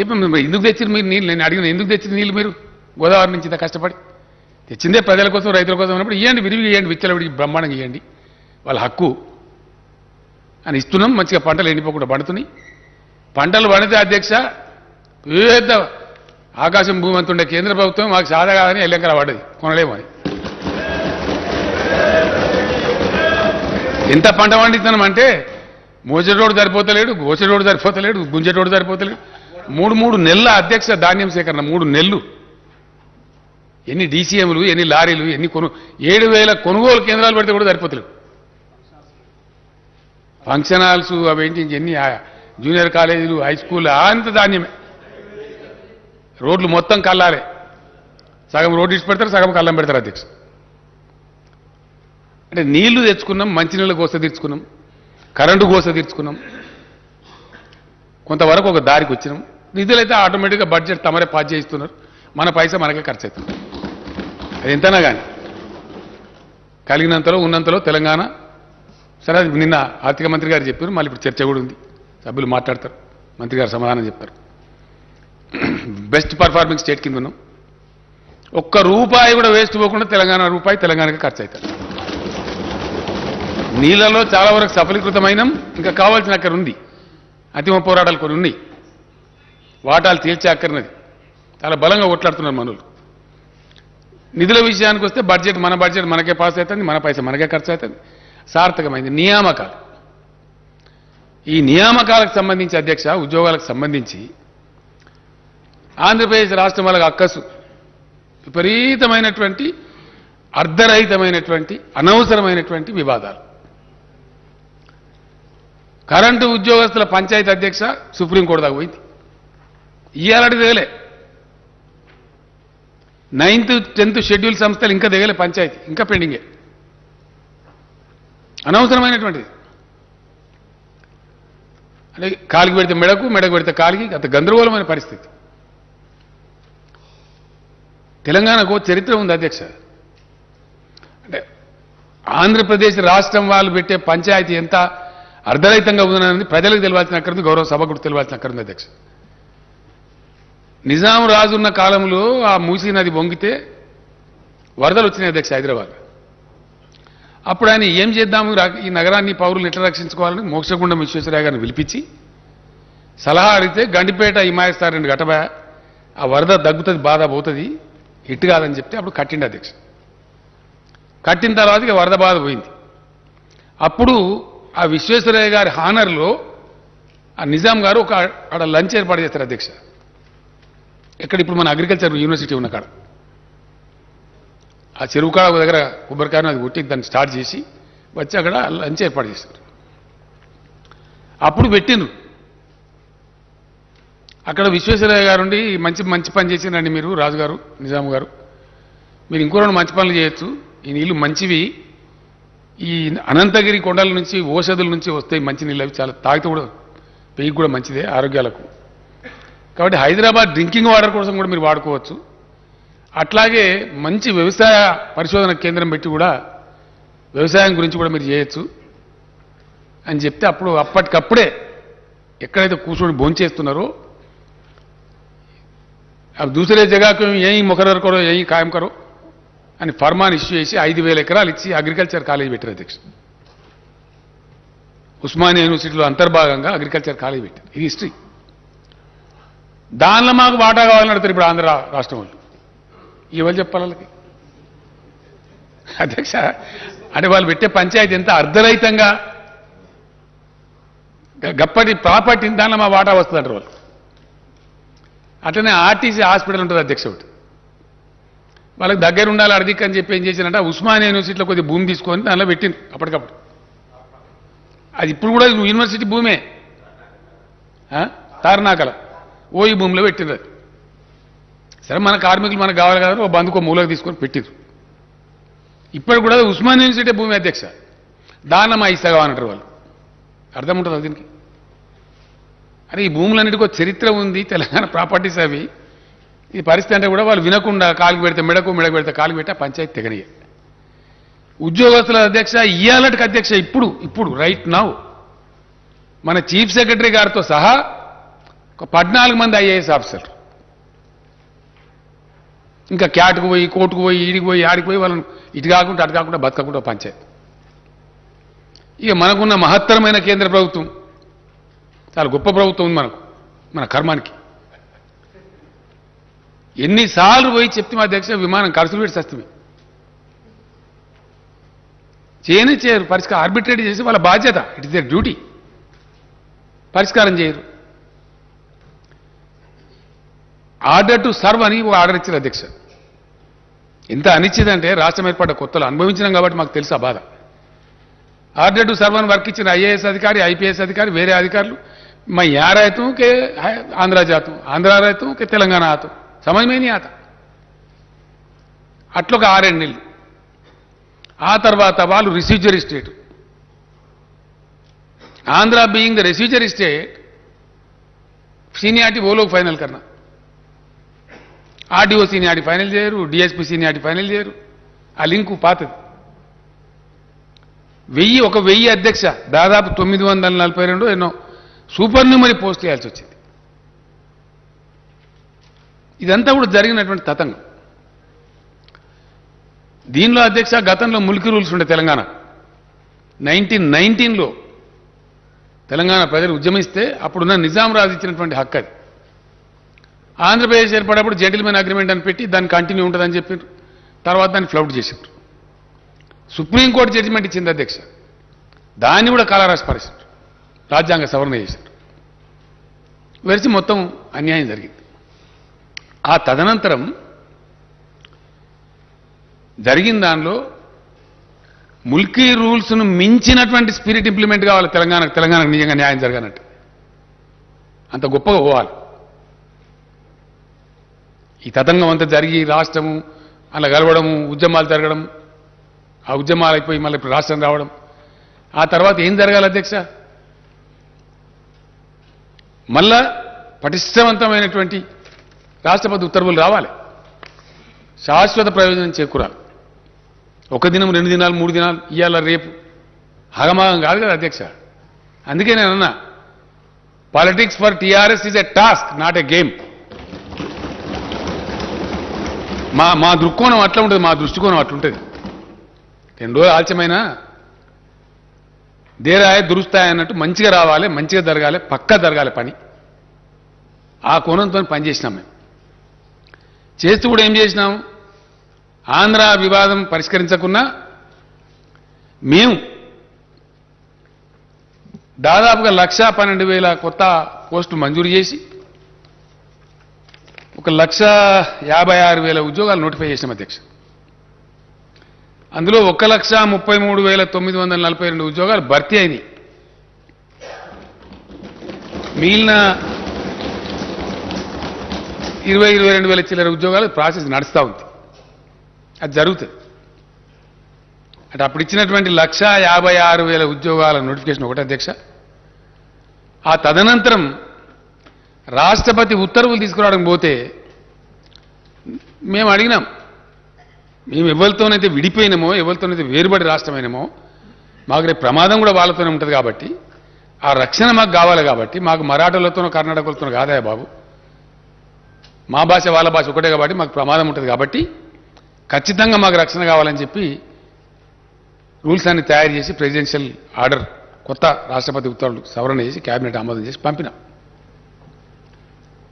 ఎందుకు తెచ్చారు మీరు నీళ్ళు? నేను అడిగిన ఎందుకు తెచ్చిన నీళ్ళు మీరు గోదావరి నుంచి ఇంత కష్టపడి తెచ్చిందే ప్రజల కోసం రైతుల కోసం ఉన్నప్పుడు ఇవ్వండి, విరిగి ఇవ్వండి, విచ్చలవిడికి బ్రహ్మాండంగా ఇవ్వండి, వాళ్ళ హక్కు అని ఇస్తున్నాం. మంచిగా పంటలు ఎండిపోకుండా పండుతున్నాయి. పంటలు పండితే అధ్యక్ష పెద్ద ఆకాశం భూమి అంతుండే కేంద్ర ప్రభుత్వం మాకు సాదా కాదని ఎల్లెంకర పడ్డది, కొనలేమని. ఎంత పంట పండిస్తున్నాం అంటే మోసేటోడు సరిపోతలేడు, గోసేటోడు సరిపోతలేడు, గుంజేటోడు సరిపోతలేడు. 3 నెలల అధ్యక్ష ధాన్యం సేకరణ, 3 నెలలు. ఎన్ని డీసీఎంలు, ఎన్ని లారీలు, ఎన్ని 7,000 కొనుగోలు కేంద్రాలు పెడితే కూడా సరిపోతలేవు. ఫంక్షన్ హాల్స్ అవేంటి, ఎన్ని జూనియర్ కాలేజీలు, హై స్కూల్ అంత ధాన్యమే. రోడ్లు మొత్తం కల్లాలే, సగం రోడ్డు ఇచ్చి పెడతారు, సగం కల్లం పెడతారు అధ్యక్ష. అంటే నీళ్లు తెచ్చుకున్నాం, మంచినీళ్ళ కోస తీర్చుకున్నాం, కరెంటు కోస తీర్చుకున్నాం, కొంతవరకు ఒక దారికి వచ్చినాం. నిధులైతే ఆటోమేటిక్గా బడ్జెట్ తమరే పాస్ చేయిస్తున్నారు, మన పైసా మనకే ఖర్చు అవుతుంది. అది ఎంతనా కానీ కలిగినంతలో ఉన్నంతలో తెలంగాణ సరే. అది నిన్న ఆర్థిక మంత్రి గారు చెప్పారు, మళ్ళీ ఇప్పుడు చర్చ కూడా ఉంది, సభ్యులు మాట్లాడతారు, మంత్రి గారు సమాధానం చెప్తారు. బెస్ట్ పర్ఫార్మింగ్ స్టేట్ కింద ఉన్నాం. ఒక్క రూపాయి కూడా వేస్ట్ పోకుండా తెలంగాణ రూపాయి తెలంగాణకి ఖర్చు అవుతారు. నీళ్లలో చాలా వరకు సఫలీకృతమైనం, ఇంకా కావాల్సిన అక్కడ ఉంది. అంతిమ పోరాటాలు కొన్ని ఉన్నాయి, వాటాలు తీర్చే అక్కర్నది చాలా బలంగా కొట్లాడుతున్నారు మనులు. నిధుల విషయానికి వస్తే బడ్జెట్ మన బడ్జెట్ మనకే పాస్ అవుతుంది, మన పైసా మనకే ఖర్చు అవుతుంది. సార్థకమైంది నియామకాలు. ఈ నియామకాలకు సంబంధించి అధ్యక్ష, ఉద్యోగాలకు సంబంధించి ఆంధ్రప్రదేశ్ రాష్ట్రం వాళ్ళకి అక్కసు విపరీతమైనటువంటి అర్ధరహితమైనటువంటి అనవసరమైనటువంటి వివాదాలు. కరెంటు ఉద్యోగస్తుల పంచాయతీ అధ్యక్ష సుప్రీంకోర్టు దాకా పోయింది. ఇయ్యాలటి దిగలే. 9th 10th షెడ్యూల్ సంస్థలు ఇంకా దిగలే, పంచాయతీ ఇంకా పెండింగే. అనవసరమైనటువంటిది. అంటే కాలికి పెడితే మెడకు, మెడకు పెడితే కాలికి, అంత గందరగోళమైన పరిస్థితి. తెలంగాణకు చరిత్ర ఉంది అధ్యక్ష. అంటే ఆంధ్రప్రదేశ్ రాష్ట్రం వాళ్ళు పెట్టే పంచాయతీ ఎంత అర్ధరహితంగా ఉందనేది ప్రజలకు తెలియాల్సిన అక్కర్ది, గౌరవ సభ కూడా తెలియాల్సిన అక్కర్ది అధ్యక్ష. నిజాం రాజున్న కాలంలో ఆ మూసీ నది వంగితే వరదలు వచ్చినాయి అధ్యక్ష హైదరాబాద్. అప్పుడు ఆయన ఏం చేద్దాము, ఈ నగరాన్ని పౌరులను ఎట్లా రక్షించుకోవాలని మోక్షగుండం విశ్వేశ్వరయ్య గారిని పిలిపించి సలహా అడిగితే గండిపేట హిమాయస్తారు 2 గటబా, ఆ వరద దగ్గుతుంది, బాధ పోతుంది, ఇట్టు కాదని చెప్తే అప్పుడు కట్టిండి అధ్యక్ష. కట్టిన తర్వాత ఇక వరద బాధ పోయింది. అప్పుడు ఆ విశ్వేశ్వరయ్య గారి హానర్లో ఆ నిజాం గారు ఒక అక్కడ లంచ్ ఏర్పాటు చేస్తారు అధ్యక్ష. ఎక్కడ ఇప్పుడు మన అగ్రికల్చర్ యూనివర్సిటీ ఉన్న కాడ, ఆ చెరువు కాడ ఒక దగ్గర కొబ్బరికాయను అది కొట్టి దాన్ని స్టార్ట్ చేసి వచ్చి అక్కడ లంచ్ ఏర్పాటు చేస్తారు. అప్పుడు పెట్టిండ్రు. అక్కడ విశ్వేశ్వరయ్య గారు ఉండి మంచి పని చేసిందండి మీరు, రాజుగారు, నిజాం గారు, మీరు ఇంకో 2 మంచి పనులు చేయొచ్చు, ఈ నీళ్లు మంచివి, ఈ అనంతగిరి కొండల నుంచి ఓషధుల నుంచి వస్తాయి మంచి నీళ్ళు, అవి చాలా తాగితే కూడా పెయ్యి కూడా మంచిదే ఆరోగ్యాలకు. కాబట్టి హైదరాబాద్ డ్రింకింగ్ వాటర్ కోసం కూడా మీరు వాడుకోవచ్చు. అట్లాగే మంచి వ్యవసాయ పరిశోధన కేంద్రం పెట్టి కూడా వ్యవసాయం గురించి కూడా మీరు చేయొచ్చు అని చెప్తే అప్పుడు అప్పటికప్పుడే ఎక్కడైతే కూర్చొని భోంచేస్తున్నారో अब दूसरे जगह को यही मुकर्रर करो, यही कायम करो అని ఫర్మాన్ ఇష్యూ చేసి 5,000 ఎకరాలు ఇచ్చి అగ్రికల్చర్ కాలేజ్ పెట్టారు అధ్యక్ష. ఉస్మానియా యూనివర్సిటీలో అంతర్భాగంగా అగ్రికల్చర్ కాలేజ్ పెట్టారు. ఇది హిస్టరీ. దానిలో మాకు వాటా కావాలని అడుగుతారు ఇప్పుడు ఆంధ్ర రాష్ట్రం వాళ్ళు. ఇవాళ చెప్పాలి వాళ్ళకి అధ్యక్ష. అంటే వాళ్ళు పెట్టే పంచాయతీ ఎంత అర్ధరహితంగా గప్పటి ప్రాపర్టీ దానిలో మా వాటా వస్తుందంటారు వాళ్ళు. అట్లనే ఆర్టీసీ హాస్పిటల్ ఉంటుంది అధ్యక్ష, ఒకటి వాళ్ళకి దగ్గర ఉండాలి అడిగిక్ అని చెప్పి ఏం చేశారంటే ఉస్మానియా యూనివర్సిటీలో కొద్దిగా భూమి తీసుకొని దానిలో పెట్టింది అప్పటికప్పుడు. అది ఇప్పుడు కూడా యూనివర్సిటీ భూమే, తారనాకల ఈ భూమిలో పెట్టింది. అది సరే మన కార్మికులు మనకు కావాలి కదా, ఓ బందుకో మూలకు తీసుకొని పెట్టిండ్రు. ఇప్పుడు కూడా ఉస్మానియా యూనివర్సిటీ భూమి అధ్యక్ష, దానిలో మా ఇస్తా కావాలంటారు వాళ్ళు. అర్థం ఉంటుంది దీనికి. అరే ఈ భూములన్నిటికో చరిత్ర ఉంది, తెలంగాణ ప్రాపర్టీస్ అవి. ఈ పరిస్థితి అంటే కూడా వాళ్ళు వినకుండా కాలికి పెడితే మెడకు, మెడకు పెడితే కాలికి పెడితే పంచాయతీ తెగనియే. ఉద్యోగస్తుల అధ్యక్ష ఇయ్యాలటికి అధ్యక్ష ఇప్పుడు రైట్ నౌ మన చీఫ్ సెక్రటరీ గారితో సహా ఒక 14 మంది ఐఏఎస్ ఆఫీసర్లు ఇంకా క్యాట్కు పోయి కోర్టుకు పోయి ఈడికి పోయి ఆడికి పోయి వాళ్ళని ఇటు కాకుండా అటు కాకుండా బతకకుండా పంచాయతీ. ఇక మనకున్న మహత్తరమైన కేంద్ర ప్రభుత్వం చాలా గొప్ప ప్రభుత్వం ఉంది మనకు, మన కర్మానికి. ఎన్నిసార్లు పోయి చెప్తే మా అధ్యక్ష విమానం ఖర్చులు పెట్టి సస్తమే చేయరు పరిష్కారం. ఆర్బిట్రేట్ చేసి వాళ్ళ బాధ్యత, ఇట్ ఇస్ దర్ డ్యూటీ. పరిష్కారం చేయరు. ఆర్డర్ టు సర్వ్ అని ఒక ఆర్డర్ ఇచ్చారు అధ్యక్ష. ఎంత అనిచ్చిందంటే రాష్ట్రం ఏర్పడ్డ కొత్తలో అనుభవించినాం కాబట్టి మాకు తెలుసు ఆ బాధ. ఆర్డర్ టు సర్వ్ అని వర్క్ ఇచ్చిన ఐఏఎస్ అధికారి, ఐపీఎస్ అధికారి, వేరే అధికారులు मैं यहाँ रहता हूँ कि आंध्रा जाता हूँ, आंध्रा रहता हूँ कि तेलंगाना आता हूँ, समझ में नहीं आता. అట్లొక 6 నెలలు. ఆ తర్వాత వాళ్ళు residuary state. Andhra being the residuary state, seniority वो लोग फाइनल करना. ఆర్డీఓ సీనియారిటీ ఫైనల్ చేయరు, డిఎస్పీ సీనియారిటీ ఫైనల్ చేయరు. ఆ లింకు పాతది. 1000 అధ్యక్ష దాదాపు 942 ఎన్నో సూపర్ న్యూమరీ పోస్ట్ చేయాల్సి వచ్చింది. ఇదంతా కూడా జరిగినటువంటి తతంగం. దీనిలో అధ్యక్ష గతంలో ముల్కీ రూల్స్ ఉండే తెలంగాణ 1919లో తెలంగాణ ప్రజలు ఉద్యమిస్తే అప్పుడున్న నిజాం రాజు ఇచ్చినటువంటి హక్కు అది. ఆంధ్రప్రదేశ్ ఏర్పడప్పుడు జెంటిల్మెన్ అగ్రిమెంట్ అని పెట్టి దాన్ని కంటిన్యూ ఉంటుందని చెప్పారు. తర్వాత దాన్ని ఫ్లౌట్ చేశారు. సుప్రీంకోర్టు జడ్జిమెంట్ ఇచ్చింది అధ్యక్ష. దాన్ని కూడా కాలరాసి పరిస్థితి రాజ్యాంగ సవరణ చేశారు. వెరిసి మొత్తం అన్యాయం జరిగింది. ఆ తదనంతరం జరిగిన దానిలో ముల్కీ రూల్స్ను మించినటువంటి స్పిరిట్ ఇంప్లిమెంట్ కావాలి తెలంగాణకు నిజంగా న్యాయం జరగనట్టు. అంత గొప్పగా పోవాలి. ఈ తతంగం అంతా జరిగి రాష్ట్రము అలా గెలవడము, ఉద్యమాలు జరగడం, ఆ ఉద్యమాలు అయిపోయి మళ్ళీ ఇప్పుడు రాష్ట్రం రావడం. ఆ తర్వాత ఏం జరగాలి అధ్యక్ష? మళ్ళా పటిష్టవంతమైనటువంటి రాష్ట్రపతి ఉత్తర్వులు రావాలి. శాశ్వత ప్రయోజనం చేకూరాలి. 1 దినం 2 దినాలు 3 దినాలు ఇవాళ రేపు హగమాగం కాదు కదా అధ్యక్ష. అందుకే నేను అన్నా, politics for TRS is a task, not a game. మా దృక్కోణం అట్లా ఉంటుంది, మా దృష్టికోణం అట్లుంటుంది. 2 రోజులు ఆలస్యమైనా దేరాయ దురుస్తాయి అన్నట్టు మంచిగా రావాలి, మంచిగా జరగాలి, పక్కా జరగాలి పని. ఆ కోణంతో పనిచేసినాం. మేము చేస్తూ కూడా ఏం చేసినాం? ఆంధ్ర వివాదం పరిష్కరించకున్నా మేము దాదాపుగా 1,12,000 కొత్త పోస్టులు మంజూరు చేసి 1,56,000 ఉద్యోగాలు నోటిఫై చేసినాం అధ్యక్ష. అందులో 1,33,942 ఉద్యోగాలు భర్తీ అయినాయి. మిగిలిన 22,000 చిల్లర ఉద్యోగాలు ప్రాసెస్ నడుస్తూ ఉంది. అది జరుగుతుంది. అంటే అప్పుడు ఇచ్చినటువంటి 1,56,000 ఉద్యోగాల నోటిఫికేషన్ ఒకటి అధ్యక్ష. ఆ తదనంతరం రాష్ట్రపతి ఉత్తర్వులు తీసుకురావడానికి పోతే మేము అడిగినాం, మేము ఎవరితోనైతే విడిపోయినామో, ఎవరితోనైతే వేరుబడి రాష్ట్రమైనామో, మాకు రేపు ప్రమాదం కూడా వాళ్ళతోనే ఉంటుంది కాబట్టి ఆ రక్షణ మాకు కావాలి. కాబట్టి మాకు మరాఠాలతోనో కర్ణాటకలతోనో కాదయా బాబు, మా భాష వాళ్ళ భాష ఒకటే కాబట్టి మాకు ప్రమాదం ఉంటుంది. కాబట్టి ఖచ్చితంగా మాకు రక్షణ కావాలని చెప్పి రూల్స్ అన్ని తయారు చేసి ప్రెసిడెన్షియల్ ఆర్డర్, కొత్త రాష్ట్రపతి ఉత్తర్వులు సవరణ చేసి క్యాబినెట్ ఆమోదం చేసి పంపినాం.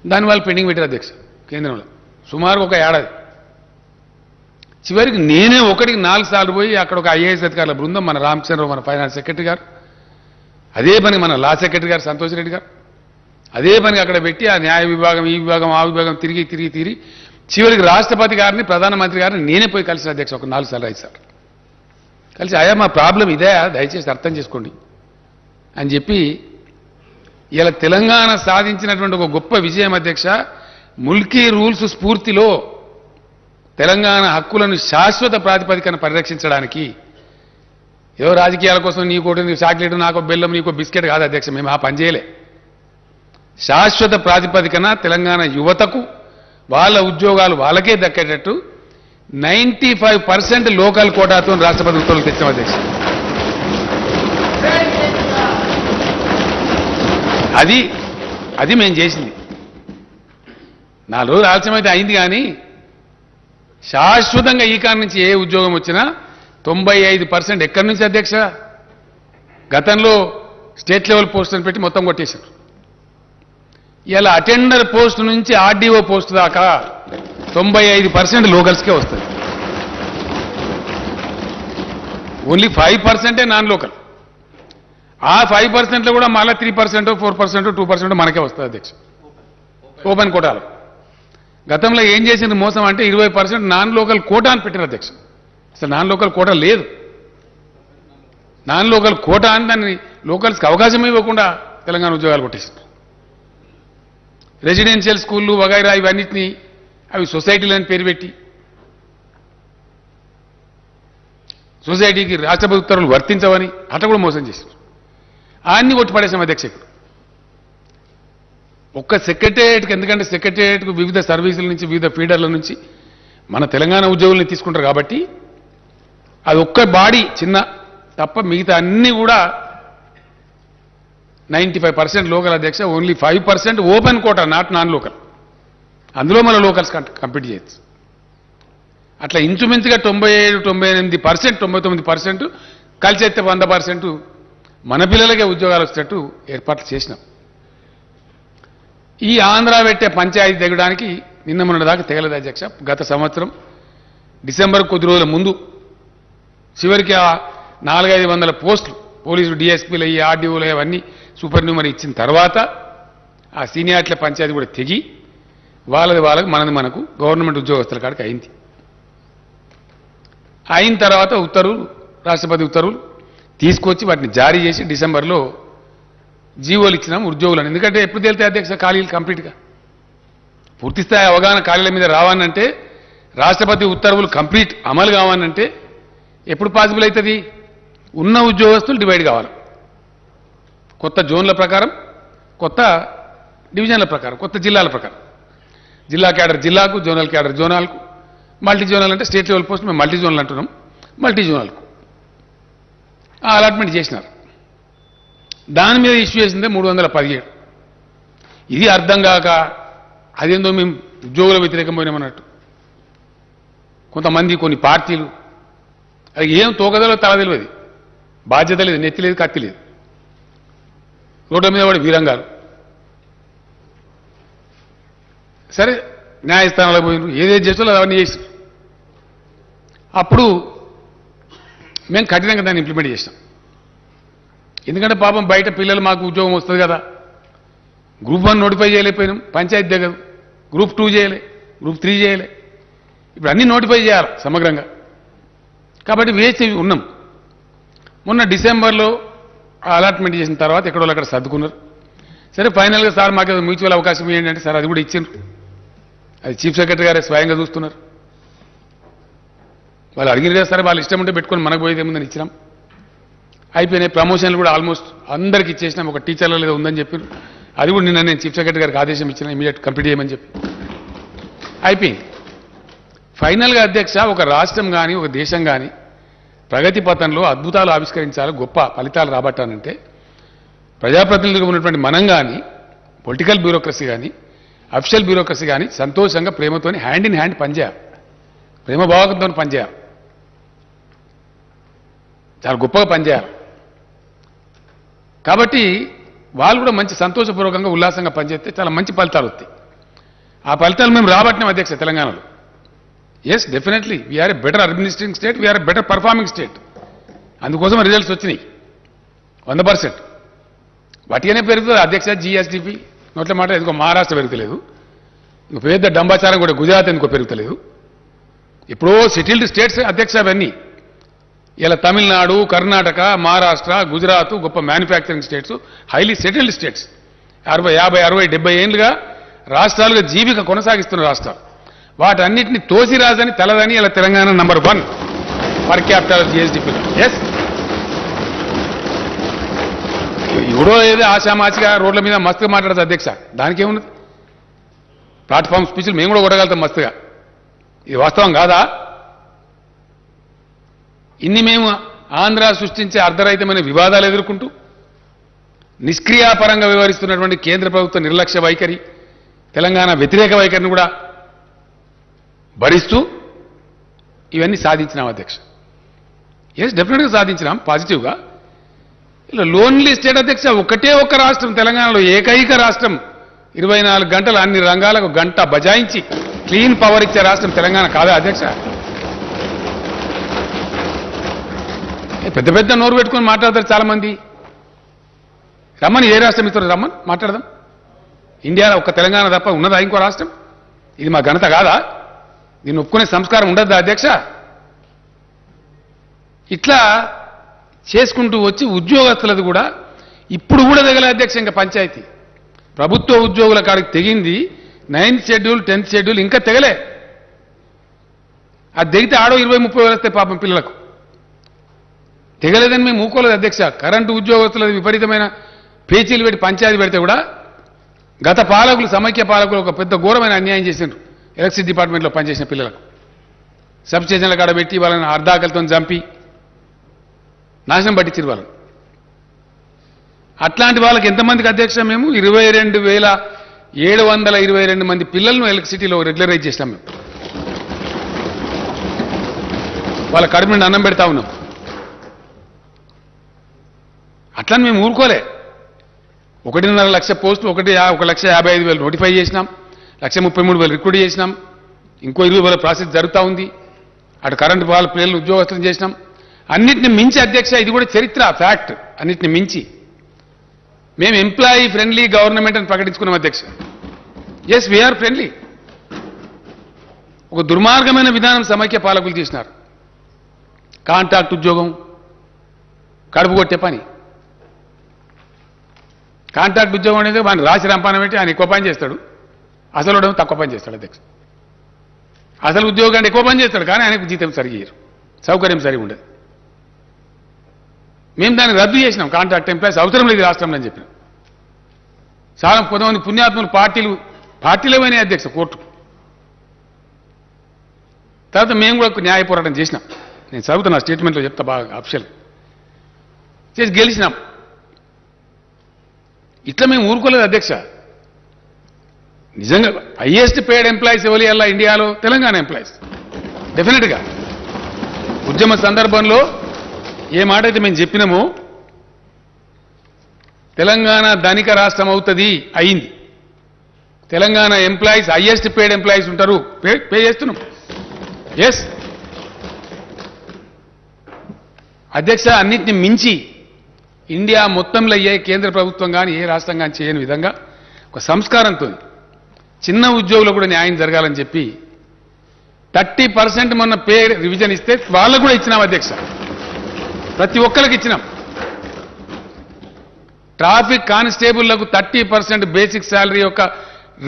దానివల్ల పెండింగ్ పెట్టారు అధ్యక్ష కేంద్రంలో సుమారు 1 ఏడాది. చివరికి నేనే 4 సార్లు పోయి అక్కడ ఒక ఐఏఎస్ అధికారుల బృందం, మన రామచంద్రరావు మన ఫైనాన్స్ సెక్రటరీ గారు, అదే పని మన లా సెక్రటరీ గారు సంతోష్ రెడ్డి గారు, అదే పని అక్కడ పెట్టి ఆ న్యాయ విభాగం, ఈ విభాగం, ఆ విభాగం తిరిగి చివరికి రాష్ట్రపతి గారిని, ప్రధానమంత్రి గారిని నేనే పోయి కలిసిన అధ్యక్ష. 4 సార్లు 5 సార్లు కలిసి, అయ్యా మా ప్రాబ్లం ఇదే, దయచేసి అర్థం చేసుకోండి అని చెప్పి ఇలా తెలంగాణ సాధించినటువంటి ఒక గొప్ప విజయం అధ్యక్ష. ముల్కీ రూల్స్ స్ఫూర్తిలో తెలంగాణ హక్కులను శాశ్వత ప్రాతిపదికన పరిరక్షించడానికి ఏదో రాజకీయాల కోసం నీకోటి చాక్లెట్, నాకో బెల్లం, నీకో బిస్కెట్ కాదు అధ్యక్ష. మేము ఆ పని చేయలే. శాశ్వత ప్రాతిపదికన తెలంగాణ యువతకు వాళ్ళ ఉద్యోగాలు వాళ్ళకే దక్కేటట్టు 95% లోకల్ కోటాతో రాష్ట్రపతి ఉత్తర్వులు తెచ్చాం అధ్యక్ష. అది మేము చేసింది. 4 రోజులు ఆలస్యమైతే అయింది, కానీ శాశ్వతంగా ఈ కారణం నుంచి ఏ ఉద్యోగం వచ్చినా 95% ఎక్కడి నుంచి అధ్యక్ష? గతంలో స్టేట్ లెవెల్ పోస్టులను పెట్టి మొత్తం కొట్టేశారు. ఇలా అటెండర్ పోస్ట్ నుంచి ఆర్డీఓ పోస్ట్ దాకా 95% లోకల్స్కే వస్తుంది. Only 5% non local. ఆ 5%లో కూడా మళ్ళీ 3%, 4%, 2% మనకే వస్తుంది అధ్యక్ష, ఓపెన్ కోటాలో. గతంలో ఏం చేసింది మోసం అంటే 20% నాన్ లోకల్ కోటా అని పెట్టారు అధ్యక్ష. అసలు నాన్ లోకల్ కోటా లేదు. నాన్ లోకల్ కోటా అని దాన్ని లోకల్స్కి అవకాశం ఇవ్వకుండా తెలంగాణ ఉద్యోగాలు కొట్టేసింది. రెసిడెన్షియల్ స్కూళ్ళు వగైరా ఇవన్నిటినీ అవి సొసైటీలని పేరు పెట్టి సొసైటీకి రాష్ట్ర ఉత్తర్వులు వర్తించవని అట్లా కూడా మోసం చేశారు. అన్ని కొట్టిపడేసాం అధ్యక్షకు. ఒక్క సెక్రటేరియట్కి, ఎందుకంటే సెక్రటేరియట్కు వివిధ సర్వీసుల నుంచి వివిధ ఫీడర్ల నుంచి మన తెలంగాణ ఉద్యోగుల్ని తీసుకుంటారు కాబట్టి అది ఒక్క బాడీ చిన్న తప్ప మిగతా అన్నీ కూడా 95% లోకల్ అధ్యక్ష. Only 5% open quota, not non local. అందులో మన లోకల్స్ కంప్లీట్ చేయొచ్చు. అట్లా ఇంచుమించుగా 97, 98%, 99% కలిసి అయితే 100% మన పిల్లలకే ఉద్యోగాలు వచ్చేటట్టు ఏర్పాట్లు చేసినాం. ఈ ఆంధ్ర పెట్టే పంచాయతీ తెగడానికి నిన్న మొన్న దాకా తెగలేదు అధ్యక్ష. గత సంవత్సరం డిసెంబర్ కొద్ది రోజుల ముందు చివరికి ఆ 400-500 పోస్టులు పోలీసులు డిఎస్పీలు అయ్యి ఆర్డీఓలు అవన్నీ సూపర్ న్యూమరీ ఇచ్చిన తర్వాత ఆ సీనియార్ల పంచాయతీ కూడా తెగి వాళ్ళకి మనది మనకు గవర్నమెంట్ ఉద్యోగస్తుల కాడికి అయింది. అయిన తర్వాత ఉత్తర్వులు, రాష్ట్రపతి ఉత్తర్వులు తీసుకొచ్చి వాటిని జారీ చేసి డిసెంబర్లో జీవోలు ఇచ్చినాం ఉద్యోగులను. ఎందుకంటే ఎప్పుడు తేలితే అధ్యక్ష ఖాళీలు కంప్లీట్గా పూర్తిస్థాయి అవగాహన ఖాళీల మీద రావాలంటే, రాష్ట్రపతి ఉత్తర్వులు కంప్లీట్ అమలు కావాలంటే ఎప్పుడు పాసిబుల్ అవుతుంది? ఉన్న ఉద్యోగస్తులు డివైడ్ కావాలి. కొత్త జోన్ల ప్రకారం, కొత్త డివిజన్ల ప్రకారం, కొత్త జిల్లాల ప్రకారం. జిల్లా క్యాడర్ జిల్లాకు, జోనల్ క్యాడర్ జోనాలకు, మల్టీ జోనల్ అంటే స్టేట్ లెవెల్ పోస్ట్ మేము మల్టీ జోనల్ అంటున్నాం, మల్టీ జోనల్కు ఆ అలాట్మెంట్ చేసినారు. దాని మీద ఇష్యూ చేసిందే 317. ఇది అర్థం కాక అదేందో మేము ఉద్యోగుల వ్యతిరేకం పోయినామన్నట్టు కొంతమంది, కొన్ని పార్టీలు అది ఏం తోకదలో తల తెలియదు, బాధ్యత లేదు, నెత్తి లేదు, కత్తి లేదు, రోడ్ల మీద పడి వీరంగాలు. సరే న్యాయస్థానాలకు పోయినారు, ఏదేది చేస్తారో అవన్నీ చేస్తారు. అప్పుడు మేము కఠినంగా దాన్ని ఇంప్లిమెంట్ చేసినాం. ఎందుకంటే పాపం బయట పిల్లలు మాకు ఉద్యోగం వస్తుంది కదా, గ్రూప్ 1 నోటిఫై చేయలేకపోయినాం, పంచాయతీ దగ్గర గ్రూప్ 2 చేయలే, గ్రూప్ 3 చేయలే, ఇప్పుడు అన్నీ నోటిఫై చేయాలి సమగ్రంగా. కాబట్టి వేచి ఉన్నాం. మొన్న డిసెంబర్లో అలాట్మెంట్ చేసిన తర్వాత ఎక్కడో అక్కడ సర్దుకున్నారు. సరే ఫైనల్గా సార్ మాకు మ్యూచువల్ అవకాశం ఏంటంటే సార్ అది కూడా ఇచ్చిండ్రు. అది చీఫ్ సెక్రటరీ గారే స్వయంగా చూస్తున్నారు. వాళ్ళు అడిగిన సరే వాళ్ళు ఇష్టం ఉంటే పెట్టుకొని మనకు పోయేది ఏముందని ఇచ్చినాం. అయిపోయినాయి. ప్రమోషన్లు కూడా ఆల్మోస్ట్ అందరికి ఇచ్చేసినాం. ఒక టీచర్ల లేదా ఉందని చెప్పారు, అది కూడా నిన్న నేను చీఫ్ సెక్రటరీ గారికి ఆదేశం ఇచ్చిన ఇమీడియట్ కంప్లీట్ చేయమని చెప్పి అయిపోయింది. ఫైనల్గా అధ్యక్ష ఒక రాష్ట్రం కానీ ఒక దేశం కానీ ప్రగతి పథంలో అద్భుతాలు ఆవిష్కరించాలి, గొప్ప ఫలితాలు రాబట్టానంటే ప్రజాప్రతినిధులుగా ఉన్నటువంటి మనం కానీ, పొలిటికల్ బ్యూరోక్రసీ కానీ, అఫిషియల్ బ్యూరోక్రసీ కానీ సంతోషంగా ప్రేమతోని హ్యాండ్ ఇన్ హ్యాండ్ పనిచేయాలి, ప్రేమ భావకంతో పనిచేయాలి, చాలా గొప్పగా పనిచేయాలి. కాబట్టి వాళ్ళు కూడా మంచి సంతోషపూర్వకంగా ఉల్లాసంగా పనిచేస్తే చాలా మంచి ఫలితాలు వస్తాయి. ఆ ఫలితాలు మేము రాబట్టినాం అధ్యక్ష తెలంగాణలో. Yes definitely we're a better administrating state, we're a better performing state. అందుకోసం రిజల్ట్స్ వచ్చినాయి 100%. వాటికనే పెరుగుతుంది అధ్యక్ష. జిఎస్డిపి నోట్ల మాట ఎందుకో మహారాష్ట్ర పెరుగుతలేదు, ఇంకో పెద్ద డంబాచారం కూడా గుజరాత్ ఎందుకో పెరుగుతలేదు. ఎప్పుడో సెటిల్డ్ స్టేట్స్ అధ్యక్ష అవన్నీ. ఇలా తమిళనాడు, కర్ణాటక, మహారాష్ట్ర, గుజరాత్ గొప్ప manufacturing states, highly settled states. 50, 60, 70 ఏళ్ళుగా రాష్ట్రాలుగా జీవిక కొనసాగిస్తున్న రాష్ట్రాలు. వాటన్నిటిని తోసిరాజని తలదని ఇలా Telangana number 1 per capital GSDP. Yes ఎవడో ఏదో ఆశామాచిగా రోడ్ల మీద మస్తుగా మాట్లాడదు అధ్యక్ష, దానికేమున్నది? ప్లాట్ఫామ్ స్పీచ్లు మేము కూడా కొట్టగలుగుతాం మస్తుగా. ఇది వాస్తవం కాదా? ఇన్ని మేము ఆంధ్ర సృష్టించే అర్ధరహితమైన వివాదాలు ఎదుర్కొంటూ నిష్క్రియాపరంగా వ్యవహరిస్తున్నటువంటి కేంద్ర ప్రభుత్వ నిర్లక్ష్య వైఖరి, తెలంగాణ వ్యతిరేక వైఖరిని కూడా భరిస్తూ ఇవన్నీ సాధించినాం అధ్యక్ష. ఎస్, డెఫినెట్గా సాధించినాం పాజిటివ్గా. ఇలా లోన్లీ స్టేట్ అధ్యక్ష, ఒకటే ఒక్క రాష్ట్రం తెలంగాణలో, ఏకైక రాష్ట్రం 24 గంటలు అన్ని రంగాలకు గంట బజాయించి క్లీన్ పవర్ ఇచ్చే రాష్ట్రం తెలంగాణ కాదా అధ్యక్ష? పెద్ద పెద్ద నోరు పెట్టుకొని మాట్లాడతారు చాలా మంది. రమ్మని, ఏ రాష్ట్రం ఇస్తారు రమ్మని మాట్లాడదాం. ఇండియాలో ఒక్క తెలంగాణ తప్ప ఉన్నదా ఇంకో రాష్ట్రం? ఇది మా ఘనత కాదా? దీన్ని ఒప్పుకునే సంస్కారం ఉండద్దా అధ్యక్ష? ఇట్లా చేసుకుంటూ వచ్చి ఉద్యోగస్తులది కూడా ఇప్పుడు కూడా తెగలే అధ్యక్ష. ఇంకా పంచాయతీ ప్రభుత్వ ఉద్యోగుల కాడికి తెగింది 9th షెడ్యూల్ 10th షెడ్యూల్ ఇంకా తెగలే. అది తెగితే ఆడో 20-30 వేలు వస్తాయి పాపం పిల్లలకు. తెగలేదని మేము ఊకోలేదు అధ్యక్ష. కరెంటు ఉద్యోగస్తులది విపరీతమైన పేచీలు పెట్టి పంచాయతీ పెడితే కూడా గత పాలకులు, సమైక్య పాలకులు ఒక పెద్ద ఘోరమైన అన్యాయం చేసిండ్రు. ఎలక్ట్రిసిటీ డిపార్ట్మెంట్లో పనిచేసిన పిల్లలకు సబ్ స్టేషన్ల కాడ పెట్టి వాళ్ళని అర్ధాకలతో చంపి నాశనం పట్టించారు వాళ్ళని. అట్లాంటి వాళ్ళకి ఎంతమందికి అధ్యక్ష మేము 22,722 మంది పిల్లలను ఎలక్ట్రిసిటీలో రెగ్యులరైజ్ చేసినాం. మేము వాళ్ళ కడుపు నుండి అన్నం పెడతా ఉన్నాం. అట్లని మేము ఊరుకోలే. 1.5 లక్ష పోస్టులు 1,55,000 నోటిఫై చేసినాం. 1,33,000 రిక్రూట్ చేసినాం. ఇంకో 20,000 ప్రాసెస్ జరుగుతూ ఉంది. అటు కరెంటు వాళ్ళ పిల్లలు ఉద్యోగస్తులు చేసినాం. అన్నిటిని మించి అధ్యక్ష, ఇది కూడా చరిత్ర, ఫ్యాక్ట్, అన్నిటిని మించి మేము ఎంప్లాయీ ఫ్రెండ్లీ గవర్నమెంట్ అని ప్రకటించుకున్నాం అధ్యక్ష. Yes, we're friendly. ఒక దుర్మార్గమైన విధానం సమైక్య పాలకులు చేసినారు. కాంట్రాక్ట్ ఉద్యోగం, కడుపు కొట్టే పని. కాంట్రాక్ట్ ఉద్యోగం అనేది వాడిని రాసి రంపాన పెట్టి ఆయన ఎక్కువ పని చేస్తాడు, అసలు తక్కువ పని చేస్తాడు అధ్యక్ష. అసలు ఉద్యోగాన్ని ఎక్కువ పని చేస్తాడు కానీ ఆయనకు జీతం సరిగేయరు, సౌకర్యం సరిగా ఉండదు. మేము దాన్ని రద్దు చేసినాం. కాంట్రాక్ట్ ఎంప్లాయీస్ అవసరం లేదు రాష్ట్రంలో అని చెప్పినాం. చాలా కొంతమంది పుణ్యాత్ములు పార్టీలేవైనా అధ్యక్ష కోర్టు. తర్వాత మేము కూడా న్యాయ పోరాటం చేసినాం. నేను చదువుతున్నా, స్టేట్మెంట్లో చెప్తా బాగా ఆప్షన్ చేసి గెలిచినాం. ఇట్లా మేము ఊరుకోలేదు అధ్యక్ష. నిజంగా హైయెస్ట్ పేడ్ ఎంప్లాయీస్ ఎవరి అలా ఇండియాలో తెలంగాణ ఎంప్లాయీస్. డెఫినెట్గా ఉద్యమ సందర్భంలో ఏ మాట అయితే మేము చెప్పినామో తెలంగాణ ధనిక రాష్ట్రం అవుతుంది, అయింది. Telangana employees highest paid employees ఉంటారు, పే చేస్తున్నాం. ఎస్ అధ్యక్ష, అన్నిటిని మించి ఇండియా మొత్తంలో ఏ కేంద్ర ప్రభుత్వం కానీ ఏ రాష్ట్రం కానీ చేయని విధంగా ఒక సంస్కారంతో చిన్న ఉద్యోగులకు కూడా న్యాయం జరగాలని చెప్పి 30% మొన్న పే రివిజన్ ఇస్తే వాళ్ళకు కూడా ఇచ్చినాం అధ్యక్ష. ప్రతి ఒక్కరికి ఇచ్చినాం. ట్రాఫిక్ కానిస్టేబుళ్లకు 30% బేసిక్ శాలరీ యొక్క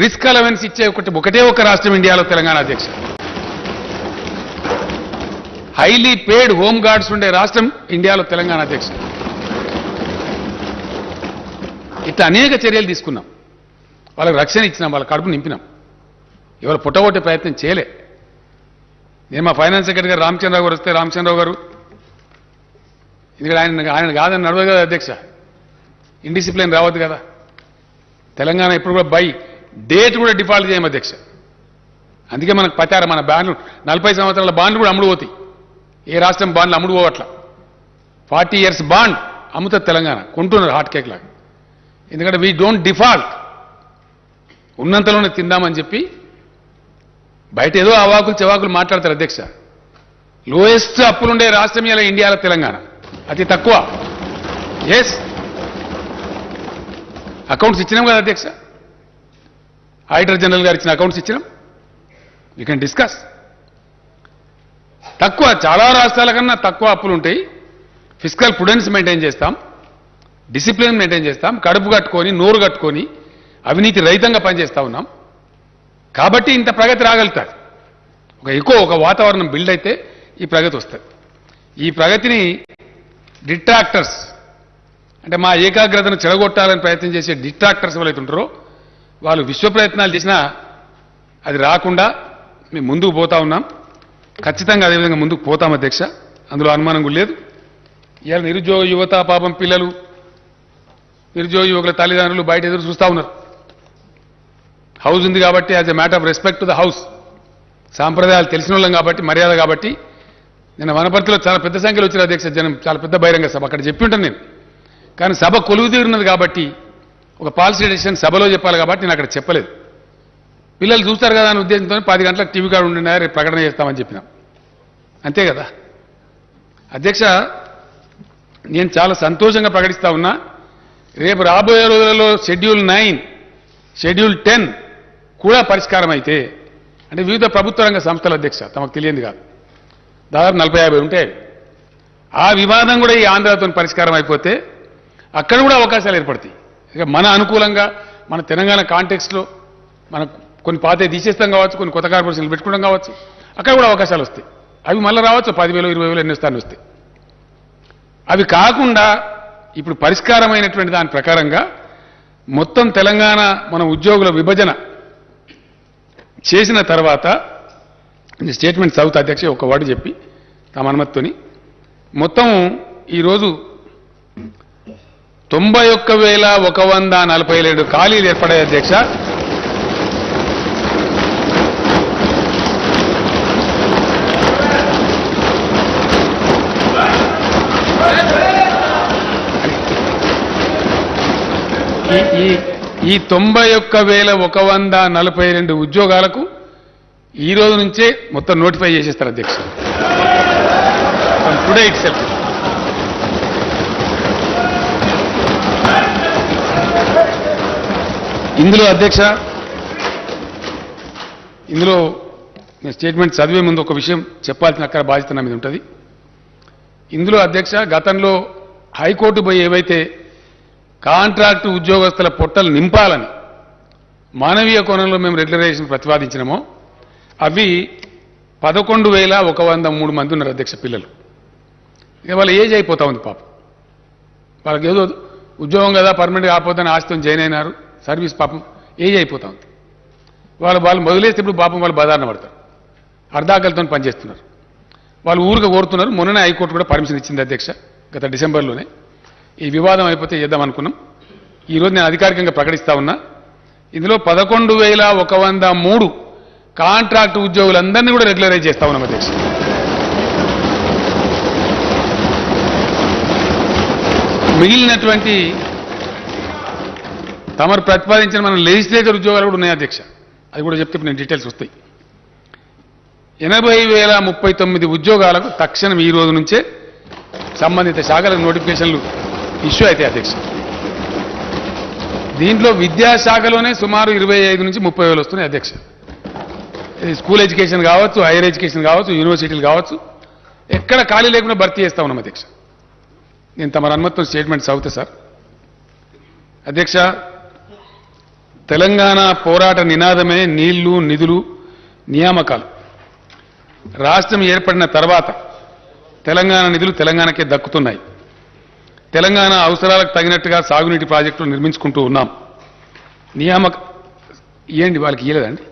రిస్క్ అలవెన్స్ ఇచ్చే ఒకటే ఒక రాష్ట్రం ఇండియాలో తెలంగాణ అధ్యక్ష. హైలీ పేడ్ హోమ్ గార్డ్స్ ఉండే రాష్ట్రం ఇండియాలో తెలంగాణ అధ్యక్ష. ఇట్లా అనేక చర్యలు తీసుకున్నాం. వాళ్ళకి రక్షణ ఇచ్చినాం, వాళ్ళ కడుపు నింపినాం. ఎవరు పుట్టగొట్టే ప్రయత్నం చేయలే. నేను మా ఫైనాన్స్ సెక్రటరీ గారు రామచంద్రరావు గారు వస్తే, రామచంద్రరావు గారు ఎందుకంటే ఆయన కాదని నడవదు కదా అధ్యక్ష, ఇండిసిప్లిన్ రావద్దు కదా. తెలంగాణ ఇప్పుడు కూడా బై డేట్ కూడా డిఫాల్ట్ చేయం అధ్యక్ష. అందుకే మనకు పతారు మన బాండ్లు 40 సంవత్సరాల బాండ్లు కూడా అమ్ముడు పోతాయి. ఏ రాష్ట్రం బాండ్లు అమ్ముడు పోవట్ల. 40 years బాండ్ అమ్ముతుంది తెలంగాణ, కొంటున్నారు హాట్ కేక్ లాగా. ఎందుకంటే వీ డోంట్ డిఫాల్ట్, ఉన్నంతలోనే తిందామని చెప్పి బయట ఏదో అవాకులు చెవాకులు మాట్లాడతారు అధ్యక్ష. లోయెస్ట్ అప్పులుండే రాష్ట్రం ఇలా ఇండియాలో తెలంగాణ, అతి తక్కువ. ఎస్, అకౌంట్స్ ఇచ్చినాం కదా అధ్యక్ష. ఆడిటర్ జనరల్ గారు ఇచ్చిన అకౌంట్స్ ఇచ్చినాం. We can discuss. తక్కువ, చాలా రాష్ట్రాల కన్నా తక్కువ అప్పులు ఉంటాయి. ఫిస్కల్ ప్రుడెన్స్ మెయింటైన్ చేస్తాం, డిసిప్లిన్ మెయింటైన్ చేస్తాం, కడుపు కట్టుకొని నోరు కట్టుకొని అవినీతి రహితంగా పనిచేస్తా ఉన్నాం. కాబట్టి ఇంత ప్రగతి రాగలుగుతారు. ఒక వాతావరణం బిల్డ్ అయితే ఈ ప్రగతి వస్తుంది. ఈ ప్రగతిని డిట్రాక్టర్స్ అంటే మా ఏకాగ్రతను చెడగొట్టాలని ప్రయత్నం చేసే డిట్రాక్టర్స్ ఎవరైతే ఉంటారో వాళ్ళు విశ్వ ప్రయత్నాలు చేసినా అది రాకుండా మేము ముందుకు పోతా ఉన్నాం. ఖచ్చితంగా అదేవిధంగా ముందుకు పోతాం అధ్యక్ష, అందులో అనుమానం కూడా లేదు. ఇవాళ నిరుద్యోగ యువత పాపం పిల్లలు, నిరుద్యోగ యువకుల తల్లిదండ్రులు బయట ఎదురు చూస్తూ ఉన్నారు. హౌస్ ఉంది కాబట్టి as a matter of respect to the house, సాంప్రదాయాలు తెలిసిన వాళ్ళం కాబట్టి, మర్యాద కాబట్టి నేను వనపర్తిలో చాలా పెద్ద సంఖ్యలో వచ్చిన అధ్యక్ష జనం, చాలా పెద్ద బహిరంగ సభ అక్కడ చెప్పి ఉంటాను నేను. కానీ సభ కొలువు తీరున్నది కాబట్టి ఒక పాలసీ డెసిషన్ సభలో చెప్పాలి కాబట్టి నేను అక్కడ చెప్పలేదు. పిల్లలు చూస్తారు కదా అని ఉద్దేశంతో 10 గంటలకు టీవీ కార్డు ఉండినా రేపు ప్రకటన చేస్తామని చెప్పినాం, అంతే కదా అధ్యక్ష. నేను చాలా సంతోషంగా ప్రకటిస్తా ఉన్నా, రేపు రాబోయే రోజులలో షెడ్యూల్ 9, షెడ్యూల్ 10 కూడా పరిష్కారం అయితే, అంటే వివిధ ప్రభుత్వ రంగ సంస్థల అధ్యక్ష తమకు తెలియంది కాదు, దాదాపు 40-50 ఉంటాయి. ఆ వివాదం కూడా ఈ ఆంధ్రతో పరిష్కారం అయిపోతే అక్కడ కూడా అవకాశాలు ఏర్పడతాయి. ఇక మన అనుకూలంగా మన తెలంగాణ కాంటెక్స్ట్లో మన కొన్ని పాతే తీసేస్తాం కావచ్చు, కొన్ని కొత్త కార్పొరేషన్లు పెట్టుకోవడం కావచ్చు, అక్కడ కూడా అవకాశాలు వస్తాయి. అవి మళ్ళీ రావచ్చు, 10,000 20,000 ఎన్ని స్థానాలు వస్తాయి. అవి కాకుండా ఇప్పుడు పరిష్కారమైనటువంటి దాని ప్రకారంగా మొత్తం తెలంగాణ మన ఉద్యోగుల విభజన చేసిన తర్వాత స్టేట్మెంట్ చదువుతా అధ్యక్ష, ఒక వర్డ్ చెప్పి తమ అనుమతితోని. మొత్తం ఈరోజు 91,147 ఖాళీలు ఏర్పడాయి అధ్యక్ష. ఈ 91,142 ఉద్యోగాలకు ఈ రోజు నుంచే మొత్తం నోటిఫై చేసేస్తారు అధ్యక్ష, టుడే ఇట్ సెల్ఫ్. ఇందులో అధ్యక్ష, ఇందులో నేను స్టేట్మెంట్ చదివే ముందు ఒక విషయం చెప్పాల్సిన అక్కడ బాధ్యత నా మీద ఉంటుంది. ఇందులో అధ్యక్ష, గతంలో హైకోర్టు పోయి ఏవైతే కాంట్రాక్టు ఉద్యోగస్తుల పొట్టలు నింపాలని మానవీయ కోణంలో మేము రెగ్యులరైజేషన్ ప్రతిపాదించినామో అవి 11,103 మంది ఉన్నారు అధ్యక్ష పిల్లలు. ఇక వాళ్ళ ఏజ్ అయిపోతా ఉంది పాపం, వాళ్ళకి ఏదో ఉద్యోగం కదా పర్మనెంట్ కాకపోతే ఆస్తితో జాయిన్ అయినారు, సర్వీస్ పాపం ఏజ్ అయిపోతా ఉంది. వాళ్ళు మొదలేస్తే ఇప్పుడు పాపం వాళ్ళు బదారణ పడతారు, అర్ధాకలతో పనిచేస్తున్నారు. వాళ్ళు ఊరుగా కోరుతున్నారు. మొన్ననే హైకోర్టు కూడా పర్మిషన్ ఇచ్చింది అధ్యక్ష, గత డిసెంబర్లోనే. ఈ వివాదం అయిపోతే చేద్దాం అనుకున్నాం. ఈరోజు నేను అధికారికంగా ప్రకటిస్తా ఉన్నా, ఇందులో 11,103 కాంట్రాక్ట్ ఉద్యోగులందరినీ కూడా రెగ్యులరైజ్ చేస్తా ఉన్నాం అధ్యక్ష. మిగిలినటువంటి తమరు ప్రతిపాదించిన మన లెజిస్లేచర్ ఉద్యోగాలు కూడా ఉన్నాయి అధ్యక్ష, అది కూడా చెప్తే నేను డీటెయిల్స్ వస్తాయి. 80,039 ఉద్యోగాలకు తక్షణం ఈ రోజు నుంచే సంబంధిత శాఖలకు నోటిఫికేషన్లు ఇష్యూ అయితే అధ్యక్ష. దీంట్లో విద్యాశాఖలోనే సుమారు 25 నుంచి 30,000 వస్తున్నాయి అధ్యక్ష. స్కూల్ ఎడ్యుకేషన్ కావచ్చు, హైయర్ ఎడ్యుకేషన్ కావచ్చు, యూనివర్సిటీలు కావచ్చు, ఎక్కడ ఖాళీ లేకుండా భర్తీ చేస్తా ఉన్నాం అధ్యక్ష. నేను తమ అనుమతితో స్టేట్మెంట్ చదువుతా సార్. అధ్యక్ష, తెలంగాణ పోరాట నినాదమే నీళ్లు, నిధులు, నియామకాలు. రాష్ట్రం ఏర్పడిన తర్వాత తెలంగాణ నిధులు తెలంగాణకే దక్కుతున్నాయి. తెలంగాణ అవసరాలకు తగినట్టుగా సాగునీటి ప్రాజెక్టులు నిర్మించుకుంటూ ఉన్నాం. నియామక ఏంటి వాళ్ళకి ఇయ్యలేదండి,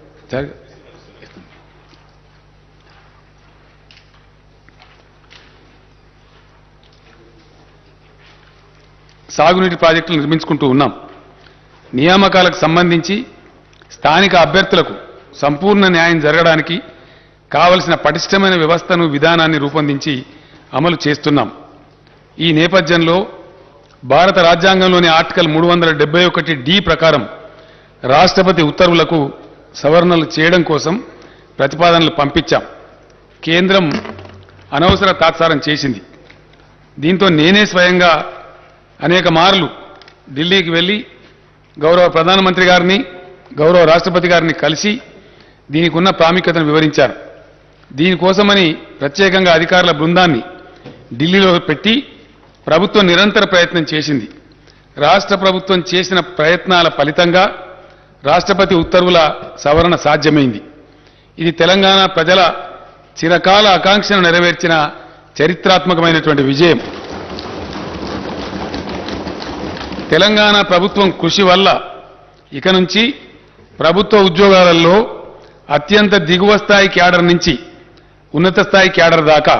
సాగునీటి ప్రాజెక్టులు నిర్మించుకుంటూ ఉన్నాం. నియామకాలకు సంబంధించి స్థానిక అభ్యర్థులకు సంపూర్ణ న్యాయం జరగడానికి కావలసిన పటిష్టమైన వ్యవస్థను, విధానాన్ని రూపొందించి అమలు చేస్తున్నాం. ఈ నేపథ్యంలో భారత రాజ్యాంగంలోని ఆర్టికల్ 371D ప్రకారం రాష్ట్రపతి ఉత్తర్వులకు సవరణలు చేయడం కోసం ప్రతిపాదనలు పంపించాం. కేంద్రం అనవసర తాత్సారం చేసింది. దీంతో నేనే స్వయంగా అనేక మార్లు ఢిల్లీకి వెళ్ళి గౌరవ ప్రధానమంత్రి గారిని, గౌరవ రాష్ట్రపతి గారిని కలిసి దీనికి ఉన్న ప్రాముఖ్యతను వివరించారు. దీనికోసమని ప్రత్యేకంగా అధికారుల బృందాన్ని ఢిల్లీలో పెట్టి ప్రభుత్వం నిరంతర ప్రయత్నం చేసింది. రాష్ట్ర ప్రభుత్వం చేసిన ప్రయత్నాల ఫలితంగా రాష్ట్రపతి ఉత్తర్వుల సవరణ సాధ్యమైంది. ఇది తెలంగాణ ప్రజల చిరకాల ఆకాంక్షను నెరవేర్చిన చరిత్రాత్మకమైనటువంటి విజయం. తెలంగాణ ప్రభుత్వం కృషి వల్ల ఇక నుంచి ప్రభుత్వ ఉద్యోగాలలో అత్యంత దిగువ స్థాయి క్యాడర్ నుంచి ఉన్నత స్థాయి క్యాడర్ దాకా,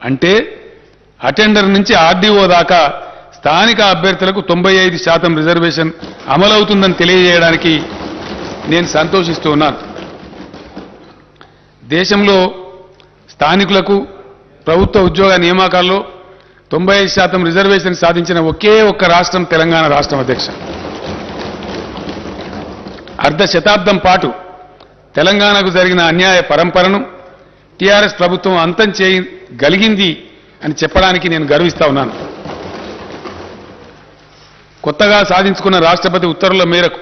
అంటే అటెండర్ నుంచి ఆర్డీఓ దాకా స్థానిక అభ్యర్థులకు 95% రిజర్వేషన్ అమలవుతుందని తెలియజేయడానికి నేను సంతోషిస్తూ ఉన్నాను. దేశంలో స్థానికులకు ప్రభుత్వ ఉద్యోగ నియామకాల్లో 95% రిజర్వేషన్ సాధించిన ఒకే ఒక్క రాష్ట్రం తెలంగాణ రాష్ట్రం అధ్యక్ష. అర్ధ శతాబ్దం పాటు తెలంగాణకు జరిగిన అన్యాయ పరంపరను టీఆర్ఎస్ ప్రభుత్వం అంతం చేయగలిగింది అని చెప్పడానికి నేను గర్విస్తా ఉన్నాను. కొత్తగా సాధించుకున్న రాష్ట్రపతి ఉత్తర్వుల మేరకు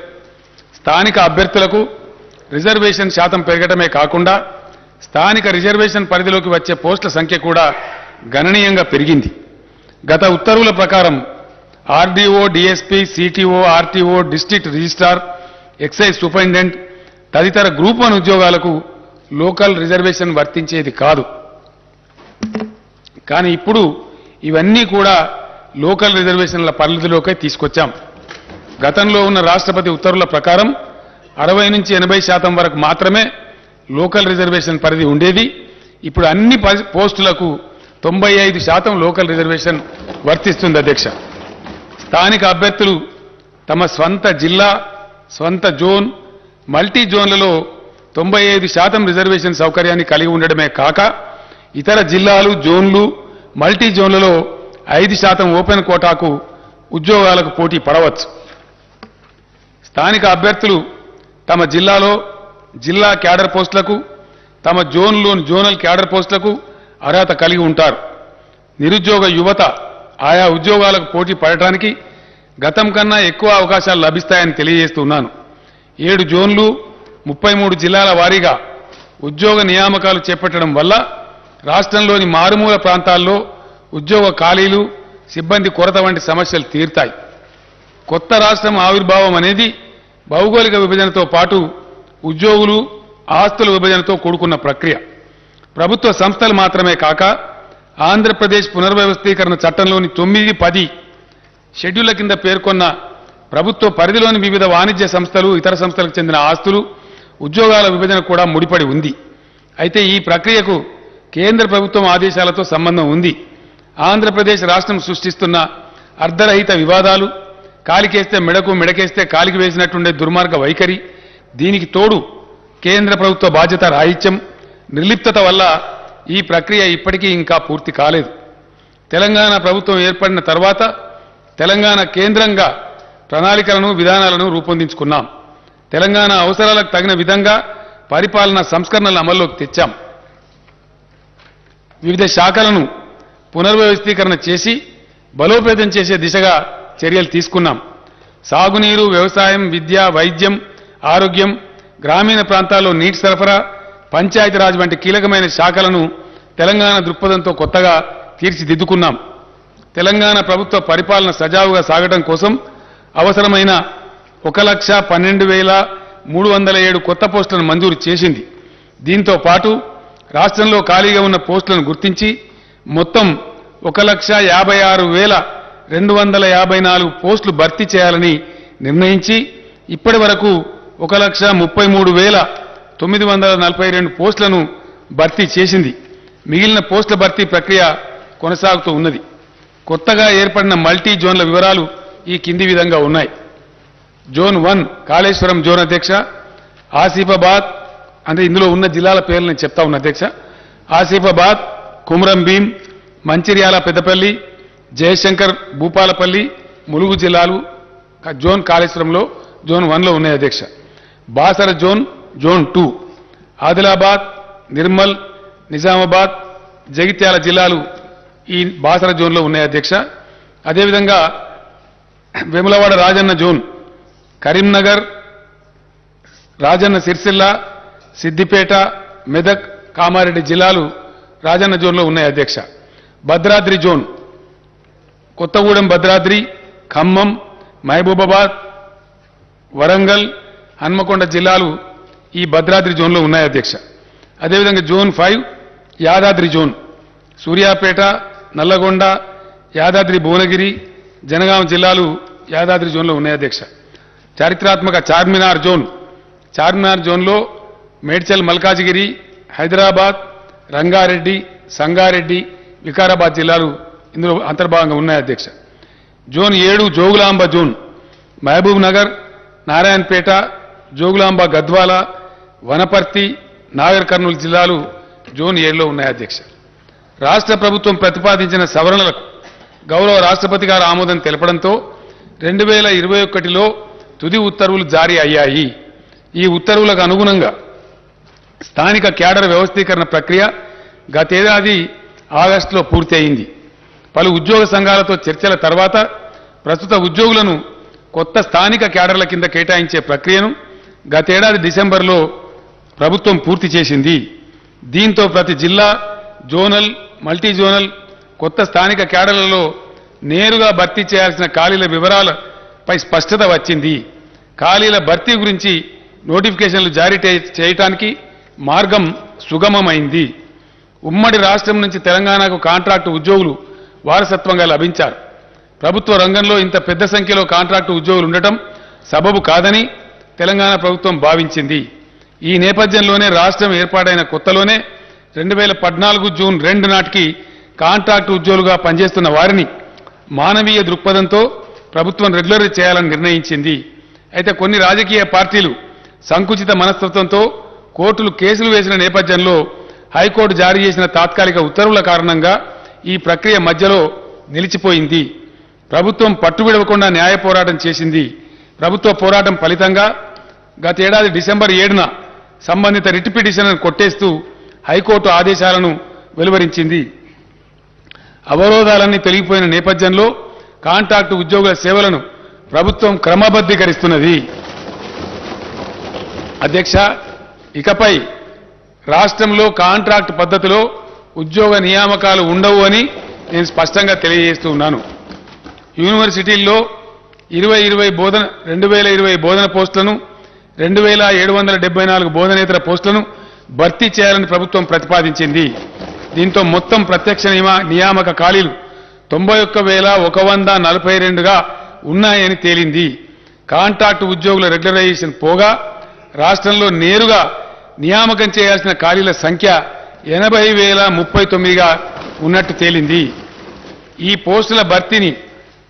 స్థానిక అభ్యర్థులకు రిజర్వేషన్ శాతం పెరగడమే కాకుండా స్థానిక రిజర్వేషన్ పరిధిలోకి వచ్చే పోస్టుల సంఖ్య కూడా గణనీయంగా పెరిగింది. గత ఉత్తర్వుల ప్రకారం RDO, DSP, CTO, RTO, district registrar, excise superintendent తదితర గ్రూప్ 1 ఉద్యోగాలకు లోకల్ రిజర్వేషన్ వర్తించేది కాదు. కానీ ఇప్పుడు ఇవన్నీ కూడా లోకల్ రిజర్వేషన్ల పరిధిలోకి తీసుకొచ్చాం. గతంలో ఉన్న రాష్ట్రపతి ఉత్తర్వుల ప్రకారం 60 నుంచి 80% వరకు మాత్రమే లోకల్ రిజర్వేషన్ పరిధి ఉండేది. ఇప్పుడు అన్ని పోస్టులకు 95% లోకల్ రిజర్వేషన్ వర్తిస్తుంది అధ్యక్ష. స్థానిక అభ్యర్థులు తమ స్వంత జిల్లా, స్వంత జోన్, మల్టీ జోన్లలో 95% రిజర్వేషన్ సౌకర్యాన్ని కలిగి ఉండడమే కాక ఇతర జిల్లాలు, జోన్లు, మల్టీ జోన్లలో 5% ఓపెన్ కోటాకు ఉద్యోగాలకు పోటీ పడవచ్చు. స్థానిక అభ్యర్థులు తమ జిల్లాలో జిల్లా క్యాడర్ పోస్టులకు, తమ జోన్లోని జోనల్ క్యాడర్ పోస్టులకు అర్హత కలిగి ఉంటారు. నిరుద్యోగ యువత ఆయా ఉద్యోగాలకు పోటీ పడటానికి గతం కన్నా ఎక్కువ అవకాశాలు లభిస్తాయని తెలియజేస్తున్నాను. 7 జోన్లు, 33 జిల్లాల వారీగా ఉద్యోగ నియామకాలు చేపట్టడం వల్ల రాష్ట్రంలోని మారుమూల ప్రాంతాల్లో ఉద్యోగ ఖాళీలు, సిబ్బంది కొరత వంటి సమస్యలు తీరుతాయి. కొత్త రాష్ట్రం ఆవిర్భావం అనేది భౌగోళిక విభజనతో పాటు ఉద్యోగులు, ఆస్తుల విభజనతో కూడుకున్న ప్రక్రియ. ప్రభుత్వ సంస్థలు మాత్రమే కాక ఆంధ్రప్రదేశ్ పునర్వ్యవస్థీకరణ చట్టంలోని 9, 10 షెడ్యూళ్ల కింద పేర్కొన్న ప్రభుత్వ పరిధిలోని వివిధ వాణిజ్య సంస్థలు, ఇతర సంస్థలకు చెందిన ఆస్తులు, ఉద్యోగాల విభజన కూడా ముడిపడి ఉంది. అయితే ఈ ప్రక్రియకు కేంద్ర ప్రభుత్వం ఆదేశాలతో సంబంధం ఉంది. ఆంధ్రప్రదేశ్ రాష్ట్రం సృష్టిస్తున్న అర్ధరహిత వివాదాలు, కాలికేస్తే మెడకు, మెడకేస్తే కాలికి వేసినట్టుండే దుర్మార్గ వైఖరి, దీనికి తోడు కేంద్ర ప్రభుత్వ బాధ్యత రాహిత్యం, నిర్లిప్తత వల్ల ఈ ప్రక్రియ ఇప్పటికీ ఇంకా పూర్తి కాలేదు. తెలంగాణ ప్రభుత్వం ఏర్పడిన తర్వాత తెలంగాణ కేంద్రంగా ప్రణాళికలను, విధానాలను రూపొందించుకున్నాం. తెలంగాణ అవసరాలకు తగిన విధంగా పరిపాలనా సంస్కరణలు అమల్లోకి తెచ్చాం. వివిధ శాఖలను పునర్వ్యవస్థీకరణ చేసి బలోపేతం చేసే దిశగా చర్యలు తీసుకున్నాం. సాగునీరు, వ్యవసాయం, విద్య, వైద్యం, ఆరోగ్యం, గ్రామీణ ప్రాంతాల్లో నీటి సరఫరా, పంచాయతీరాజ్ వంటి కీలకమైన శాఖలను తెలంగాణ దృక్పథంతో కొత్తగా తీర్చిదిద్దుకున్నాం. తెలంగాణ ప్రభుత్వ పరిపాలన సజావుగా సాగడం కోసం అవసరమైన 1,12,307 కొత్త పోస్టులను మంజూరు చేసింది. దీంతో పాటు రాష్ట్రంలో ఖాళీగా ఉన్న పోస్టులను గుర్తించి మొత్తం 1,56,254 పోస్టులు భర్తీ చేయాలని నిర్ణయించి ఇప్పటి వరకు 1,33,942 పోస్టులను భర్తీ చేసింది. మిగిలిన పోస్టుల భర్తీ ప్రక్రియ కొనసాగుతూ ఉన్నది. కొత్తగా ఏర్పడిన మల్టీ జోన్ల వివరాలు ఈ కింది విధంగా ఉన్నాయి. జోన్ 1 కాళేశ్వరం జోన్ అధ్యక్ష, ఆసిఫాబాద్, అంటే ఇందులో ఉన్న జిల్లాల పేర్లు నేను చెప్తా ఉన్నా అధ్యక్ష. ఆసిఫాబాద్, కుమ్రం భీం, మంచిర్యాల, పెద్దపల్లి, జయశంకర్, భూపాలపల్లి, ములుగు జిల్లాలు జోన్ కాళేశ్వరంలో జోన్ 1లో ఉన్నాయి అధ్యక్ష. బాసర జోన్, జోన్ 2, ఆదిలాబాద్, నిర్మల్, నిజామాబాద్, జగిత్యాల జిల్లాలు ఈ బాసర జోన్లో ఉన్నాయి అధ్యక్ష. అదేవిధంగా వేములవాడ రాజన్న జోన్, కరీంనగర్, రాజన్న సిరిసిల్ల, సిద్దిపేట, మెదక్, కామారెడ్డి జిల్లాలు రాజన్న జోన్లో ఉన్నాయి అధ్యక్ష. భద్రాద్రి జోన్, కొత్తగూడెం, భద్రాద్రి, ఖమ్మం, మహబూబాబాద్, వరంగల్, హన్మకొండ జిల్లాలు ఈ భద్రాద్రి జోన్లో ఉన్నాయి అధ్యక్ష. అదేవిధంగా జోన్ 5 యాదాద్రి జోన్, సూర్యాపేట, నల్లగొండ, యాదాద్రి భువనగిరి, జనగాం జిల్లాలు యాదాద్రి జోన్లో ఉన్నాయి అధ్యక్ష. చారిత్రాత్మక చార్మినార్ జోన్, చార్మినార్ జోన్లో మేడ్చల్, మల్కాజిగిరి, హైదరాబాద్, రంగారెడ్డి, సంగారెడ్డి, వికారాబాద్ జిల్లాలు ఇందులో అంతర్భాగంగా ఉన్నాయి అధ్యక్ష. జోన్ 7 జోగులాంబ జోన్, మహబూబ్ నగర్, నారాయణపేట, జోగులాంబ గద్వాల వనపర్తి నాగర్ కర్నూలు జిల్లాలు జోన్ 7లో ఉన్నాయి అధ్యక్ష. రాష్ట్ర ప్రభుత్వం ప్రతిపాదించిన సవరణలకు గౌరవ రాష్ట్రపతి గారు ఆమోదం తెలపడంతో 2021లో తుది ఉత్తర్వులు జారీ అయ్యాయి. ఈ ఉత్తర్వులకు అనుగుణంగా స్థానిక క్యాడర్ వ్యవస్థీకరణ ప్రక్రియ గతేడాది ఆగస్టులో పూర్తి అయింది. పలు ఉద్యోగ సంఘాలతో చర్చల తర్వాత ప్రస్తుత ఉద్యోగులను కొత్త స్థానిక క్యాడర్ల కింద కేటాయించే ప్రక్రియను గతేడాది డిసెంబర్లో ప్రభుత్వం పూర్తి చేసింది. దీంతో ప్రతి జిల్లా, జోనల్, మల్టీ జోనల్ కొత్త స్థానిక క్యాడర్లలో నేరుగా భర్తీ చేయాల్సిన ఖాళీల వివరాలపై స్పష్టత వచ్చింది. ఖాళీల భర్తీ గురించి నోటిఫికేషన్లు జారీ చేయడానికి మార్గం సుగమమైంది. ఉమ్మడి రాష్ట్రం నుంచి తెలంగాణకు కాంట్రాక్టు ఉద్యోగులు వారసత్వంగా లభించారు. ప్రభుత్వ రంగంలో ఇంత పెద్ద సంఖ్యలో కాంట్రాక్టు ఉద్యోగులు ఉండటం సబబు కాదని తెలంగాణ ప్రభుత్వం భావించింది. ఈ నేపథ్యంలోనే రాష్ట్రం ఏర్పాటైన కొత్తలోనే 2014 జూన్ 2 నాటికి కాంట్రాక్టు ఉద్యోగులుగా పనిచేస్తున్న వారిని మానవీయ దృక్పథంతో ప్రభుత్వం రెగ్యులర్ చేయాలని నిర్ణయించింది. అయితే కొన్ని రాజకీయ పార్టీలు సంకుచిత మనస్తత్వంతో కోర్టులు కేసులు వేసిన నేపథ్యంలో హైకోర్టు జారీ చేసిన తాత్కాలిక ఉత్తర్వుల కారణంగా ఈ ప్రక్రియ మధ్యలో నిలిచిపోయింది. ప్రభుత్వం పట్టువిడవకుండా న్యాయ పోరాటం చేసింది. ప్రభుత్వ పోరాటం ఫలితంగా గత ఏడాది డిసెంబర్ 7న సంబంధిత రిట్ పిటిషన్ను కొట్టేస్తూ హైకోర్టు ఆదేశాలను వెలువరించింది. అవరోధాలన్నీ తొలగిపోయిన నేపథ్యంలో కాంట్రాక్టు ఉద్యోగుల సేవలను ప్రభుత్వం క్రమబద్ధీకరిస్తున్నది. అధ్యక్ష, ఇకపై రాష్ట్రంలో కాంట్రాక్టు పద్ధతిలో ఉద్యోగ నియామకాలు ఉండవు అని నేను స్పష్టంగా తెలియజేస్తూ ఉన్నాను. యూనివర్సిటీల్లో 2020 బోధన పోస్టులను 2774 బోధనేతర పోస్టులను భర్తీ చేయాలని ప్రభుత్వం ప్రతిపాదించింది. దీంతో మొత్తం ప్రత్యక్ష నియామక ఖాళీలు 91,142గా ఉన్నాయని తేలింది. కాంట్రాక్టు ఉద్యోగుల రెగ్యులరైజేషన్ పోగా రాష్ట్రంలో నేరుగా నియామకం చేయాల్సిన ఖాళీల సంఖ్య 80,039గా ఉన్నట్టు తేలింది. ఈ పోస్టుల భర్తీని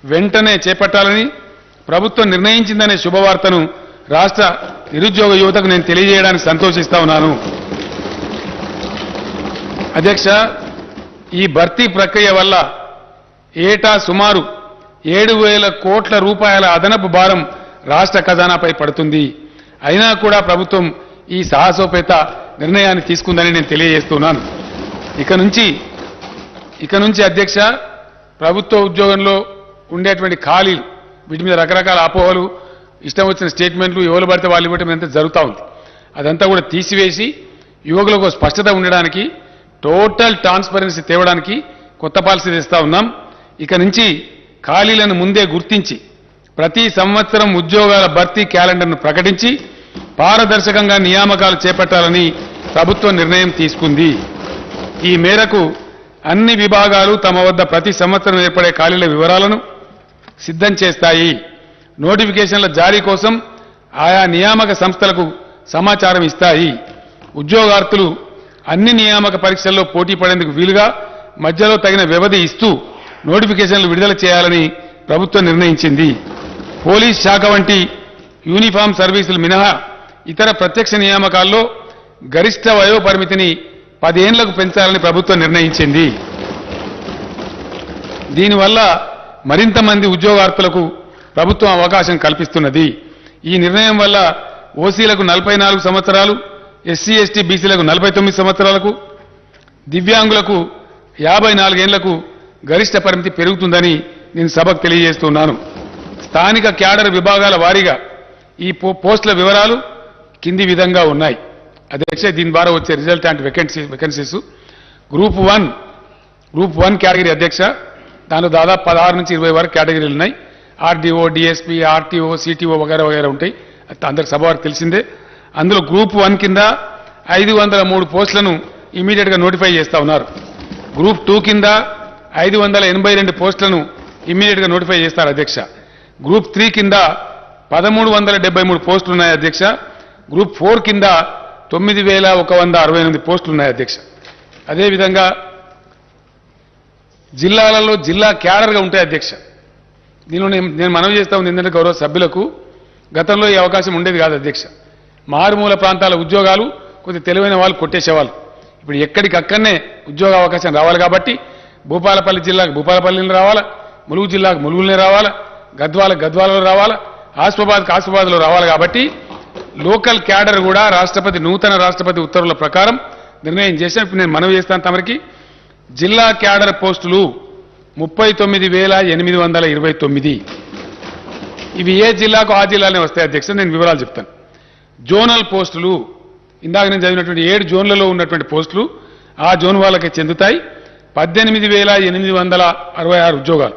వెంటనే చేపట్టాలని ప్రభుత్వం నిర్ణయించిందనే శుభవార్తను రాష్ట్ర నిరుద్యోగ యువతకు నేను తెలియజేయడానికి సంతోషిస్తా ఉన్నాను. అధ్యక్ష, ఈ భర్తీ ప్రక్రియ వల్ల ఏటా సుమారు 7,000 కోట్ల రూపాయల అదనపు భారం రాష్ట్ర ఖజానాపై పడుతుంది. అయినా కూడా ప్రభుత్వం ఈ సాహసోపేత నిర్ణయాన్ని తీసుకుందని నేను తెలియజేస్తున్నాను. ఇక నుంచి అధ్యక్ష, ప్రభుత్వ ఉద్యోగంలో ఉండేటువంటి ఖాళీలు, వీటి మీద రకరకాల అపోహలు, ఇష్టం వచ్చిన స్టేట్మెంట్లు, ఎవరు పడితే వాళ్ళు ఇవ్వటం ఎంత జరుగుతూ ఉంది. అదంతా కూడా తీసివేసి యువకులకు స్పష్టత ఉండడానికి, టోటల్ ట్రాన్స్పరెన్సీ తేవడానికి కొత్త పాలసీ తెస్తా ఉన్నాం. ఇక నుంచి ఖాళీలను ముందే గుర్తించి ప్రతి సంవత్సరం ఉద్యోగాల భర్తీ క్యాలెండర్ను ప్రకటించి పారదర్శకంగా నియామకాలు చేపట్టాలని ప్రభుత్వం నిర్ణయం తీసుకుంది. ఈ మేరకు అన్ని విభాగాలు తమ వద్ద ప్రతి సంవత్సరం ఏర్పడే ఖాళీల వివరాలను సిద్ధం చేస్తాయి. నోటిఫికేషన్ల జారీ కోసం ఆయా నియామక సంస్థలకు సమాచారం ఇస్తాయి. ఉద్యోగార్థులు అన్ని నియామక పరీక్షల్లో పోటీ పడేందుకు వీలుగా మధ్యలో తగిన వ్యవధి ఇస్తూ నోటిఫికేషన్లు విడుదల చేయాలని ప్రభుత్వం నిర్ణయించింది. పోలీస్ శాఖ వంటి యూనిఫామ్ సర్వీసులు మినహా ఇతర ప్రత్యక్ష నియామకాల్లో గరిష్ట వయోపరిమితిని 10 ఏళ్లకు పెంచాలని ప్రభుత్వం నిర్ణయించింది. దీనివల్ల మరింత మంది ఉద్యోగార్థులకు ప్రభుత్వం అవకాశం కల్పిస్తున్నది. ఈ నిర్ణయం వల్ల ఓసీలకు 44 సంవత్సరాలు, ఎస్సీ ఎస్టీ బీసీలకు 49 సంవత్సరాలకు, దివ్యాంగులకు 54 ఏళ్లకు గరిష్ట పరిమితి పెరుగుతుందని నేను సభకు తెలియజేస్తున్నాను. స్థానిక క్యాడర్ విభాగాల వారీగా ఈ పోస్టుల వివరాలు కింది విధంగా ఉన్నాయి. అధ్యక్ష, దీని ద్వారా వచ్చే result and vacancies group 1 category అధ్యక్ష, దానిలో దాదాపు 16 నుంచి 20 వరకు కేటగిరీలు ఉన్నాయి. ఆర్డీఓ, డిఎస్పీ, ఆర్టీఓ, సిటీఓ వగైరా వగైరా ఉంటాయి. అందరికి సభ వారికి తెలిసిందే. అందులో గ్రూప్ 1 కింద 503 పోస్టులను ఇమీడియట్గా నోటిఫై చేస్తా ఉన్నారు. గ్రూప్ 2 కింద 582 పోస్టులను ఇమీడియట్గా నోటిఫై చేస్తారు అధ్యక్ష. గ్రూప్ 3 కింద 1373 పోస్టులు ఉన్నాయి అధ్యక్ష. గ్రూప్ 4 కింద 9168 పోస్టులు ఉన్నాయి అధ్యక్ష. అదేవిధంగా జిల్లాలలో జిల్లా క్యాడర్గా ఉంటాయి అధ్యక్ష. దీనిలో నేను మనవి చేస్తా ఉంది ఏంటంటే గౌరవ సభ్యులకు, గతంలో ఈ అవకాశం ఉండేది కాదు అధ్యక్ష. మారుమూల ప్రాంతాల ఉద్యోగాలు కొద్ది తెలివైన వాళ్ళు కొట్టేసేవాళ్ళు. ఇప్పుడు ఎక్కడికక్కడనే ఉద్యోగ అవకాశం రావాలి కాబట్టి భూపాలపల్లి జిల్లాకు భూపాలపల్లిని రావాలా, ములుగు జిల్లాకు ములుగులనే రావాలా, గద్వాలలో రావాలా, ఆసిఫాబాద్లో రావాలి. కాబట్టి లోకల్ క్యాడర్ కూడా నూతన రాష్ట్రపతి ఉత్తర్వుల ప్రకారం నిర్ణయం చేశాం. ఇప్పుడు నేను మనవి చేస్తాను తమరికి, జిల్లా క్యాడర్ పోస్టులు 39,829. ఇవి ఏ జిల్లాకు ఆ జిల్లానే వస్తాయి అధ్యక్ష. నేను వివరాలు చెప్తాను. జోనల్ పోస్టులు ఇందాక నేను చదివినటువంటి 7 జోన్లలో ఉన్నటువంటి పోస్టులు ఆ జోన్ వాళ్ళకి చెందుతాయి. 18,866 ఉద్యోగాలు.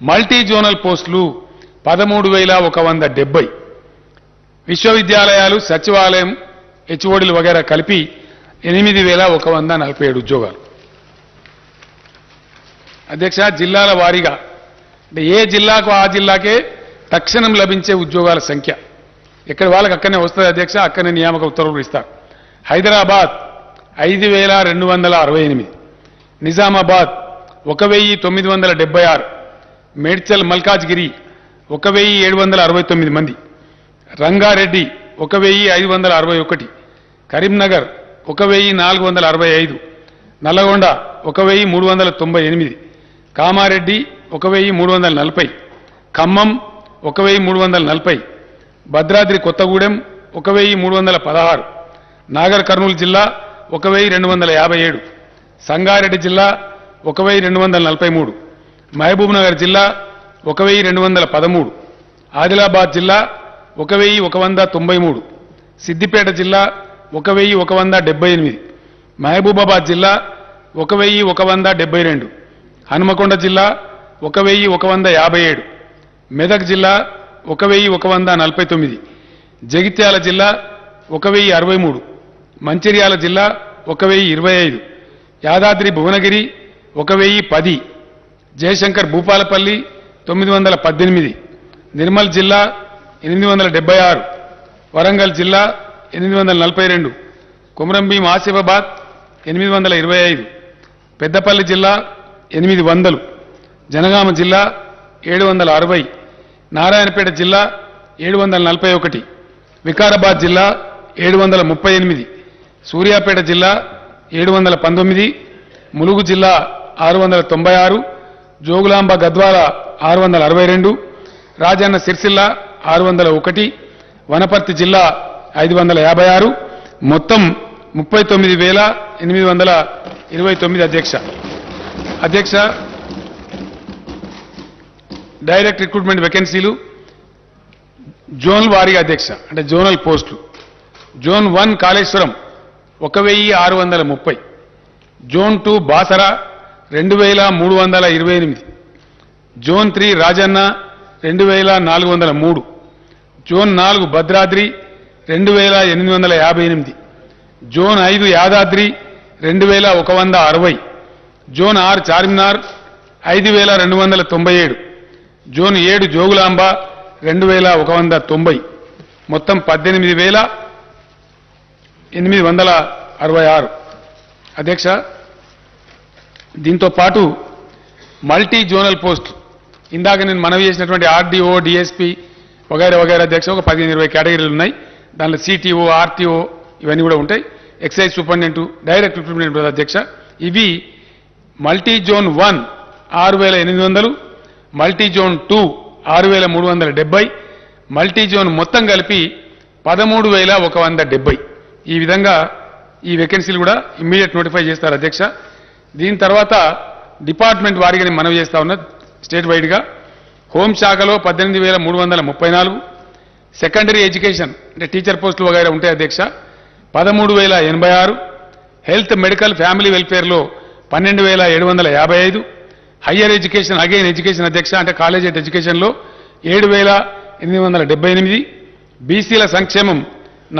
మల్టీ జోనల్ పోస్టులు 13,170. విశ్వవిద్యాలయాలు, సచివాలయం, హెచ్ఓడీలు వగైరా కలిపి 8,147 ఉద్యోగాలు. అధ్యక్ష, జిల్లాల వారీగా అంటే ఏ జిల్లాకు ఆ జిల్లాకే తక్షణం లభించే ఉద్యోగాల సంఖ్య ఎక్కడ వాళ్ళకి అక్కడనే వస్తుంది అధ్యక్ష. అక్కడనే నియామక ఉత్తర్వులు ఇస్తారు. హైదరాబాద్ 5,268, నిజామాబాద్ 1,976, మేడ్చల్ మల్కాజ్గిరి 1,769 మంది, రంగారెడ్డి 1,561, కరీంనగర్ 1,465, నల్లగొండ 1,398, కామారెడ్డి 1,340, ఖమ్మం 1,340, భద్రాద్రి కొత్తగూడెం 1,316, నాగర్ కర్నూలు జిల్లా 1,257, సంగారెడ్డి జిల్లా 1,243, మహబూబ్ నగర్ జిల్లా 1,213, ఆదిలాబాద్ జిల్లా 1,193, సిద్దిపేట జిల్లా 1,178, మహబూబాబాద్ జిల్లా 1,172, హనుమకొండ జిల్లా 1,157, మెదక్ జిల్లా 1,149, జగిత్యాల జిల్లా 1,063, మంచిర్యాల జిల్లా 1,025, యాదాద్రి భువనగిరి 1,010, జయశంకర్ భూపాలపల్లి 918, నిర్మల్ జిల్లా 876, వరంగల్ జిల్లా 842, కుమ్రంభీం ఆసిఫాబాద్ 825, పెద్దపల్లి జిల్లా 800, జనగామ జిల్లా 760, నారాయణపేట జిల్లా 741, వికారాబాద్ జిల్లా 738, సూర్యాపేట జిల్లా 719, ములుగు జిల్లా 696, జోగులాంబ గద్వాల 662, రాజన్న సిరిసిల్ల 601, వనపర్తి జిల్లా 556, మొత్తం 39,829 అధ్యక్ష. డైరెక్ట్ రిక్రూట్మెంట్ వేకెన్సీలు జోన్ వారీగా అధ్యక్ష, అంటే జోనల్ పోస్టులు. Zone 1 Kaleshwaram 1,630, zone 2 Basara 2,328, zone 3 Rajanna 2,403, zone 4 Bhadradri 2,858, zone 5 Yadadri 2,160, zone 6 Charminar 5,297, zone 7 Jogulamba 2,190, మొత్తం 18,866 అధ్యక్ష. దీంతో పాటు మల్టీ జోనల్ పోస్ట్ ఇందాక నేను మనవి చేసినటువంటి ఆర్డీఓ, డిఎస్పీ వగైరా అధ్యక్ష ఒక 15-20 కేటగిరీలు ఉన్నాయి. దానిలో సిటీఓ, ఆర్టీఓ ఇవన్నీ కూడా ఉంటాయి. ఎక్సైజ్ సూపరింటెండెంట్, డైరెక్ట్ రిక్రూట్మెంట్ అధ్యక్ష. ఇవి multi zone 1 6,800, multi zone 2 6,370, multi zone మొత్తం కలిపి 13,170. ఈ విధంగా ఈ వేకెన్సీలు కూడా ఇమ్మీడియట్ నోటిఫై చేస్తారు అధ్యక్ష. దీని తర్వాత డిపార్ట్మెంట్ వారీగా నేను మనవి చేస్తా ఉన్నా. స్టేట్ వైడ్గా హోంశాఖలో 18,334, సెకండరీ ఎడ్యుకేషన్ అంటే టీచర్ పోస్టులు వగైరా ఉంటాయి అధ్యక్ష 13,086, హెల్త్ మెడికల్ ఫ్యామిలీ వెల్ఫేర్లో 12,755, హయ్యర్ ఎడ్యుకేషన్ అగైన్ ఎడ్యుకేషన్ అధ్యక్ష అంటే కాలేజ్ ఎడ్యుకేషన్లో 7,878, బీసీల సంక్షేమం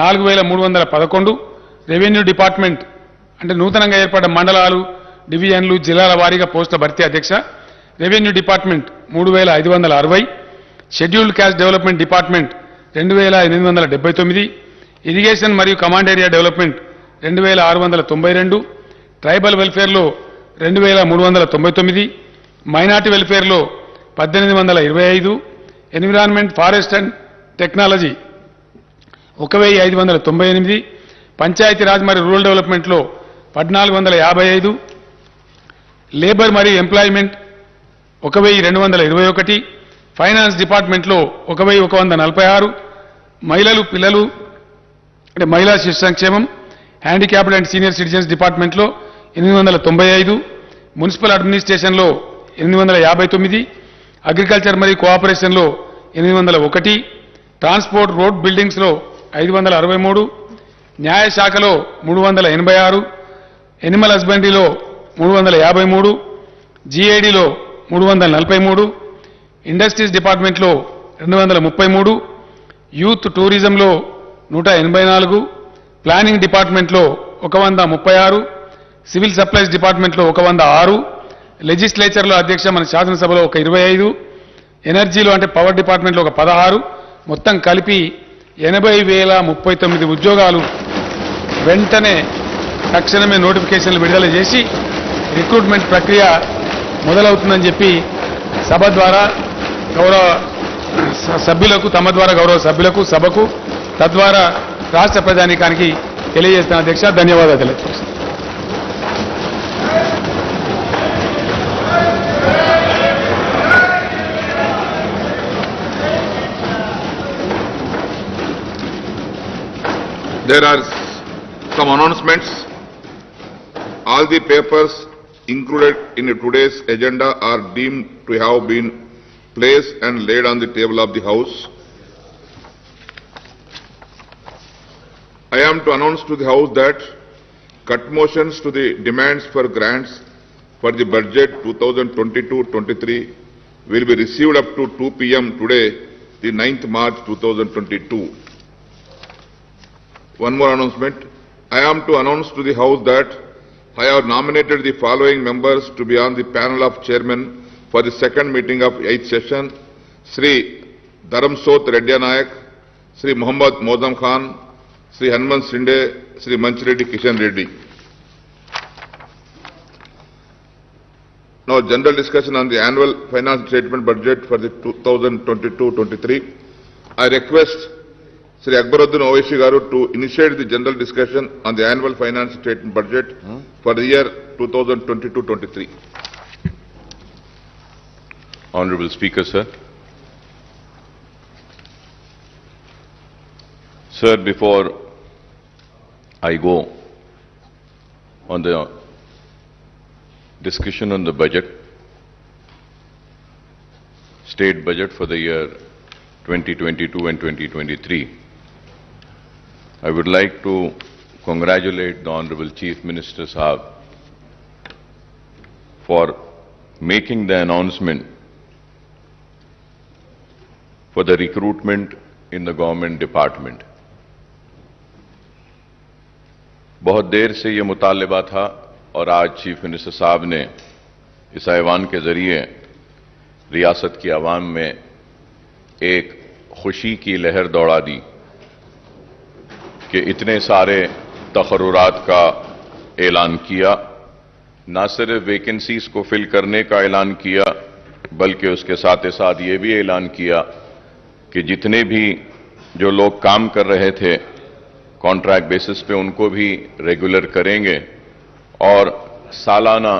4,311, రెవెన్యూ డిపార్ట్మెంట్ అంటే నూతనంగా ఏర్పడ్డ మండలాలు, డివిజన్లు, జిల్లాల వారీగా పోస్టుల భర్తీ అధ్యక్ష revenue department 3,560, scheduled caste development department 2,879, irrigation మరియు కమాండ్ ఏరియా డెవలప్మెంట్ 2,692, ట్రైబల్ వెల్ఫేర్లో 2,399, మైనార్టీ వెల్ఫేర్లో 1,825, environment, forest and technology 1598, Panchayati Raj మరియు రూరల్ డెవలప్మెంట్లో 1455, లేబర్ మరియు ఎంప్లాయ్మెంట్ 1221, ఫైనాన్స్ డిపార్ట్మెంట్లో 1146, మహిళలు పిల్లలు అంటే మహిళా శిశు సంక్షేమం, హ్యాండిక్యాప్డ్ అండ్ సీనియర్ సిటిజన్స్ డిపార్ట్మెంట్లో 895, మున్సిపల్ అడ్మినిస్ట్రేషన్లో 859, అగ్రికల్చర్ మరియు కోఆపరేషన్లో 801, ట్రాన్స్పోర్ట్ రోడ్ బిల్డింగ్స్లో 563, న్యాయశాఖలో 386, ఎనిమల్ హస్బెండరీలో 353, జీఏడీలో 343, ఇండస్ట్రీస్ డిపార్ట్మెంట్లో 233, యూత్ టూరిజంలో 184, ప్లానింగ్ డిపార్ట్మెంట్లో 136, సివిల్ సప్లైస్ డిపార్ట్మెంట్లో 106, లెజిస్లేచర్లో అధ్యక్ష మన శాసనసభలో 25, ఎనర్జీలో అంటే పవర్ డిపార్ట్మెంట్లో 16, మొత్తం కలిపి 80,039 ఉద్యోగాలు వెంటనే తక్షణమే నోటిఫికేషన్లు విడుదల చేసి రిక్రూట్మెంట్ ప్రక్రియ మొదలవుతుందని చెప్పి సభ ద్వారా గౌరవ సభ్యులకు తమ ద్వారా గౌరవ సభ్యులకు సభకు తద్వారా రాష్ట్ర ప్రజానీకానికి తెలియజేస్తున్న అధ్యక్ష. ధన్యవాదాలు తెలియజేస్తాను. There are some announcements. All the papers included in today's agenda are deemed to have been placed and laid on the table of the House. I am to announce to the House that cut motions to the demands for grants for the budget 2022-23 will be received up to 2 p.m. today, the 9th March 2022. One more announcement. I am to announce to the House that I have nominated the following members to be on the panel of chairmen for the second meeting of 8th session: Sri Dharamsot Reddy Nayak, Sri Muhammad Modam Khan, Sri Hanuman Sinde, Sri Manchireddy Kishan Reddy. Now, general discussion on the annual finance statement budget for the 2022-23. I request Sri Akbaruddin Owaisi Garu to initiate the general discussion on the annual finance statement budget for the year 2022-23. Honorable Speaker, sir. Sir, before I go on the discussion on the budget, state budget for the year 2022 and 2023, I would like to congratulate the Honorable Chief Minister Sahab for making the announcement for the recruitment in the government department. बहुत देर से ये मुतालिबा था और आज chief minister साहब ने इस ऐवान के जरिए रियासत की आवाम में एक खुशी की लहर दौड़ा दी कि इतने सारे तकर्रुरात का ऐलान किया, न सिर्फ वैकेंसीज को फिल करने का ऐलान किया बल्कि उसके साथ ही साथ ये भी ऐलान किया कि जितने भी जो लोग काम कर रहे थे कॉन्ट्रैक्ट बेसिस पे उनको भी रेगुलर करेंगे और सालाना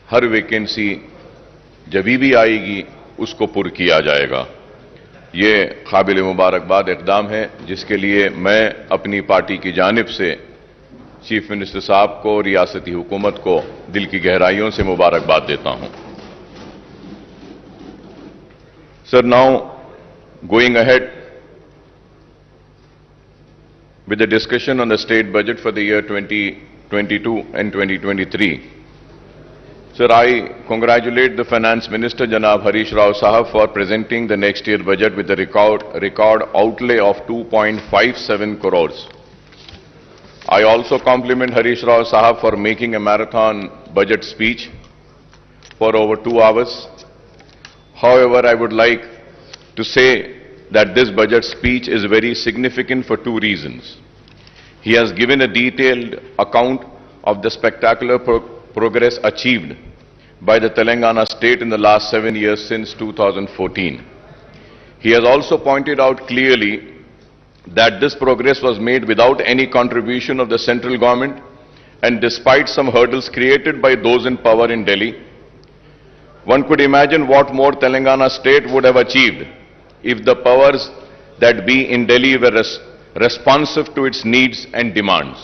हर वैकेंसी जब भी आएगी उसको पुर किया जाएगा। ये काबिल मुबारकबाद इक़दाम है जिसके लिए मैं अपनी पार्टी की जानिब से चीफ मिनिस्टर साहब को, रियासती हुकूमत को दिल की गहराइयों से मुबारकबाद देता हूं। Sir, now going ahead with the discussion on the state budget for the year 2022 and 2023. Sir, I congratulate the Finance Minister, Janab Harish Rao Sahab, for presenting the next year budget with a record outlay of 2.57 crores. I also compliment Harish Rao Sahab for making a marathon budget speech for over 2 hours. However, I would like to say that this budget speech is very significant for 2 reasons. He has given a detailed account of the spectacular progress achieved by the Telangana state in the last 7 years since 2014. He has also pointed out clearly that this progress was made without any contribution of the central government and despite some hurdles created by those in power in Delhi. One could imagine what more Telangana state would have achieved if the powers that be in Delhi were responsive to its needs and demands.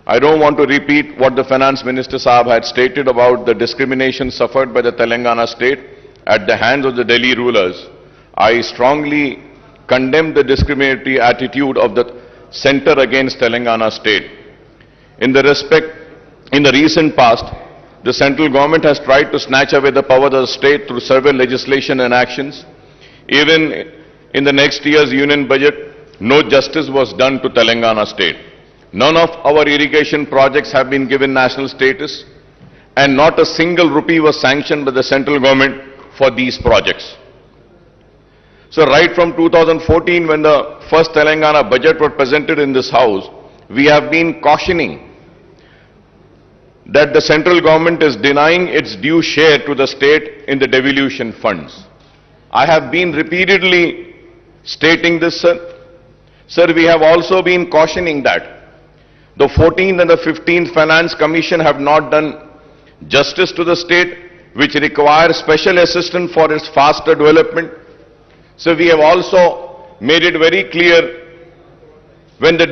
I don't want to repeat what the Finance Minister Saab had stated about the discrimination suffered by the Telangana state at the hands of the Delhi rulers. I strongly condemn the discriminatory attitude of the centre against Telangana state. In the recent past, the central government has tried to snatch away the power of the state through several legislation and actions. Even in the next year's union budget, no justice was done to Telangana state. None of our irrigation projects have been given national status, and not a single rupee was sanctioned by the central government for these projects. So right from 2014, when the first Telangana budget was presented in this house, we have been cautioning that the central government is denying its due share to the state in the devolution funds. I have been repeatedly stating this, sir. Sir, we have also been cautioning that the 14th and the 15th Finance Commission have not done justice to the state, which requires special assistance for its faster development. So we have also made it very clear when the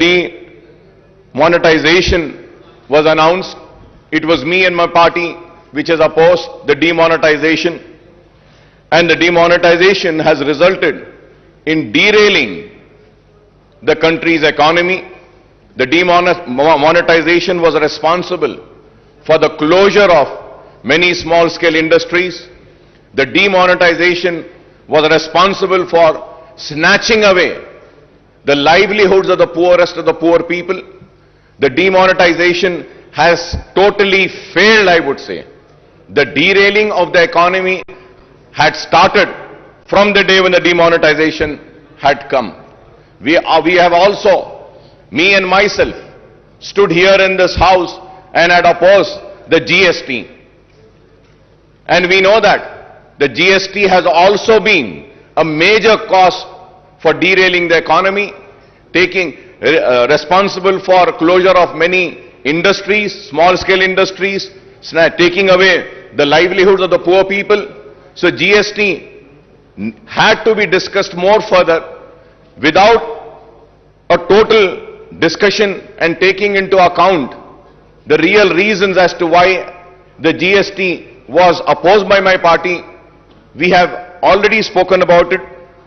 demonetization was announced, it was me and my party which has opposed the demonetization, and the demonetization has resulted in derailing the country's economy. The demonetization was responsible for the closure of many small-scale industries. The demonetization was responsible for snatching away the livelihoods of the poorest of the poor people. The demonetization has totally failed, I would say. The derailing of the economy had started from the day when the demonetization had come. We have also, me and myself, stood here in this house and had opposed the GST. And we know that the GST has also been a major cause for derailing the economy, taking responsible for closure of many industries, small-scale industries, taking away the livelihoods of the poor people. So GST had to be discussed more further without a total discussion and taking into account the real reasons as to why the GST was opposed by my party. We have already spoken about it,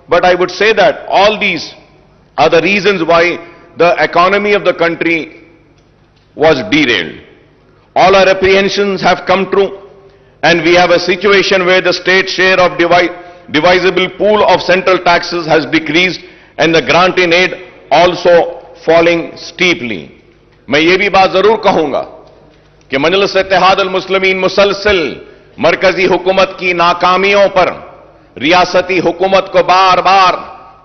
but I would say that all these are the reasons why the economy of the country was derailed. All our apprehensions have come true, and we have a situation where the state share of divisible pool of central taxes has decreased and the grant in aid also falling steeply. मैं ये भी बात जरूर कहूंगा कि मजलिस इत्तेहाद अल मुस्लिमीन मुसलसल मरकजी हुकूमत की नाकामियों पर रियासती हुकूमत को बार बार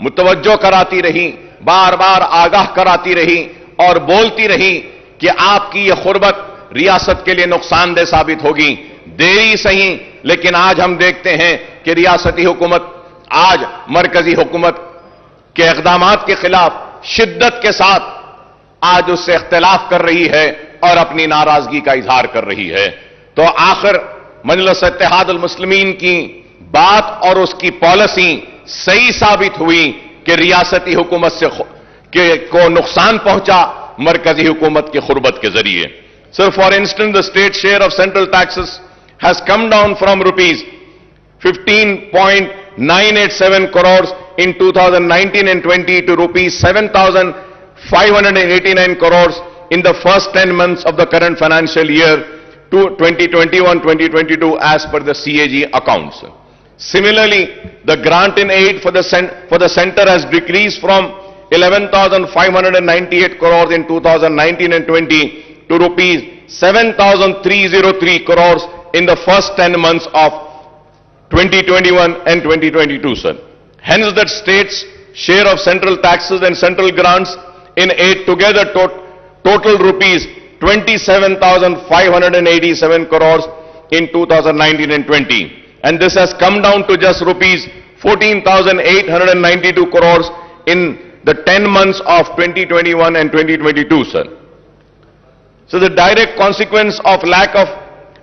मुतवज्जो कराती रही, बार बार आगाह कराती रही और बोलती रही कि आपकी ये खुरबत रियासत के लिए नुकसानदेह साबित होगी। देरी सही, लेकिन आज हम देखते हैं कि रियासती हुकूमत आज मरकजी हुकूमत के इक़दामात के खिलाफ शिद्दत के साथ आज उससे इख्तिलाफ कर रही है और अपनी नाराजगी का इजहार कर रही है। तो आखिर मजलिस इत्तेहाद अल मुस्लिमीन की बात और उसकी पॉलिसी सही साबित हुई कि रियासती हुकूमत से को नुकसान पहुंचा मरकजी हुकूमत की खुरबत के जरिए। So for instance the state share of central taxes has come down from rupees 15.987 crores in 2019 and 20 to rupees 7,589 crores in the first 10 months of the current financial year to 2021-2022 as per the CAG accounts. Similarly, the grant in aid for the center has decreased from 11,598 crores in 2019 and 20 to rupees 7,303 crores in the first 10 months of 2021 and 2022, sir. Hence, the state's share of central taxes and central grants in aid together total rupees 27,587 crores in 2019 and 20. And this has come down to just rupees 14,892 crores in the 10 months of 2021 and 2022, sir. So the direct consequence of lack of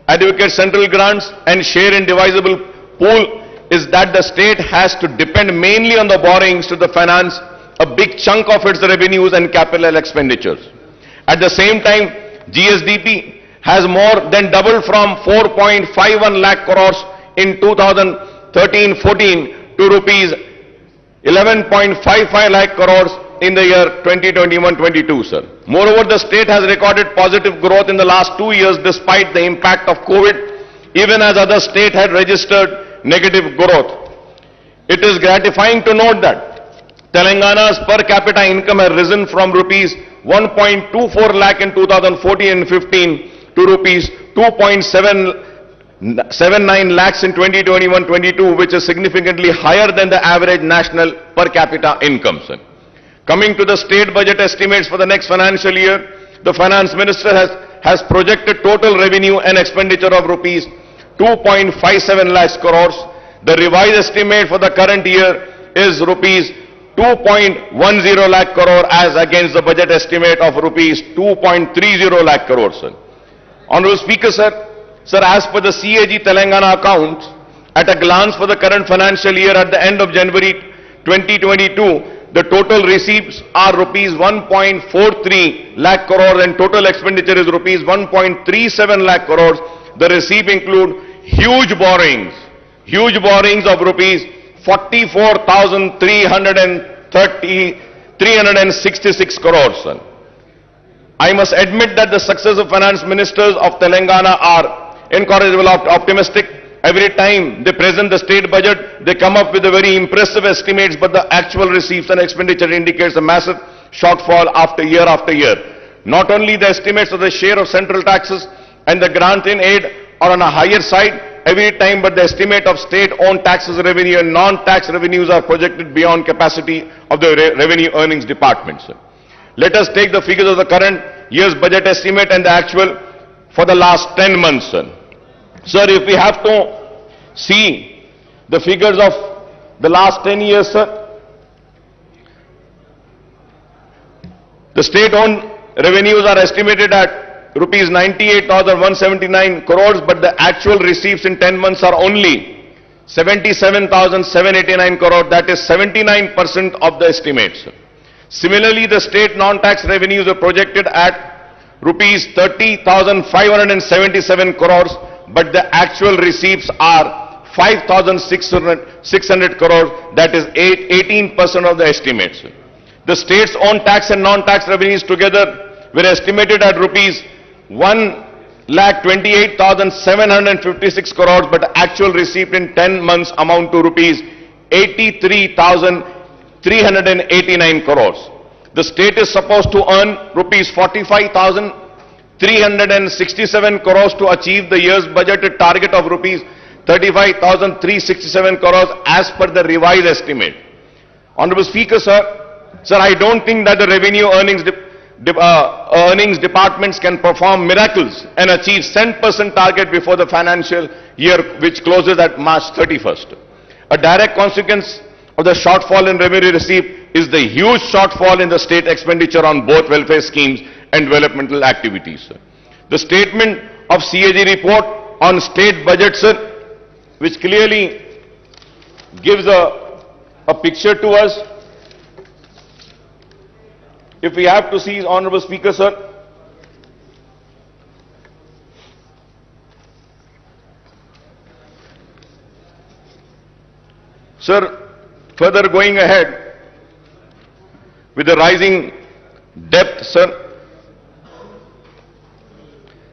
adequate central grants and share in divisible pool is that the state has to depend mainly on the borrowings to finance a big chunk of its revenues and capital expenditures. At the same time, GSDP has more than doubled from 4.51 lakh crores in 2013-14 to rupees 11.55 lakh crores in the year 2021-22, sir. Moreover, the state has recorded positive growth in the last 2 years despite the impact of COVID, even as other states had registered negative growth. It is gratifying to note that Telangana's per capita income has risen from rupees 1.24 lakh in 2014 and 15 to rupees 2.79 lakhs in 2021-22, which is significantly higher than the average national per capita income, sir. Coming to the state budget estimates for the next financial year, the finance minister has projected total revenue and expenditure of rupees 2.57 lakhs crores. The revised estimate for the current year is rupees 2.10 lakh crore as against the budget estimate of rupees 2.30 lakh crore, sir. Honorable Speaker, sir, as per the CAG Telangana accounts, at a glance for the current financial year at the end of January 2022, the total receipts are rupees 1.43 lakh crore and total expenditure is rupees 1.37 lakh crores. The receipt include huge borrowings of rupees 44,366 crores, sir. I must admit that the successive finance ministers of Telangana are incorrigible optimistic. Every time they present the state budget, they come up with a very impressive estimates, but the actual receipts and expenditure indicates a massive shortfall after year. Not only the estimates of the share of central taxes and the grant in aid are on a higher side every time, but the estimate of state-owned taxes revenue and non-tax revenues are projected beyond capacity of the revenue earnings department, sir. Let us take the figures of the current year's budget estimate and the actual for the last 10 months, sir. Sir, if we have to see the figures of the last 10 years, sir, the state-owned revenues are estimated at rupees 98,179 crores, but the actual receipts in 10 months are only 77,789 crores, that is 79% of the estimates. Similarly, the state non-tax revenues are projected at rupees 30,577 crores, but the actual receipts are 5,600 crores, that is 18% of the estimates. The state's own tax and non-tax revenues together were estimated at rupees 1,28,756 crores, but the actual receipt in 10 months amount to rupees 83,389 crores. The state is supposed to earn rupees 45,367 crores to achieve the year's budgeted target of rupees 35,367 crores as per the revised estimate. Honorable Speaker, sir, I don't think that the revenue earnings departments can perform miracles and achieve 10% target before the financial year which closes at March 31st. A direct consequence of the shortfall in revenue received is the huge shortfall in the state expenditure on both welfare schemes and developmental activities. The statement of CAG report on state budget, sir, which clearly gives a picture to us. If we have to see, Honorable Speaker, sir, further going ahead with the rising debt, sir,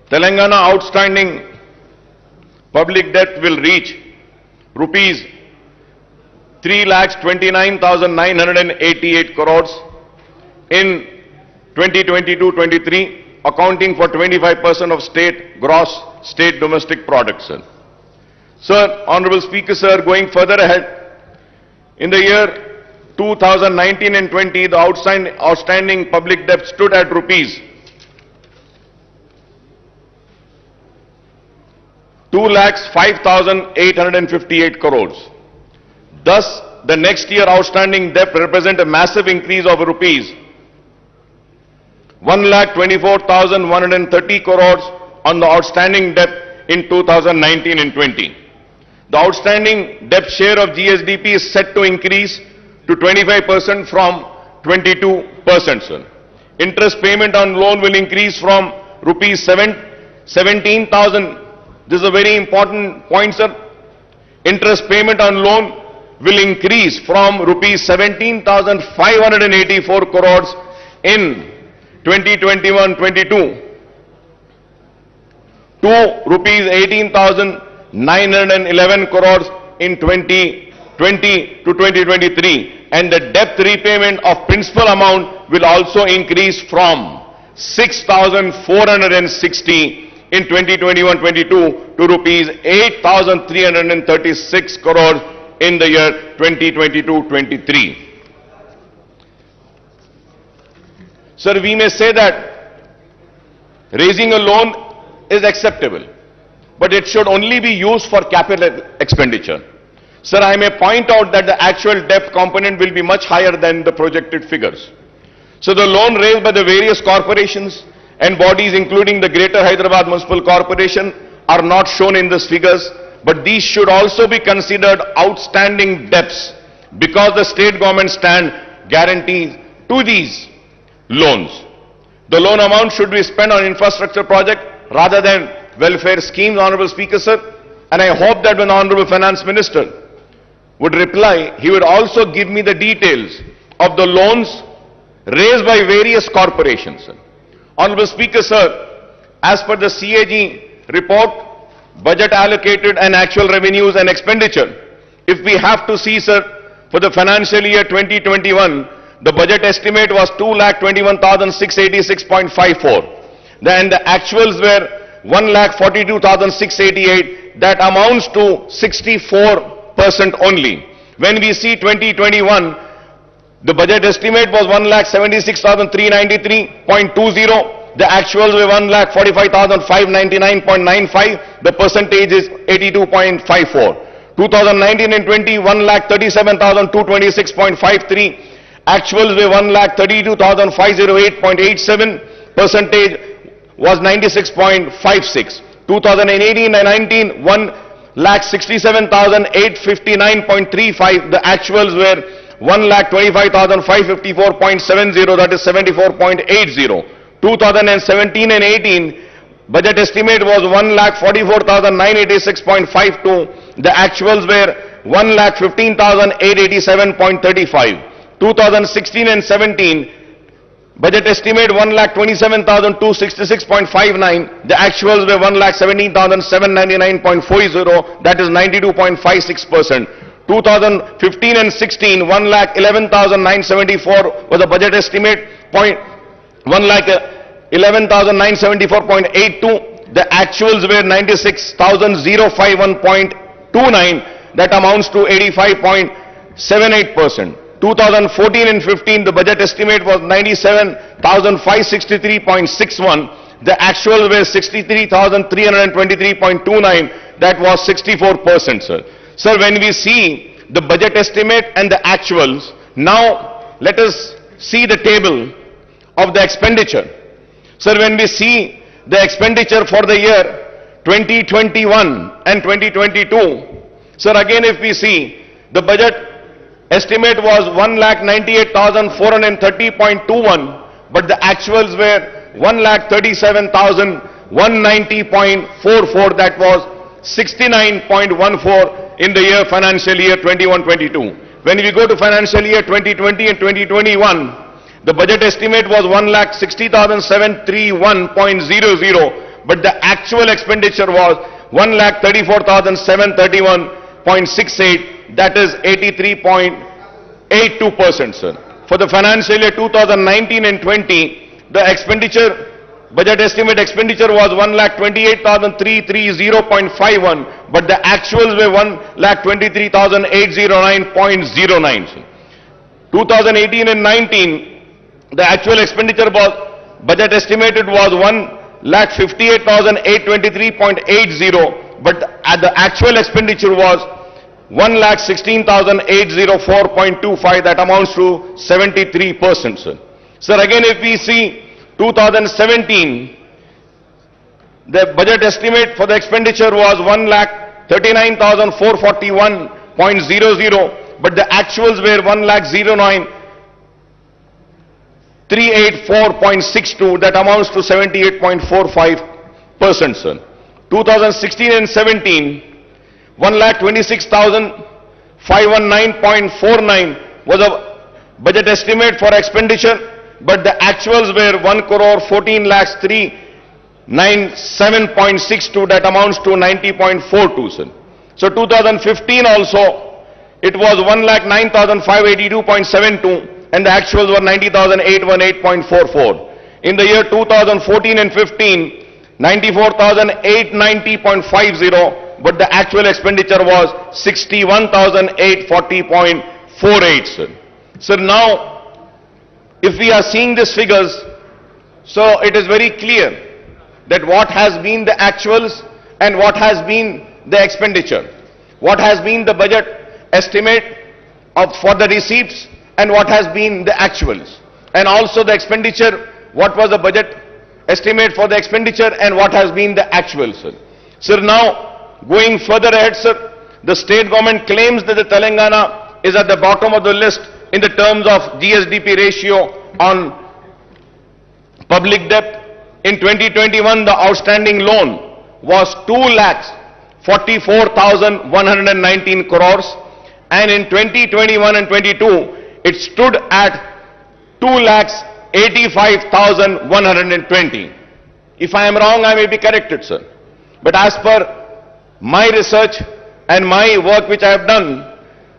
Telangana outstanding public debt will reach rupees 3,29,988 crores in 2022-23, accounting for 25% of gross state domestic product, sir. Sir, Honorable Speaker, sir, going further ahead, in the year 2019 and 20, the outstanding public debt stood at rupees 2,05,858 crores. Thus, the next year outstanding debt represent a massive increase of rupees 1,24,130 crores on the outstanding debt in 2019 and 20. The outstanding debt share of GSDP is set to increase to 25% from 22%, sir. Interest payment on loan will increase from rupees 17,000. This is a very important point, sir. Interest payment on loan will increase from rupees 17,584 crores in 2021-22 to rupees 18,911 crores in 2020 to 2023, and the debt repayment of principal amount will also increase from 6,460 in 2021-22 to rupees 8,336 crores in the year 2022-23. Sir, we may say that raising a loan is acceptable, but it should only be used for capital expenditure. Sir, I may point out that the actual debt component will be much higher than the projected figures. So the loan raised by the various corporations and bodies, including the Greater Hyderabad Municipal Corporation, are not shown in these figures, but these should also be considered outstanding debts because the state government stand guarantees to these loans. The loan amount should be spent on infrastructure project rather than welfare schemes, Honorable Speaker, sir. And I hope that when Honorable Finance Minister would reply, he would also give me the details of the loans raised by various corporations, sir. Honorable Speaker, sir, as per the CAG report, budget allocated and actual revenues and expenditure, if we have to see, sir, for the financial year 2021, the budget estimate was 2,21,686.54. Then the actuals were 1,42,688. That amounts to 64% only. When we see 2021, the budget estimate was 1,76,393.20. The actuals were 1,45,599.95. The percentage is 82.54. 2019 and 20, 1,37,226.53. Actuals were 1,32,508.87. Percentage was 96.56. 2018 and 19, 1,67,859.35. The actuals were 1,25,554.70. That is 74.80. 2017 and 18, budget estimate was 1,44,986.52. The actuals were 1,15,887.35. 2016 and 17, budget estimate 1,27,266.59. The actuals were 1,17,799.40. That is 92.56%. 2015 and 16, 1,11,974 was the budget estimate. 1,11,974.82. The actuals were 96,051.29. That amounts to 85.78%. 2014 and 15, the budget estimate was 97,563.61. The actuals were 63,323.29. That was 64%, sir. Sir, when we see the budget estimate and the actuals, now let us see the table of the expenditure. Sir, when we see the expenditure for the year 2021 and 2022, sir, again if we see the budget estimate was 1,98,430.21, but the actuals were 1,37,190.44. That was 69.14 in the year financial year 21-22. When we go to financial year 2020 and 2021, the budget estimate was 1,60,731.00, but the actual expenditure was 1,34,731.68. That is 83.82%, sir. For the financial year 2019 and 20, the expenditure, budget estimate expenditure was 1,28,330.51, but the actuals were 1,23,809.09. 2018 and 19, the actual expenditure was, budget estimated was 1,58,823.80, but the actual expenditure was 1,16,804.25, that amounts to 73%, sir. Sir, again if we see 2017, the budget estimate for the expenditure was 1,39,441.00, but the actuals were 1,09,384.62, that amounts to 78.45%, sir. 2016 and 17, 1,26,519.49 was a budget estimate for expenditure, but the actuals were 1,14,397.62, that amounts to 90.42, sir. So 2015 also, it was 1,09,582.72 and the actuals were 90,818.44. In the year 2014 and 15, 94,890.50, but the actual expenditure was 61,840.48, sir. So now, if we are seeing these figures, so it is very clear that what has been the actuals and what has been the expenditure, what has been the budget estimate for the receipts and what has been the actuals, and also the expenditure, what was the budget estimate for the expenditure and what has been the actuals, sir. Sir, now going further ahead, sir, the state government claims that the Telangana is at the bottom of the list in the terms of GSDP ratio on public debt. In 2021, the outstanding loan was 2,44,119 crores, and in 2021 and 22, it stood at 2,85,120. If I am wrong, I may be corrected, sir. But as per my research and my work which I have done,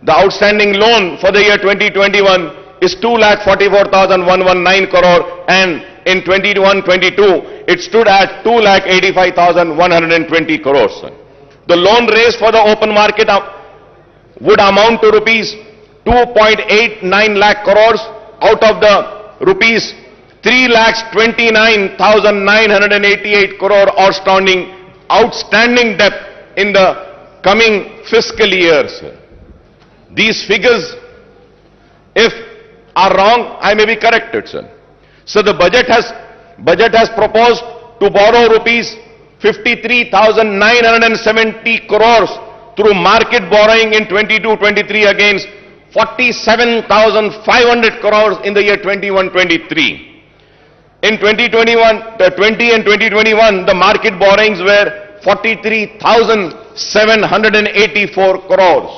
the outstanding loan for the year 2021 is 2,44,119 crore, and in 21-22, it stood at 2,85,120 crores, sir. The loan raised for the open market would amount to rupees 2.89 lakh crores out of the rupees 3,29,988 crore outstanding debt in the coming fiscal year, sir. These figures, if are wrong, I may be corrected, sir. So the budget has proposed to borrow rupees 53,970 crores through market borrowing in 22-23 against 47,500 crores in the year 21-23. In 2020 and 2021, the market borrowings were 43,784 crores.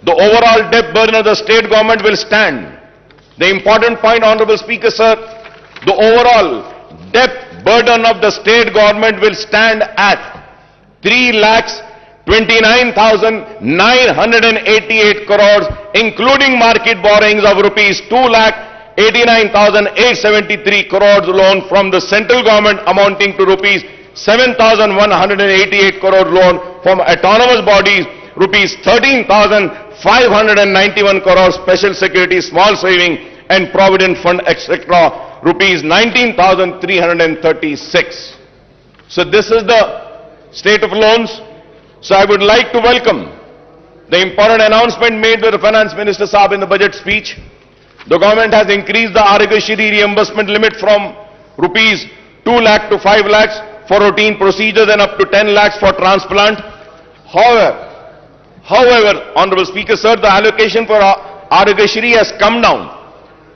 The overall debt burden of the state government will stand. The important point, Honorable Speaker, sir, the overall debt burden of the state government will stand at 3,29,988 crores, including market borrowings of rupees 2,89,873 crores loan from the central government amounting to rupees 7,188 crore loan from autonomous bodies, rupees 13,591 crores special security, small saving and provident fund, etc., rupees 19,336. So this is the state of loans. So I would like to welcome the important announcement made by the Finance Minister Saab in the budget speech. The government has increased the Arogyasri reimbursement limit from rupees 2 lakh to 5 lakhs for routine procedures and up to 10 lakhs for transplant. However, Honorable Speaker, sir, the allocation for Arogyasri has come down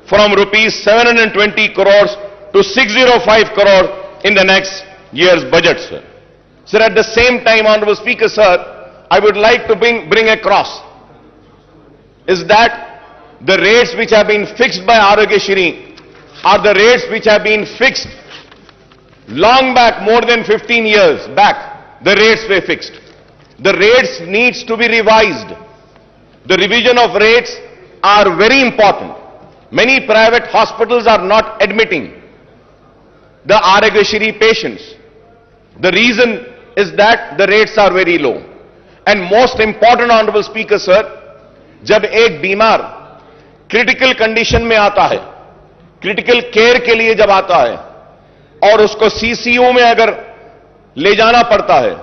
from rupees 720 crores to 605 crore in the next year's budget, sir. Sir, at the same time, Honorable Speaker, sir, I would like to bring across is that the rates which have been fixed by Arogyasri are the rates which have been fixed long back, more than 15 years back. The rates were fixed. The rates needs to be revised. The revision of rates are very important. Many private hospitals are not admitting the Arogyasri patients. The reason is that the rates are very low. And most important, Honorable Speaker, sir, जब एक बीमार critical condition में आता है, critical care के लिए जब आता है और उसको सीसीयू में अगर ले जाना पड़ता है,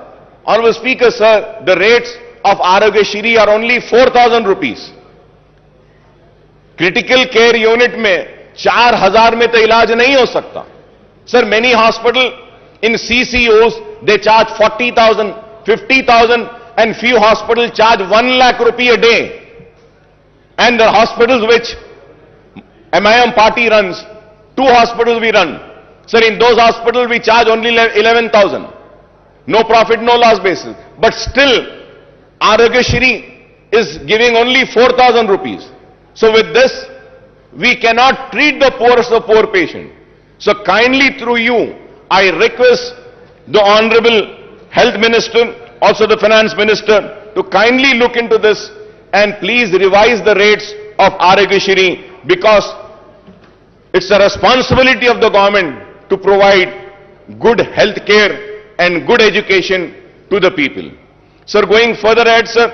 Honorable Speaker, sir, the rates of Arogashiri are only 4,000 rupees. Critical care unit में 4,000 में तो इलाज नहीं हो सकता. Sir, many hospital in CCOs, they charge 40,000, 50,000 and few hospitals charge 1 lakh rupee a day. And the hospitals which MIM party runs, 2 hospitals we run. Sir, in those hospitals we charge only 11,000. No profit, no loss basis. But still, Arogashri is giving only 4,000 rupees. So with this, we cannot treat the poorest of poor patient. So kindly through you, I request the Honorable Health Minister, also the Finance Minister, to kindly look into this and please revise the rates of Arogashri, because it's a responsibility of the government to provide good health care and good education to the people. Sir, going further ahead, sir,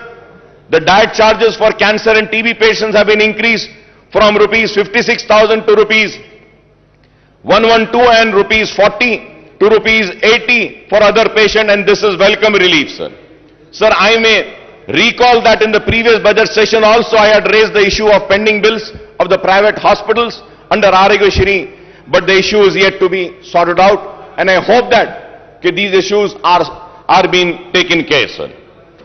the diet charges for cancer and TB patients have been increased from rupees 56,000 to rupees 112 and rupees 40 to rupees 80 for other patients, and this is welcome relief, sir. Sir, I may recall that in the previous budget session also I had raised the issue of pending bills of the private hospitals under Arogashri, but the issue is yet to be sorted out, and I hope that these issues are being taken care, sir.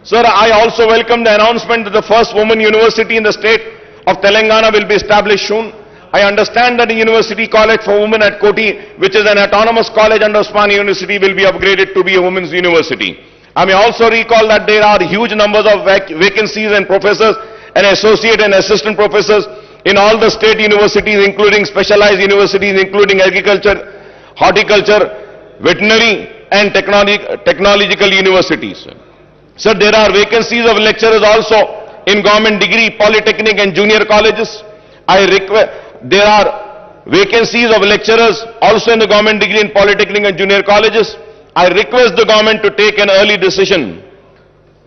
Sir, I also welcome the announcement that the first women university in the state of Telangana will be established soon. I understand that the University College for Women at Koti, which is an autonomous college under Osmania University, will be upgraded to be a women's university. I may also recall that there are huge numbers of vacancies and professors and associate and assistant professors in all the state universities, including specialized universities, including agriculture, horticulture, veterinary and technological universities. Sir, there are vacancies of lecturers also in government degree, polytechnic and junior colleges. There are vacancies of lecturers also in the government degree in polytechnic and junior colleges. I request the government to take an early decision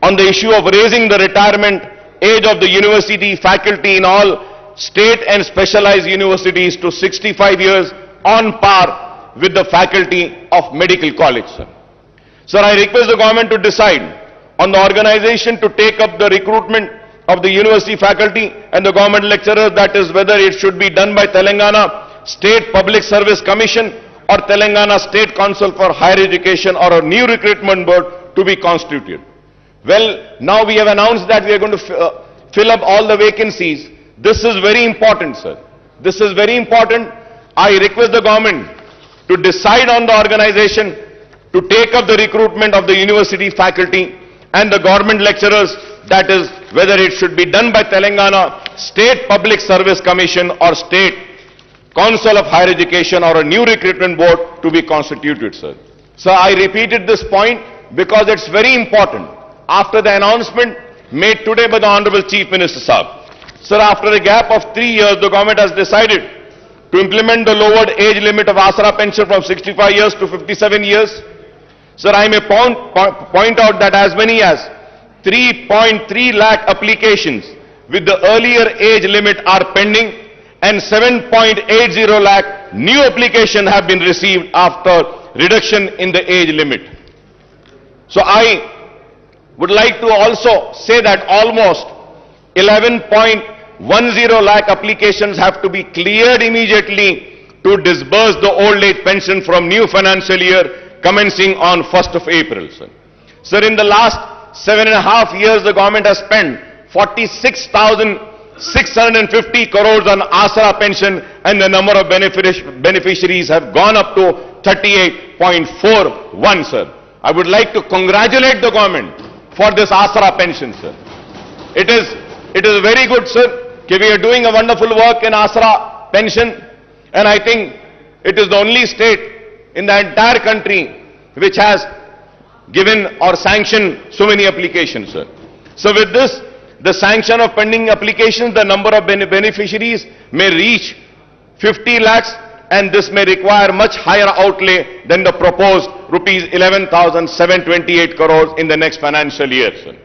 on the issue of raising the retirement age of the university faculty in all state and specialized universities to 65 years on par with the faculty of medical college. Sir, I request the government to decide on the organization to take up the recruitment of the university faculty and the government lecturers, that is whether it should be done by Telangana State Public Service Commission or Telangana State Council for Higher Education or a new recruitment board to be constituted. Well, now we have announced that we are going to fill up all the vacancies. This is very important, sir. This is very important. I request the government to decide on the organization to take up the recruitment of the university faculty and the government lecturers, that is whether it should be done by Telangana State Public Service Commission or State Council of Higher Education or a new recruitment board to be constituted, sir. So I repeated this point because it's very important. After the announcement made today by the Honorable Chief Minister Saab, sir, after a gap of 3 years, the government has decided to implement the lowered age limit of Asara pension from 65 years to 57 years. Sir, I may point out that as many as 3.3 lakh applications with the earlier age limit are pending and 7.80 lakh new applications have been received after reduction in the age limit. So I would like to also say that almost 11.10 lakh applications have to be cleared immediately to disburse the old age pension from new financial year commencing on 1st of April, sir. Sir, in the last 7.5 years, the government has spent 46,650 crores on Asara pension, and the number of beneficiaries have gone up to 38.41, sir. I would like to congratulate the government for this Asara pension, sir. It is very good, sir, that we are doing a wonderful work in Asara pension, and I think it is the only state in the entire country which has given or sanctioned so many applications, sir. So with this, the sanction of pending applications, the number of beneficiaries may reach 50 lakhs, and this may require much higher outlay than the proposed rupees 11,728 crores in the next financial year, sir.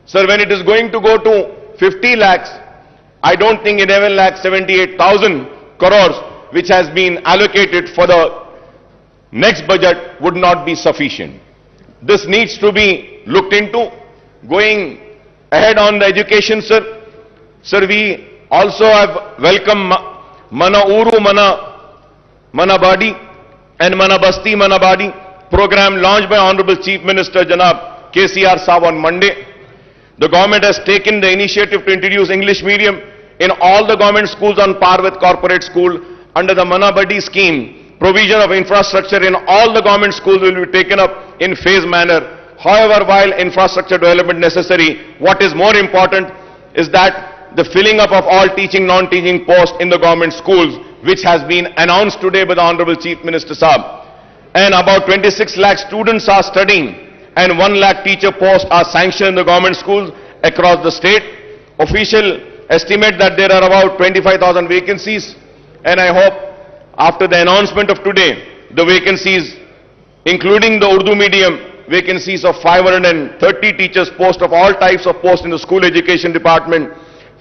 Sir, when it is going to go to 50 lakhs, I don't think 11,78,000 crores which has been allocated for the next budget would not be sufficient. This needs to be looked into. Going ahead on the education, sir. Sir, we also have welcomed Mana Uru, Mana Badi and Mana Basti, Mana Badi program launched by Honorable Chief Minister Janab KCR Saab on Monday. The government has taken the initiative to introduce English medium in all the government schools on par with corporate school under the Mana Badi scheme. Provision of infrastructure in all the government schools will be taken up in phased manner. However, while infrastructure development necessary, what is more important is that the filling up of all teaching, non-teaching posts in the government schools, which has been announced today by the Honorable Chief Minister Saab. And about 26 lakh students are studying and 1 lakh teacher posts are sanctioned in the government schools across the state. Official estimate that there are about 25,000 vacancies, and I hope after the announcement of today, the vacancies, including the Urdu medium vacancies of 530 teachers posts of all types of posts in the school education department,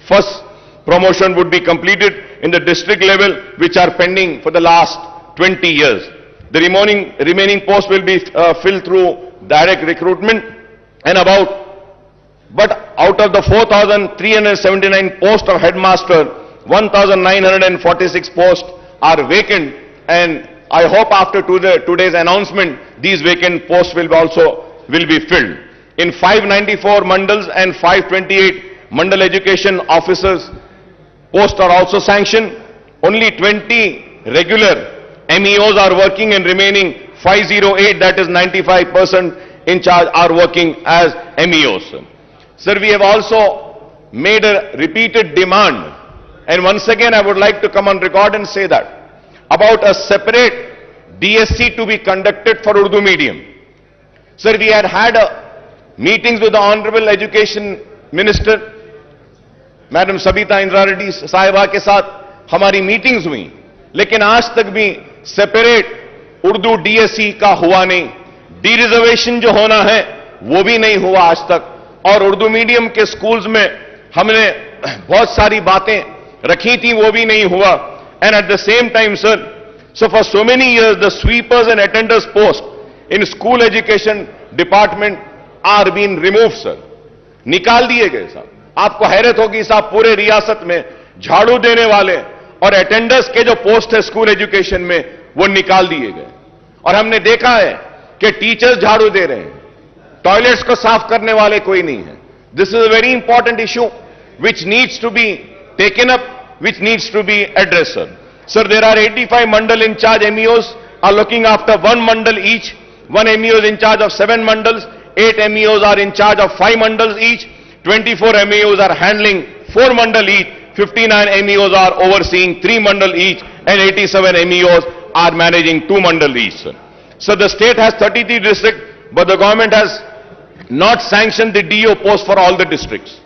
first promotion would be completed in the district level, which are pending for the last 20 years. The remaining posts will be filled through direct recruitment, and but out of the 4,379 posts of headmaster, 1,946 posts are vacant, and I hope after today's announcement, these vacant posts will be filled. In 594 mandals and 528 mandal education officers posts are also sanctioned. Only 20 regular MEOs are working, and remaining 508, that is 95% in charge, are working as MEOs. Sir, we have also made a repeated demand, and once again I would like to come on record and say that about a separate DSC to be conducted for Urdu medium. Sir, we had meetings with the Honorable Education Minister, Madam Sabita Indra Reddy साहिबा के साथ हमारी meetings हुई, लेकिन आज तक भी separate Urdu DSC का हुआ नहीं. डी रिजर्वेशन जो होना है वो भी नहीं हुआ आज तक, और उर्दू मीडियम के स्कूल्स में हमने बहुत सारी बातें रखी थी, वो भी नहीं हुआ. And at the same time, sir, so for so many years, the sweepers and attenders post in school education department are being removed, sir. निकाल दिए गए साहब. आपको हैरत होगी साहब, पूरे रियासत में झाड़ू देने वाले और अटेंडर्स के जो पोस्ट है स्कूल एजुकेशन में, वो निकाल दिए गए. और हमने देखा है कि टीचर्स झाड़ू दे रहे हैं, टॉयलेट्स को साफ करने वाले कोई नहीं है. This is a very important issue which needs to be taken up, which needs to be addressed, sir. Sir, there are 85 mandal in charge MEOs are looking after one mandal each. One MEO is in charge of 7 mandals. 8 MEOs are in charge of 5 mandals each. 24 MEOs are handling 4 mandal each. 59 MEOs are overseeing 3 mandal each, and 87 MEOs are managing 2 mandal each, sir. So the state has 33 districts, but the government has not sanctioned the DO post for all the districts.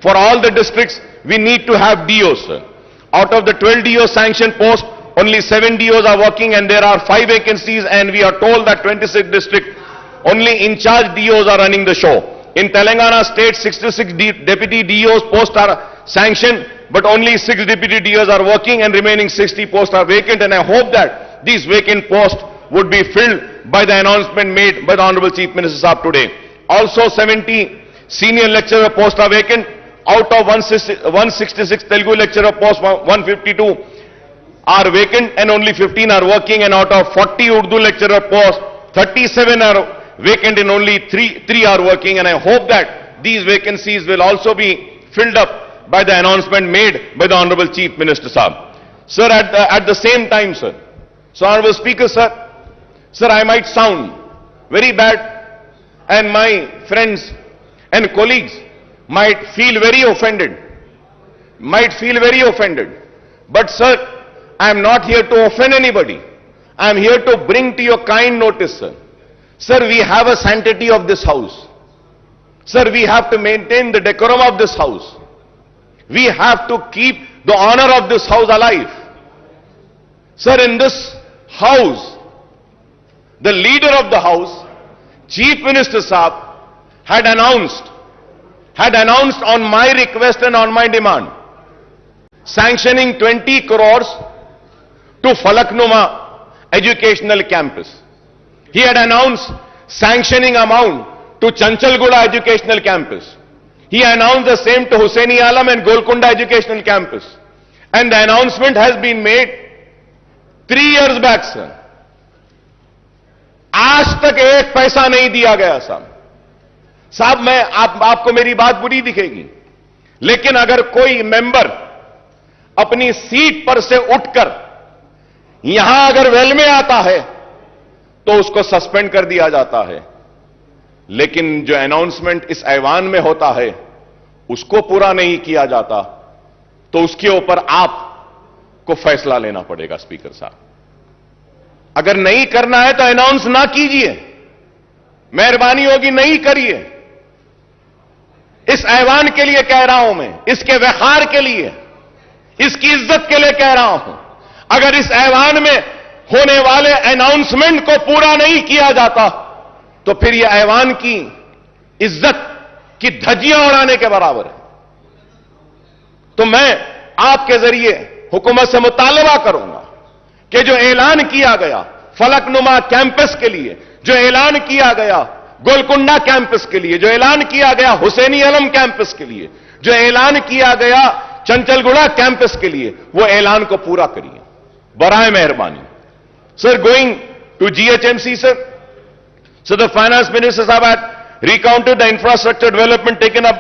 For all the districts, we need to have DOs, sir. Out of the 12 DO sanctioned posts, only 7 DOs are working, and there are 5 vacancies, and we are told that 26 districts, only in charge DOs are running the show. In Telangana state, 66 deputy DOs posts are sanctioned, but only 6 deputy DOs are working, and remaining 60 posts are vacant, and I hope that these vacant posts would be filled by the announcement made by the Honorable Chief Minister Saab today. Also 70 senior lecturer posts are vacant. Out of 166 Telugu lecturer posts, 152 are vacant, and only 15 are working, and out of 40 Urdu lecturer posts, 37 are vacant, and only 3 are working, and I hope that these vacancies will also be filled up by the announcement made by the Honorable Chief Minister Saab. Sir, at the same time, sir, so Honorable Speaker, sir, I might sound very bad, and my friends and colleagues might feel very offended, but sir, I am not here to offend anybody. I am here to bring to your kind notice, sir. Sir, we have a sanctity of this house. Sir, we have to maintain the decorum of this house. We have to keep the honor of this house alive. Sir, in this house, the leader of the house, Chief Minister Saab, had announced on my request and on my demand, sanctioning 20 crores to Falaknuma Educational Campus. He had announced sanctioning amount to Chanchalguda Educational Campus. He announced the same to Hussaini Alam and Golconda Educational Campus. And the announcement has been made 3 years back, sir. आज तक एक पैसा नहीं दिया गया साहब मैं आपको मेरी बात बुरी दिखेगी, लेकिन अगर कोई मेंबर अपनी सीट पर से उठकर यहां अगर वेल में आता है तो उसको सस्पेंड कर दिया जाता है, लेकिन जो अनाउंसमेंट इस ऐवान में होता है उसको पूरा नहीं किया जाता तो उसके ऊपर आपको फैसला लेना पड़ेगा। स्पीकर साहब, अगर नहीं करना है तो अनाउंस ना कीजिए, मेहरबानी होगी नहीं करिए। इस ऐवान के लिए कह रहा हूं मैं, इसके वखार के लिए, इसकी इज्जत के लिए कह रहा हूं। अगर इस ऐवान में होने वाले अनाउंसमेंट को पूरा नहीं किया जाता तो फिर यह ऐवान की इज्जत की धज्जियां उड़ाने के बराबर है। तो मैं आपके जरिए हुकूमत से मुतालबा करूंगा कि जो ऐलान किया गया फलकनुमा कैंपस के लिए, जो ऐलान किया गया गोलकुंडा कैंपस के लिए, जो ऐलान किया गया हुसैनी आलम कैंपस के लिए, जो ऐलान किया गया चंचलगुड़ा कैंपस के लिए, वो ऐलान को पूरा करिए बराए मेहरबानी। Sir, going to GHMC, sir. So the finance minister sahab had recounted the infrastructure development taken up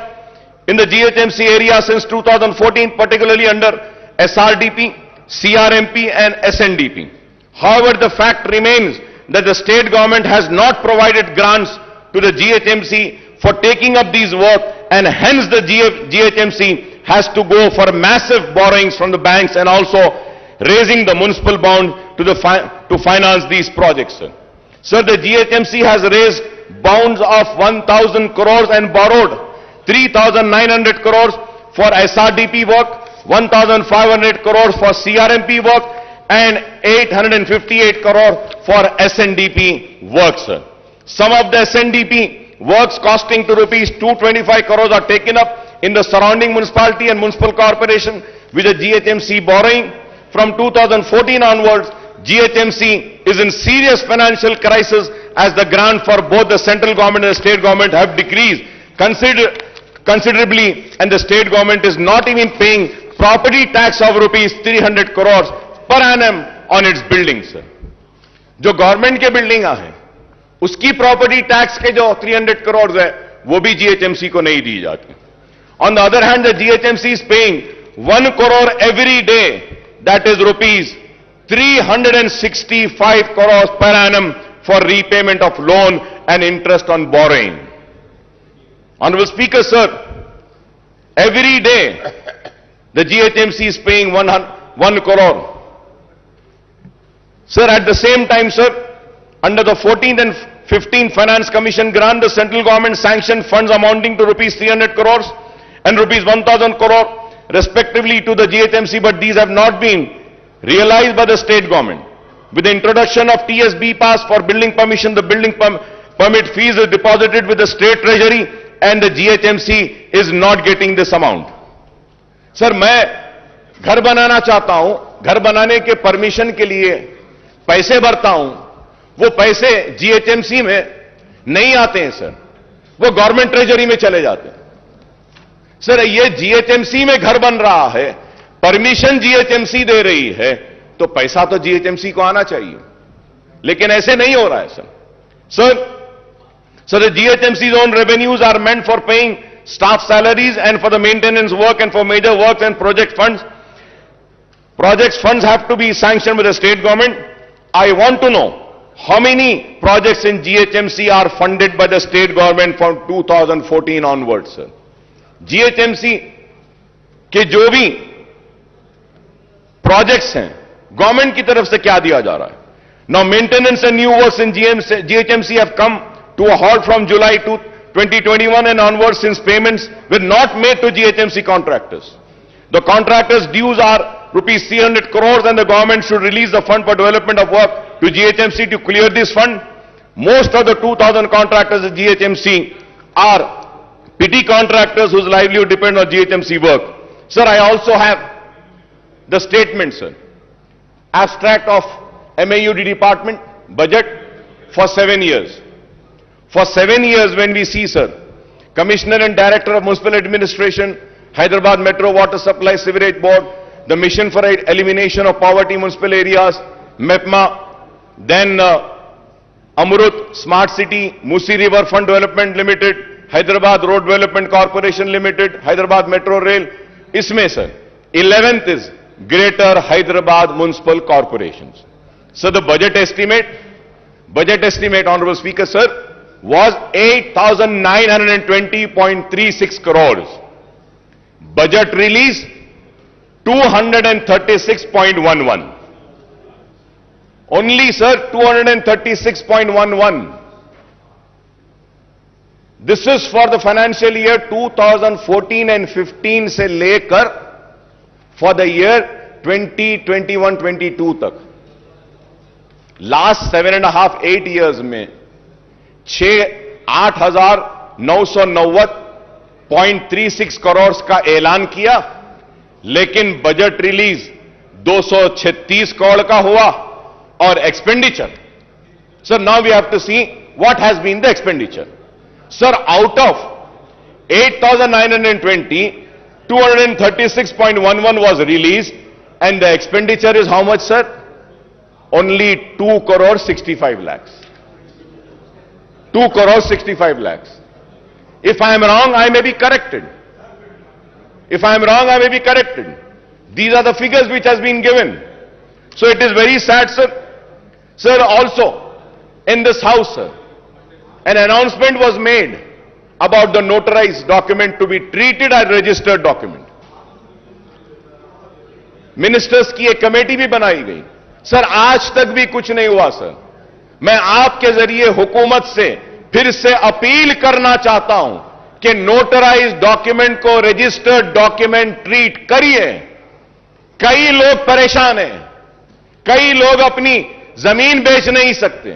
in the GHMC area since 2014, particularly under SRDP, CRMP and SNDP. However, the fact remains that the state government has not provided grants to the GHMC for taking up these work, and hence the GHMC has to go for massive borrowings from the banks and also raising the municipal bond to finance these projects. Sir, the GHMC has raised bonds of 1,000 crores and borrowed 3,900 crores for SRDP work, 1,500 crores for CRMP work, and 858 crores for SNDP work, sir. Some of the SNDP works costing to rupees 225 crores are taken up in the surrounding municipality and municipal corporation with the GHMC borrowing. From 2014 onwards, GHMC is in serious financial crisis as the grant for both the central government and the state government have decreased considerably, and the state government is not even paying property tax of rupees 300 crores per annum on its buildings. जो government के building हैं उसकी property tax के जो 300 करोड़ है वो भी GHMC को नहीं दी जाती. On the other hand, the GHMC is paying 1 crore every day, that is rupees 365 crores per annum for repayment of loan and interest on borrowing. Honorable Speaker, sir, every day the GHMC is paying 1 crore. Sir, at the same time, sir, under the 14th and 15th Finance Commission grant, the central government sanctioned funds amounting to rupees 300 crores and rupees 1,000 crore respectively to the GHMC, but these have not been realized by the state government. With the introduction of TSB pass for building permission, the building permit fees is deposited with the state treasury and the GHMC is not getting this amount. Sir, मैं घर बनाना चाहता हूं, घर बनाने के permission के लिए पैसे भरता हूं, वो पैसे GHMC में नहीं आते हैं सर, वो गवर्नमेंट ट्रेजरी में चले जाते हैं. सर, ये GHMC में घर बन रहा है, परमिशन GHMC दे रही है, तो पैसा तो GHMC को आना चाहिए, लेकिन ऐसे नहीं हो रहा है sir. So the GHMC's own revenues are meant for paying staff salaries and for the maintenance work and for major works and project funds. Projects funds have to be sanctioned by the state government. I want to know how many projects in GHMC are funded by the state government from 2014 onwards, sir. GHMC के जो भी projects हैं, government की तरफ से क्या दिया जा रहा है? Now maintenance and new works in GHMC have come to a halt from July 2021 and onwards, since payments were not made to GHMC contractors. The contractors' dues are rupees 300 crores and the government should release the fund for development of work to GHMC to clear this fund. Most of the 2,000 contractors at GHMC are petty contractors whose livelihood depends on GHMC work. Sir, I also have the statement, sir. Abstract of MAUD department budget for 7 years. For 7 years when we see, sir, Commissioner and Director of Municipal Administration, Hyderabad Metro Water Supply Sewerage Board, the Mission for Elimination of Poverty Municipal Areas, MEPMA, then Amrut Smart City, Musi River Fund Development Limited, Hyderabad Road Development Corporation Limited, Hyderabad Metro Rail. Isme sir, 11th is Greater Hyderabad Municipal Corporations. So the budget estimate, Honorable Speaker sir, was 8,920.36 crores. Budget release, 236.11. Only sir, 236.11. This is for the financial year 2014 and 15 se lekar for the year 2021-22 tak. Last 7.5-8 years mein 8,990.36 crores का ऐलान किया, लेकिन budget release 236 crore का हुआ और expenditure. Sir, now we have to see what has been the expenditure. Sir, out of 8,920, 236.11 was released and the expenditure is how much, sir? Only 2 crore 65 lakhs. 2 crore 65 lakhs. If I am wrong, I may be corrected. If I am wrong, I may be corrected. These are the figures which has been given. So it is very sad, sir. Sir, also, in this house, sir, an announcement was made about the notarized document to be treated as registered document. Ministers की एक committee भी बनाई गई. Sir, आज तक भी कुछ नहीं हुआ. सर, मैं आपके जरिए हुकूमत से फिर से अपील करना चाहता हूं कि नोटराइज डॉक्यूमेंट को रजिस्टर्ड डॉक्यूमेंट ट्रीट करिए. कई लोग परेशान हैं, कई लोग अपनी जमीन बेच नहीं सकते,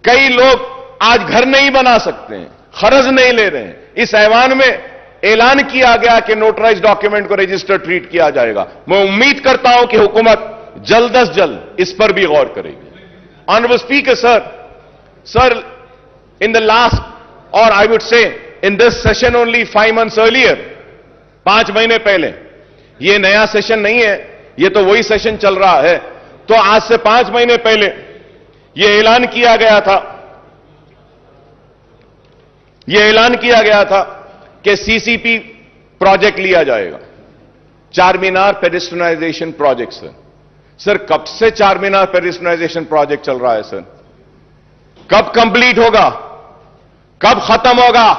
कई लोग आज घर नहीं बना सकते, खर्च नहीं ले रहे हैं. इस ऐवान में ऐलान किया गया कि नोटराइज डॉक्यूमेंट को रजिस्टर ट्रीट किया जाएगा. मैं उम्मीद करता हूं कि हुकूमत जल्द अज जल्द इस पर भी गौर करेगी. Honourable speaker sir, in the last, or I would say in this session only 5 months earlier, 5 महीने पहले, ये नया सेशन नहीं है, ये तो वही सेशन चल रहा है. तो आज से 5 महीने पहले ये ऐलान किया गया था कि सीसीपी प्रोजेक्ट लिया जाएगा, चार मीनार पेडेस्ट्रियनाइजेशन प्रोजेक्ट. सर, कब से चार मीनार पेडेस्ट्रियनाइजेशन प्रोजेक्ट चल रहा है? सर, कब कंप्लीट होगा, कब खत्म होगा,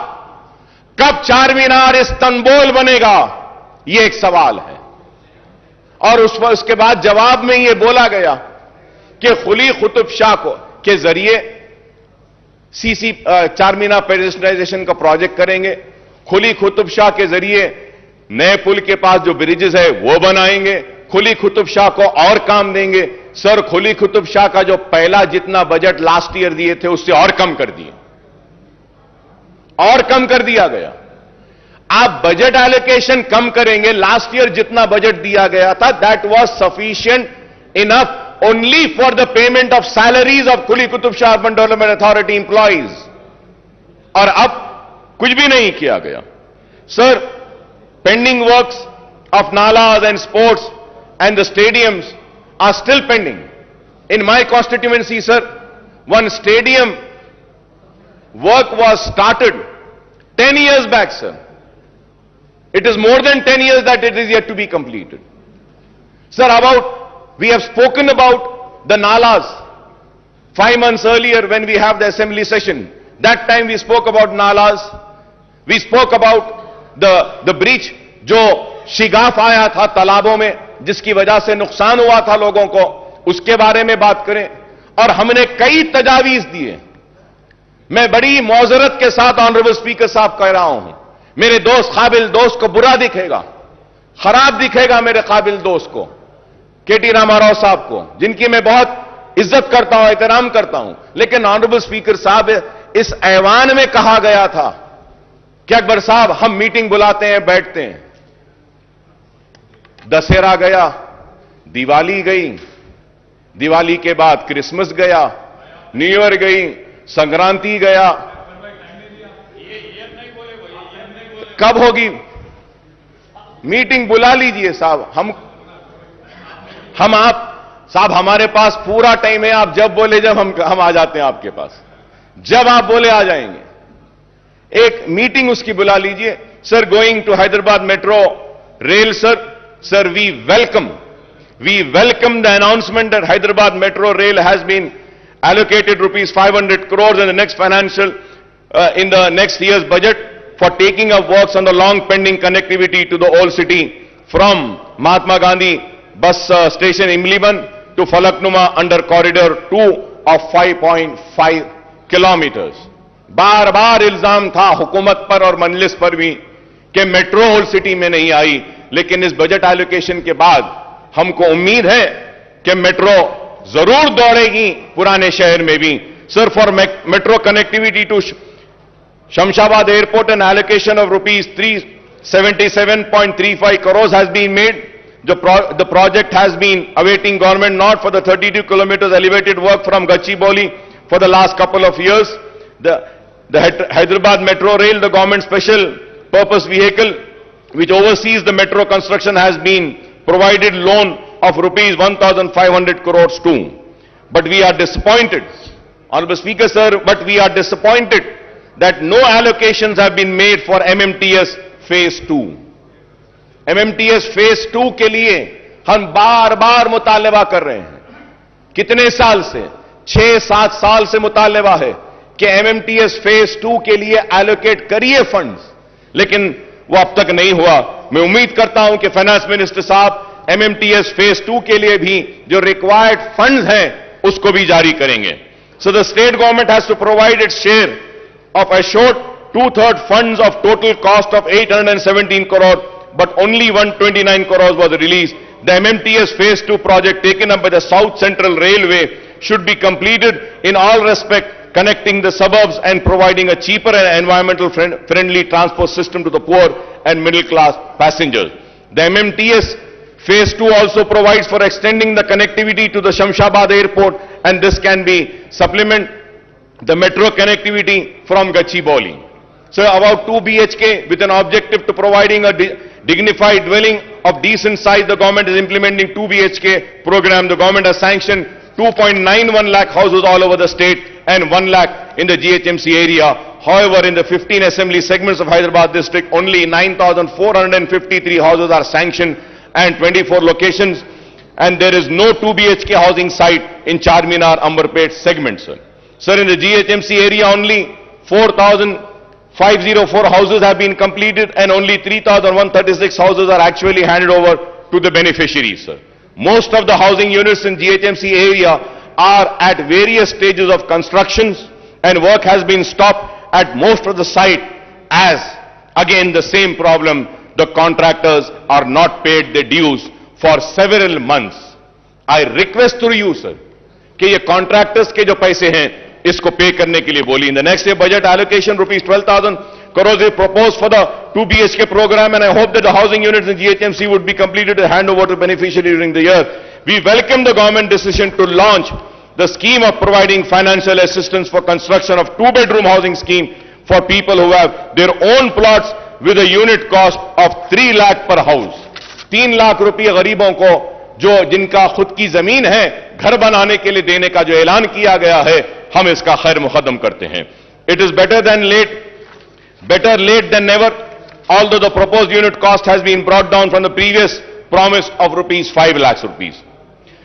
कब चार मीनार इस्तांबुल बनेगा? यह एक सवाल है. और उसके बाद जवाब में यह बोला गया कि कुली कुतुब शाह के जरिए चार मीनार पेडेस्ट्रियनाइजेशन का प्रोजेक्ट करेंगे, कुली कुतुब शाह के जरिए नए पुल के पास जो ब्रिजेस है वो बनाएंगे, कुली कुतुब शाह को और काम देंगे. सर, कुली कुतुब शाह का जो पहला जितना बजट लास्ट ईयर दिए थे उससे और कम कर दिया गया. आप बजट एलोकेशन कम करेंगे. लास्ट ईयर जितना बजट दिया गया था that was sufficient enough only for the payment of salaries of Quli Qutub Shah urban development authority employees, और अब कुछ भी नहीं किया गया. सर, पेंडिंग वर्क्स ऑफ नालाज and sports and the stadiums are still pending. In my constituency, sir, one stadium work was started 10 years back, sir. It is more than 10 years that it is yet to be completed. Sir, we have spoken about the nalas 5 months earlier when we have the assembly session. That time we spoke about nalas. We spoke about the breach जो शिगाफ आया था तालाबों में, जिसकी वजह से नुकसान हुआ था लोगों को, उसके बारे में बात करें. और हमने कई तजावीज दिए. मैं बड़ी मौजरत के साथ ऑनरेबल स्पीकर साहब कह रहा हूं, मेरे दोस्त काबिल दोस्त को बुरा दिखेगा, खराब दिखेगा मेरे काबिल दोस्त को, केटी रामाराव साहब को, जिनकी मैं बहुत इज्जत करता हूं, एहतराम करता हूं. लेकिन ऑनरेबल स्पीकर साहब, इस ऐवान में कहा गया था कि अकबर साहब हम मीटिंग बुलाते हैं, बैठते हैं. दशहरा गया, दिवाली गई, दिवाली के बाद क्रिसमस गया, न्यू ईयर गई, संक्रांति गया. कब होगी? मीटिंग बुला लीजिए साहब। हम आप साहब, हमारे पास पूरा टाइम है, आप जब बोले जब हम आ जाते हैं आपके पास, जब आप बोले आ जाएंगे। एक मीटिंग उसकी बुला लीजिए। Sir, going to Hyderabad metro rail, sir we welcome the announcement that Hyderabad Metro Rail has been allocated rupees 500 crores in the next in the next year's budget for taking up works on the long pending connectivity to the old city from Mahatma Gandhi bus station Imliban to Falaknuma under corridor 2 of 5.5 kilometers. बार बार इल्जाम था हुकूमत पर और मजलिस पर भी कि metro old city में नहीं आई, लेकिन इस बजट एलोकेशन के बाद हमको उम्मीद है कि मेट्रो जरूर दौड़ेगी पुराने शहर में भी। Sir, for metro connectivity to Shamshabad airport an allocation of rupees 377.35 crores has been made. The project has been awaiting government nod for the 32 kilometers elevated work from Gachibowli for the last couple of years. The Hyderabad Metro Rail, the government special purpose vehicle which oversees the metro construction, has been provided loan of rupees 1,500 crores too. But we are disappointed, Honorable Speaker sir, but we are disappointed that no allocations have been made for MMTS Phase 2. MMTS Phase 2 के लिए हम बार बार मुतालबा कर रहे हैं। कितने साल से? 6-7 साल से मुतालबा है कि MMTS Phase 2 के लिए एलोकेट करिए फंड्स, लेकिन वो अब तक नहीं हुआ। मैं उम्मीद करता हूं कि फाइनेंस मिनिस्टर साहब MMTS Phase 2 के लिए भी जो रिक्वायर्ड फंड्स हैं उसको भी जारी करेंगे। So the state government has to provide its share of assured 2/3 funds of total cost of 817 crore, but only 129 crores was released. The MMTS Phase 2 project taken up by the South Central Railway should be completed in all respect, connecting the suburbs and providing a cheaper and environmental friendly transport system to the poor and middle class passengers. The MMTS Phase 2 also provides for extending the connectivity to the Shamshabad airport, and this can be supplement the metro connectivity from Gachibowli. So about 2 BHK with an objective to providing a dignified dwelling of decent size, the government is implementing 2 BHK program. The government has sanctioned 2.91 lakh houses all over the state and 1 lakh in the GHMC area. However, in the 15 assembly segments of Hyderabad district, only 9,453 houses are sanctioned and 24 locations, and there is no 2 BHK housing site in Charminar Amberpet segment, sir. Sir, in the GHMC area, only 4,504 houses have been completed and only 3,136 houses are actually handed over to the beneficiaries, sir. Most of the housing units in GHMC area are at various stages of constructions, and work has been stopped at most of the site as, again, the same problem. The contractors are not paid their dues for several months. I request through you, sir, कि ये contractors के जो पैसे हैं इसको पे करने के लिए बोली। In the next year budget allocation rupees 12,000 crores is proposed for the 2 BHK program, and I hope that the housing units in GHMC would be completed to hand over to beneficiaries during the year. We welcome the government decision to launch the scheme of providing financial assistance for construction of 2-bedroom housing scheme for people who have their own plots with a unit cost of 3 lakh per house. 3 lakh रुपये गरीबों को जो जिनका खुद की जमीन है घर बनाने के लिए देने का जो ऐलान किया गया है, हम इसका खैर मुकद्दम करते हैं। It is better late than never, although the proposed unit cost has been brought down from the previous promise of rupees 5 lakhs rupees.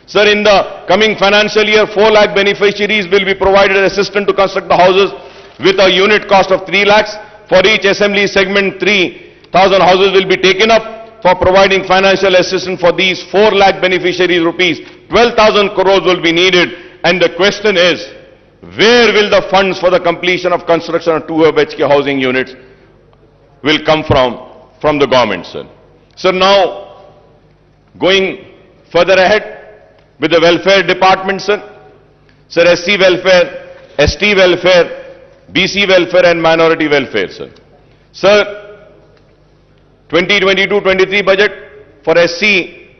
Sir, in the coming financial year, 4 lakh beneficiaries will be provided assistance to construct the houses with a unit cost of 3 lakhs. For each assembly segment, 3,000 houses will be taken up. For providing financial assistance for these 4 lakh beneficiaries, rupees 12,000 crores will be needed. And the question is, where will the funds for the completion of construction of 2 BHK housing units will come from the government, sir? So now, going further ahead with the welfare department, sir. Sir, SC welfare, ST welfare, BC welfare and minority welfare, sir. Sir, 2022-23 budget for SC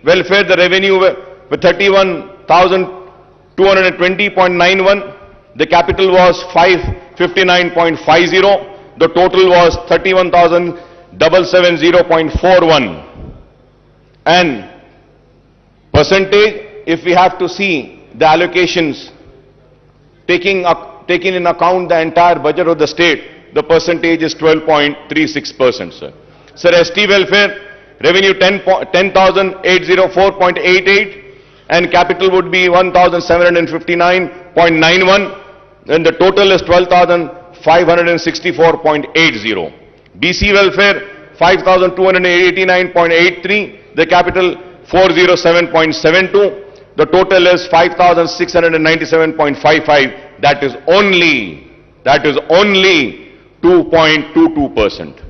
welfare, the revenue with 31,220.91. The capital was 559.50. The total was 31,000. 770.41. And percentage, if we have to see the allocations, taking in account the entire budget of the state, the percentage is 12.36%, sir. Sir, ST welfare, revenue 10,804.88, and capital would be 1,759.91, and the total is 12,564.80. BC welfare, 5,289.83, the capital 407.72, the total is 5,697.55, that is only 2.22%.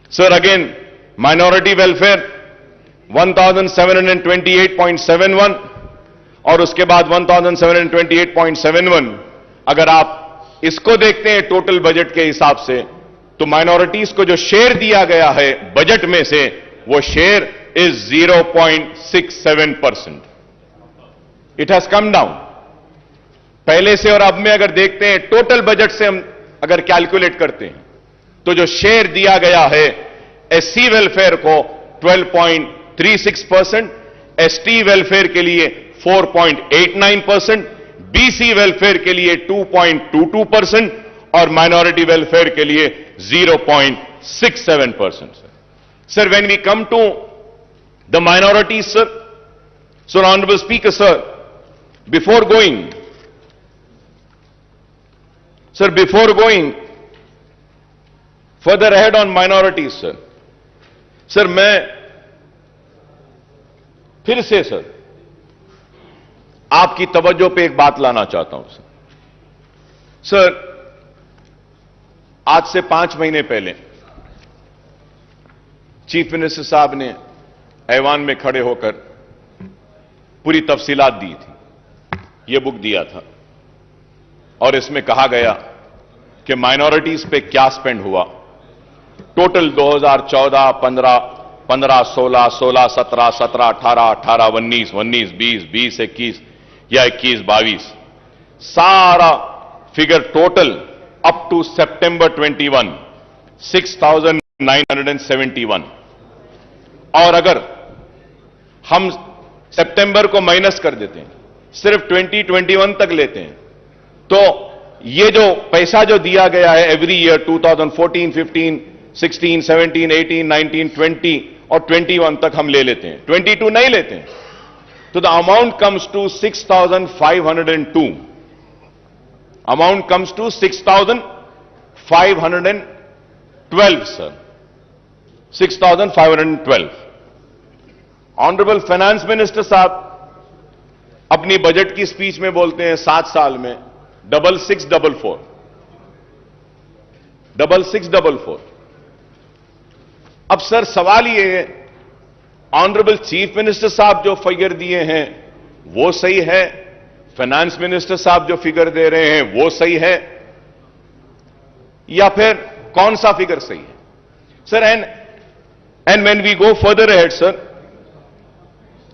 Sir, again, minority welfare 1728.71 और उसके बाद 1728.71. अगर आप इसको देखते हैं total budget के हिसाब से, तो माइनॉरिटीज को जो शेयर दिया गया है बजट में से, वो share is 0.67%. It has come down पहले से, और अब में अगर देखते हैं टोटल बजट से हम अगर कैलकुलेट करते हैं, तो जो शेयर दिया गया है एससी वेलफेयर को 12.36%, एसटी वेलफेयर के लिए 4.89%, बीसी वेलफेयर के लिए 2.22% और माइनॉरिटी वेलफेयर के लिए 0.67%. Sir, when we come to the minorities, sir, so Honorable Speaker, sir, before going further ahead on minorities, sir, मैं फिर से सर आपकी तवज्जो पे एक बात लाना चाहता हूं सर. आज से 5 महीने पहले चीफ मिनिस्टर साहब ने ऐवान में खड़े होकर पूरी तफसीलात दी थी. यह बुक दिया था और इसमें कहा गया कि माइनॉरिटीज पे क्या स्पेंड हुआ. टोटल 2014, 15, 16, 16, 17, 17, 18, 18, 19, 19, 20, 20, 21 या 21, 22, सारा फिगर टोटल अप टू सितंबर 21, 6,971. और अगर हम सितंबर को माइनस कर देते हैं, सिर्फ 2021 तक लेते हैं, तो ये जो पैसा जो दिया गया है एवरी ईयर 2014, 15, 16, 17, 18, 19, 20 और 21 तक हम ले लेते हैं, 22 नहीं लेते हैं, तो the amount comes to 6,502. Amount comes to 6,512, sir, 6,512. Honourable finance minister साहब अपनी बजट की स्पीच में बोलते हैं 7 साल में 6644. अब सर सवाल ये है, ऑनरेबल चीफ मिनिस्टर साहब जो फिगर दिए हैं वो सही है, फाइनेंस मिनिस्टर साहब जो फिगर दे रहे हैं वो सही है, या फिर कौन सा फिगर सही है sir? And when we go further ahead sir,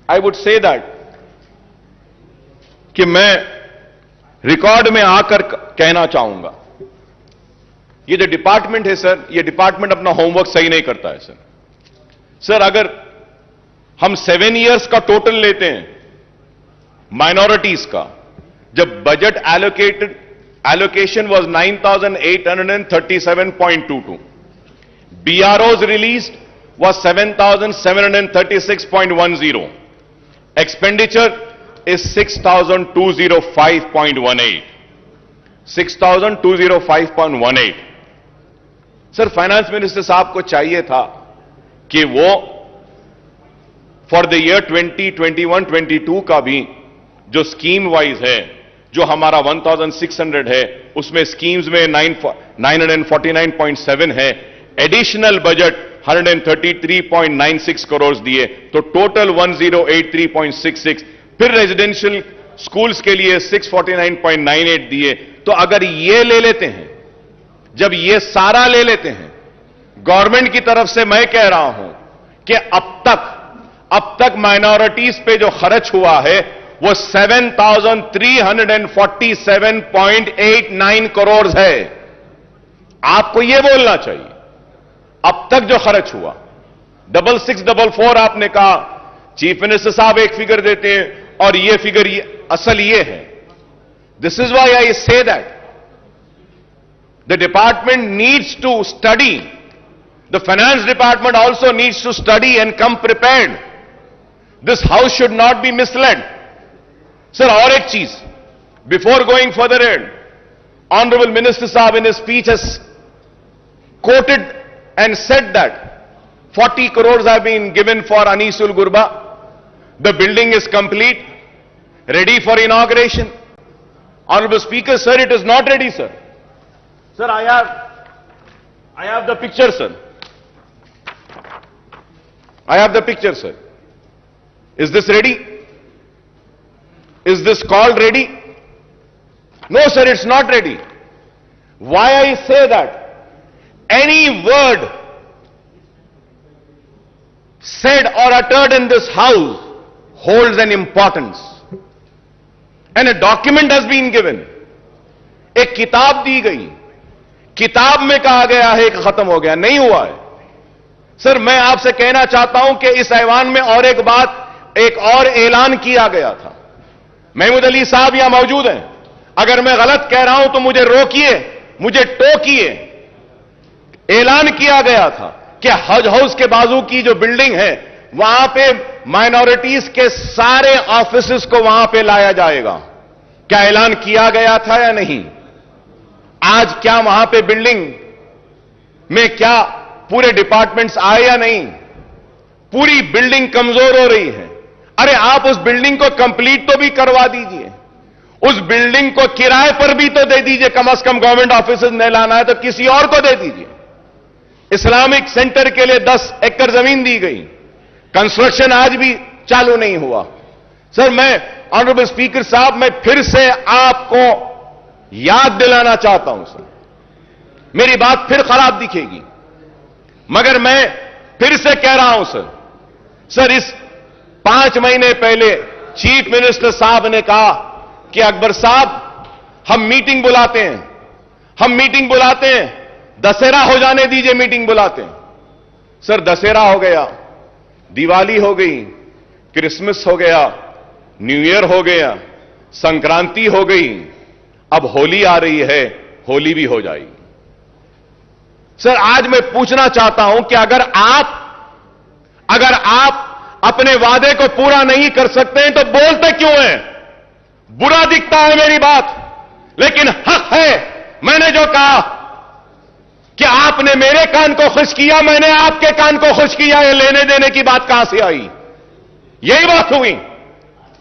I would say that कि मैं रिकॉर्ड में आकर कहना चाहूंगा, ये जो डिपार्टमेंट है सर, ये डिपार्टमेंट अपना होमवर्क सही नहीं करता है सर. सर अगर हम 7 इयर्स का टोटल लेते हैं माइनॉरिटीज का, जब budget allocation was 9,837.22, BROs released was 7,736.10, expenditure is 6,205.18. 6,205.18. Sir finance minister साहब को चाहिए था कि वो फॉर द ईयर 2021-22 का भी जो स्कीम वाइज है, जो हमारा 1,600 है, उसमें स्कीम्स में 949.7 है, एडिशनल बजट 133.96 करोड़ दिए, तो टोटल 1083.66. फिर रेजिडेंशियल स्कूल्स के लिए 649.98 दिए. तो अगर ये ले लेते हैं, जब ये सारा ले लेते हैं, गवर्नमेंट की तरफ से मैं कह रहा हूं कि अब तक माइनॉरिटीज पे जो खर्च हुआ है वो 7,347.89 करोड़ है. आपको यह बोलना चाहिए अब तक जो खर्च हुआ, 6644 आपने कहा, चीफ मिनिस्टर साहब एक फिगर देते हैं और ये फिगर असल ये है. This is why I say that the department needs to study, the finance department also needs to study and come prepared. This house should not be misled. Sir, और एक चीज, before going further add, honourable minister sahib in speech has quoted and said that 40 crores have been given for Anisul Gurba. The building is complete, ready for inauguration. Honorable Speaker, sir, it is not ready, sir. Sir, I have the picture, sir. I have the picture, sir. Is this ready? Is this called ready? No, sir, it's not ready. Why I say that? Any word said or uttered in this house holds an importance. And a document has been given. एक किताब दी गई, किताब में कहा गया है कि खत्म हो गया, नहीं हुआ है. सर, मैं आपसे कहना चाहता हूं कि इस ऐवान में और एक बात, एक और ऐलान किया गया था. महमूद अली साहब यहां मौजूद हैं. अगर मैं गलत कह रहा हूं तो मुझे रोकिए, मुझे टोकिए. ऐलान किया गया था कि हज हाउस के बाजू की जो बिल्डिंग है, वहां पे माइनॉरिटीज के सारे ऑफिसेस को वहां पे लाया जाएगा. क्या ऐलान किया गया था या नहीं? आज क्या वहां पे बिल्डिंग में क्या पूरे डिपार्टमेंट्स आए या नहीं? पूरी बिल्डिंग कमजोर हो रही है. अरे आप उस बिल्डिंग को कंप्लीट तो भी करवा दीजिए, उस बिल्डिंग को किराए पर भी तो दे दीजिए. कम से कम गवर्नमेंट ऑफिस नहीं लाना है तो किसी और को दे दीजिए. इस्लामिक सेंटर के लिए 10 एकड़ जमीन दी गई, कंस्ट्रक्शन आज भी चालू नहीं हुआ. सर, मैं ऑनरेबल स्पीकर साहब, मैं फिर से आपको याद दिलाना चाहता हूं. सर, मेरी बात फिर खराब दिखेगी, मगर मैं फिर से कह रहा हूं. सर, इस 5 महीने पहले चीफ मिनिस्टर साहब ने कहा कि अकबर साहब, हम मीटिंग बुलाते हैं, हम मीटिंग बुलाते हैं, दशहरा हो जाने दीजिए, मीटिंग बुलाते हैं. सर, दशहरा हो गया, दिवाली हो गई, क्रिसमस हो गया, न्यू ईयर हो गया, संक्रांति हो गई, अब होली आ रही है, होली भी हो जाएगी. सर, आज मैं पूछना चाहता हूं कि अगर आप अपने वादे को पूरा नहीं कर सकते हैं तो बोलते क्यों हैं? बुरा दिखता है मेरी बात, लेकिन हक है. मैंने जो कहा कि आपने मेरे कान को खुश किया, मैंने आपके कान को खुश किया, ये लेने देने की बात कहां से आई? यही बात हुई.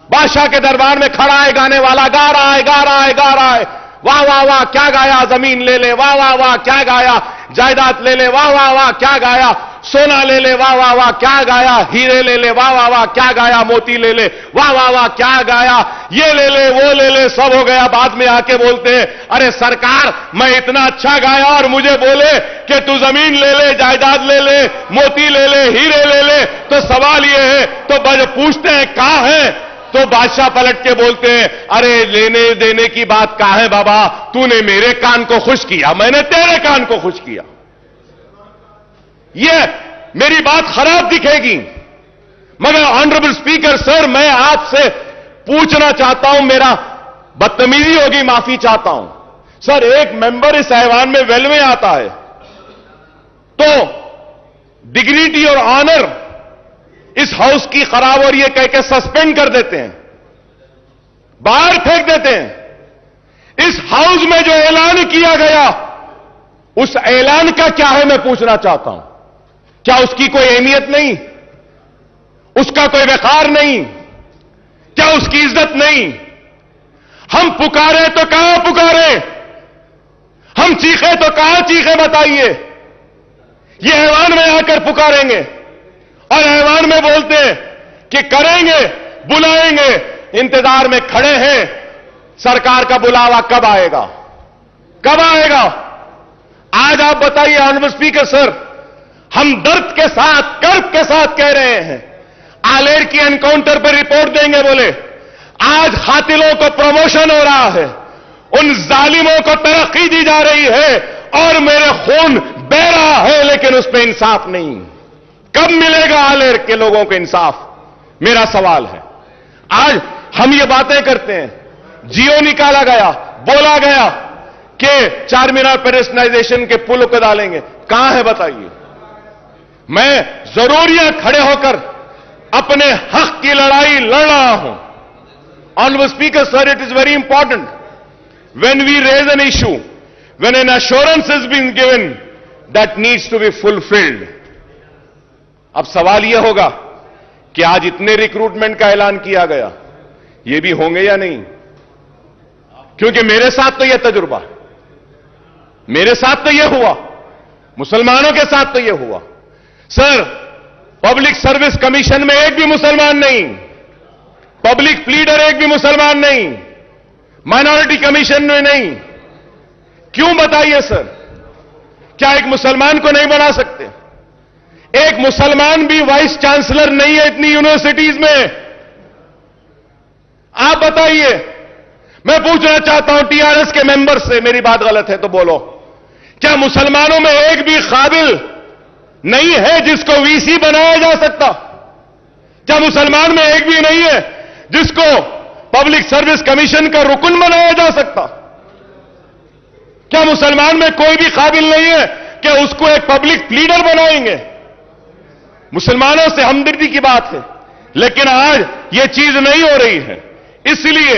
बादशाह के दरबार में खड़ा है गाने वाला, गा रहा है, गा रहा है, गा रहा है, वाह वाह वाह क्या गाया, जमीन ले ले, वाह वाह वाह क्या गाया, जायदाद ले ले, वाह वाह वाह क्या गाया, सोना ले ले, वाह वाह वाह क्या गाया, हीरे ले ले, वाह वाह वाह क्या गाया, मोती ले ले, वाह वाह वाह क्या गाया, ये ले ले, वो ले ले, सब हो गया. बाद में आके बोलते हैं, अरे सरकार, मैं इतना अच्छा गाया और मुझे बोले कि तू जमीन ले ले, जायदाद ले ले, मोती ले ले, हीरे ले ले. तो सवाल ये है, तो पूछते हैं कहां है, तो बादशाह पलट के बोलते हैं, अरे लेने देने की बात कहां है बाबा, तूने मेरे कान को खुश किया, मैंने तेरे कान को खुश किया. ये मेरी बात खराब दिखेगी, मगर ऑनरेबल स्पीकर सर, मैं आपसे पूछना चाहता हूं, मेरा बदतमीजी होगी, माफी चाहता हूं. सर, एक मेंबर इस ऐवान में वेल में आता है तो डिग्निटी और ऑनर इस हाउस की खराब और ये कह के सस्पेंड कर देते हैं, बाहर फेंक देते हैं. इस हाउस में जो ऐलान किया गया, उस ऐलान का क्या है, मैं पूछना चाहता हूं. क्या उसकी कोई अहमियत नहीं? उसका कोई वकार नहीं? क्या उसकी इज्जत नहीं? हम पुकारे तो कहां पुकारे, हम चीखे तो कहां चीखे, बताइए. ये ऐवान में आकर पुकारेंगे और ऐवान में बोलते हैं कि करेंगे, बुलाएंगे, इंतजार में खड़े हैं. सरकार का बुलावा कब आएगा, कब आएगा? आज आप बताइए ऑनरेबल स्पीकर सर, हम दर्द के साथ, कर्ब के साथ कह रहे हैं, आलेर की एनकाउंटर पर रिपोर्ट देंगे, बोले आज कातिलों को प्रमोशन हो रहा है, उन जालिमों को तरक्की दी जा रही है और मेरे खून बह रहा रहा है लेकिन उस पर इंसाफ नहीं। कब मिलेगा आलेर के लोगों को इंसाफ, मेरा सवाल है। आज हम ये बातें करते हैं, जियो निकाला गया, बोला गया कि चार मीनार पेडेस्ट्रियनाइजेशन के पुल को डालेंगे, कहां है बताइए। मैं जरूर यहां खड़े होकर अपने हक की लड़ाई लड़ रहा हूं। Honourable speaker sir, it is very important when we raise an issue, when an assurance has been given, that needs to be fulfilled. अब सवाल यह होगा कि आज इतने रिक्रूटमेंट का ऐलान किया गया, ये भी होंगे या नहीं? क्योंकि मेरे साथ तो यह तजुर्बा, मेरे साथ तो यह हुआ, मुसलमानों के साथ तो यह हुआ। सर, पब्लिक सर्विस कमीशन में एक भी मुसलमान नहीं, पब्लिक प्लीडर एक भी मुसलमान नहीं, माइनॉरिटी कमीशन में नहीं। क्यों बताइए सर? क्या एक मुसलमान को नहीं बना सकते? एक मुसलमान भी वाइस चांसलर नहीं है इतनी यूनिवर्सिटीज में। आप बताइए। मैं पूछना चाहता हूं टीआरएस के मेंबर से, मेरी बात गलत है तो बोलो, क्या मुसलमानों में एक भी काबिल नहीं है जिसको वीसी बनाया जा सकता? क्या मुसलमान में एक भी नहीं है जिसको पब्लिक सर्विस कमीशन का रुकन बनाया जा सकता? क्या मुसलमान में कोई भी काबिल नहीं है कि उसको एक पब्लिक लीडर बनाएंगे? मुसलमानों से हमदर्दी की बात है, लेकिन आज यह चीज नहीं हो रही है। इसलिए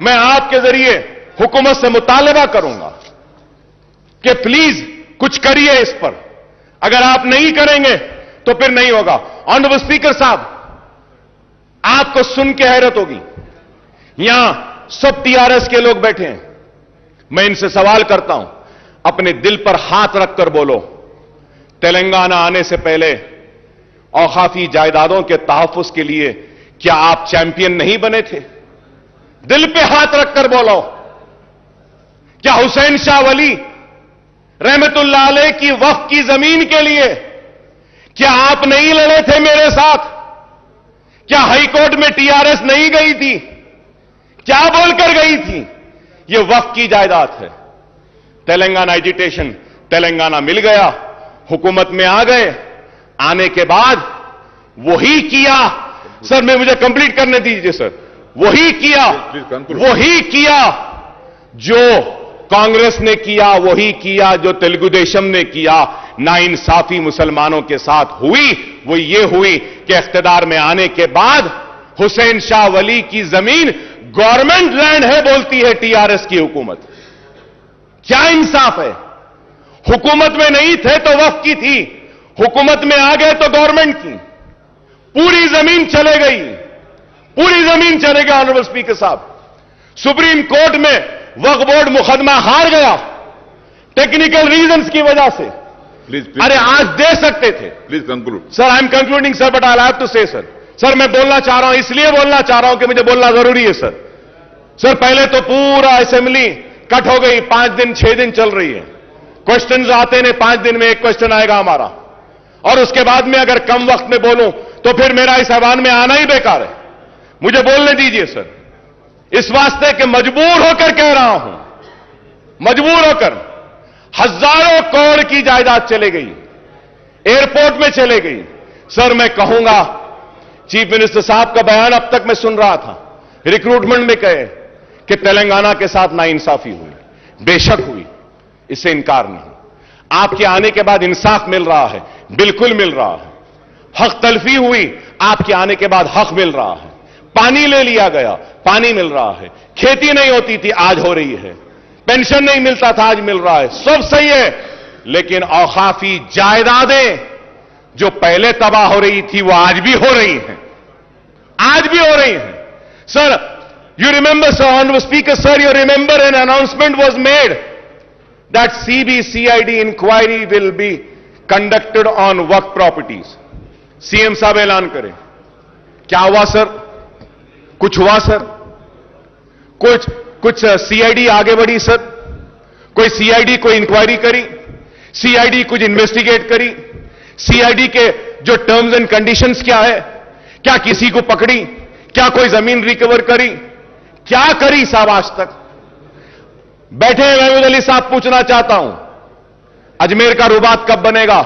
मैं आपके जरिए हुकूमत से मुतालबा करूंगा कि प्लीज कुछ करिए इस पर। अगर आप नहीं करेंगे तो फिर नहीं होगा। ऑनरेबल स्पीकर साहब, आपको सुन के हैरत होगी, यहां सब टीआरएस के लोग बैठे हैं। मैं इनसे सवाल करता हूं, अपने दिल पर हाथ रखकर बोलो, तेलंगाना आने से पहले औकाफी जायदादों के तहफ्फुज के लिए क्या आप चैंपियन नहीं बने थे? दिल पे हाथ रखकर बोलो। क्या हुसैन शाह वली रहमतुल्लाह अलैह की वक्फ की जमीन के लिए क्या आप नहीं लड़े थे मेरे साथ? क्या हाईकोर्ट में टीआरएस नहीं गई थी? क्या बोलकर गई थी? यह वक्फ की जायदाद है। तेलंगाना एजिटेशन, तेलंगाना मिल गया, हुकूमत में आ गए, आने के बाद वही किया। सर, मैं मुझे कंप्लीट करने दीजिए सर। वही किया जो कांग्रेस ने किया, वही किया जो तेलुगु देशम ने किया। नाइंसाफी मुसलमानों के साथ हुई, वो ये हुई कि इख्तिदार में आने के बाद हुसैन शाह वली की जमीन गवर्नमेंट लैंड है बोलती है टीआरएस की हुकूमत। क्या इंसाफ है? हुकूमत में नहीं थे तो वक्फ की थी, हुकूमत में आ गए तो गवर्नमेंट की। पूरी जमीन चले गई, पूरी जमीन चले गई। ऑनरेबल स्पीकर साहब, सुप्रीम कोर्ट में वक्फ बोर्ड मुकदमा हार गया टेक्निकल रीजंस की वजह से। प्लीज अरे आज दे सकते थे। Please conclude sir, I am concluding sir, but I have to say sir. Sir, मैं बोलना चाह रहा हूं, इसलिए बोलना चाह रहा हूं कि मुझे बोलना जरूरी है सर। सर, पहले तो पूरा असेंबली कट हो गई, 5 दिन 6 दिन चल रही है। क्वेश्चंस आते ने, 5 दिन में एक क्वेश्चन आएगा हमारा, और उसके बाद में अगर कम वक्त में बोलूं तो फिर मेरा इस ऐवान में आना ही बेकार है। मुझे बोलने दीजिए सर, इस वास्ते कि मजबूर होकर कह रहा हूं, मजबूर होकर। हजारों करोड़ की जायदाद चले गई, एयरपोर्ट में चले गई। सर, मैं कहूंगा, चीफ मिनिस्टर साहब का बयान अब तक मैं सुन रहा था, रिक्रूटमेंट में कहे कि तेलंगाना के साथ नाइंसाफी हुई, बेशक हुई, इससे इनकार नहीं। आपके आने के बाद इंसाफ मिल रहा है, बिल्कुल मिल रहा है। हक तलफी हुई, आपके आने के बाद हक मिल रहा है। पानी ले लिया गया, पानी मिल रहा है। खेती नहीं होती थी, आज हो रही है। पेंशन नहीं मिलता था, आज मिल रहा है। सब सही है, लेकिन औकाफी जायदादें जो पहले तबाह हो रही थी वो आज भी हो रही हैं, आज भी हो रही हैं। Sir, you remember, sir, Honorable Speaker, sir, you remember an announcement was made that CBCID inquiry will be conducted on work properties. CM साहब ऐलान करें। क्या हुआ सर? कुछ हुआ सर? कुछ सीआईडी आगे बढ़ी सर? कोई सीआईडी कोई इंक्वायरी करी? सीआईडी कुछ इन्वेस्टिगेट करी? सीआईडी के जो टर्म्स एंड कंडीशंस क्या है? क्या किसी को पकड़ी? क्या कोई जमीन रिकवर करी? क्या करी साहब आज तक? बैठे महमूद अली साहब, पूछना चाहता हूं, अजमेर का रुबात कब बनेगा?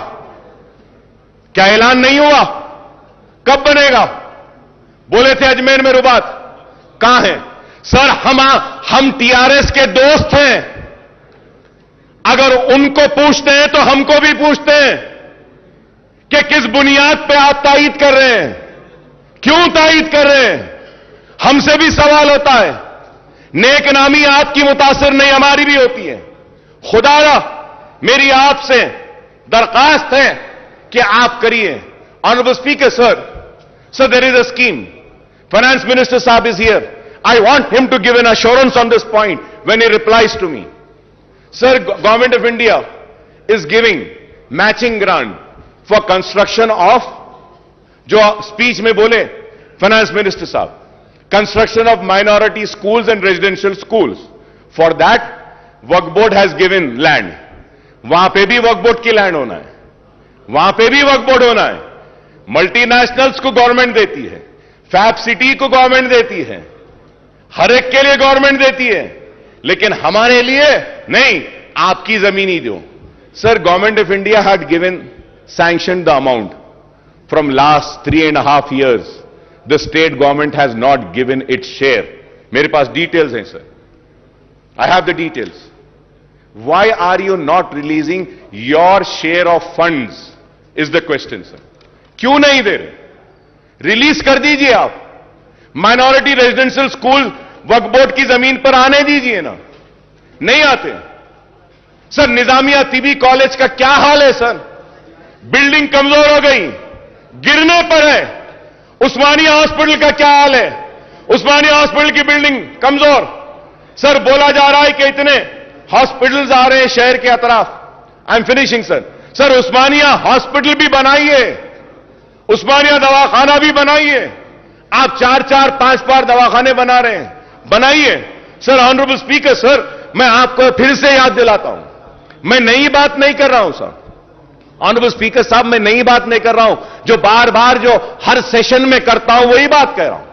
क्या ऐलान नहीं हुआ? कब बनेगा? बोले थे अजमेर में रुबात, कहां है? सर हम टीआरएस के दोस्त हैं, अगर उनको पूछते हैं तो हमको भी पूछते हैं कि किस बुनियाद पे आप तायीद कर रहे हैं, क्यों तायीद कर रहे हैं? हमसे भी सवाल होता है। नेक नामी आपकी मुतासिर नहीं, हमारी भी होती है। खुदारा मेरी आपसे दरखास्त है कि आप करिए। Honourable speaker sir there is a scheme, finance minister sahib is here, I want him to give an assurance on this point when he replies to me. Sir, Government of India is giving matching grant for construction of, jo speech mein bole Finance Minister Sahab, construction of minority schools and residential schools. For that, Waqf Board has given land. वहां पे भी वक्फ board की land होना है, वहां पे भी वक्फ board होना है। मल्टीनेशनल्स को गवर्नमेंट देती है, फैब सिटी को गवर्नमेंट देती है, हर एक के लिए गवर्नमेंट देती है, लेकिन हमारे लिए नहीं, आपकी जमीन ही दो। Sir, government of India had given sanction the amount from last 3.5 years. The state government has not given its share. मेरे पास डिटेल्स हैं sir, I have the details. Why are you not releasing your share of funds is the question sir. क्यों नहीं दे रहे? Release कर दीजिए आप. Minority residential school Waqf board की जमीन पर आने दीजिए ना. नहीं आते. सर, निजामिया तिबी कॉलेज का क्या हाल है सर? बिल्डिंग कमजोर हो गई, गिरने पर है. उस्मानिया हॉस्पिटल का क्या हाल है? उस्मानिया हॉस्पिटल की बिल्डिंग कमजोर. सर, बोला जा रहा है कि इतने हॉस्पिटल्स आ रहे हैं शहर के अतराफ. I am finishing sir. Sir, Osmania hospital भी बनाइए, उस्मानिया दवाखाना भी बनाइए. आप 4-4, 5 दवाखाने बना रहे हैं, बनाइए. सर, ऑनरेबल स्पीकर सर, मैं आपको फिर से याद दिलाता हूं, मैं नई बात नहीं कर रहा हूं सर. ऑनरेबल स्पीकर साहब, मैं नई बात नहीं कर रहा हूं, जो बार बार जो हर सेशन में करता हूं वही बात कह रहा हूं.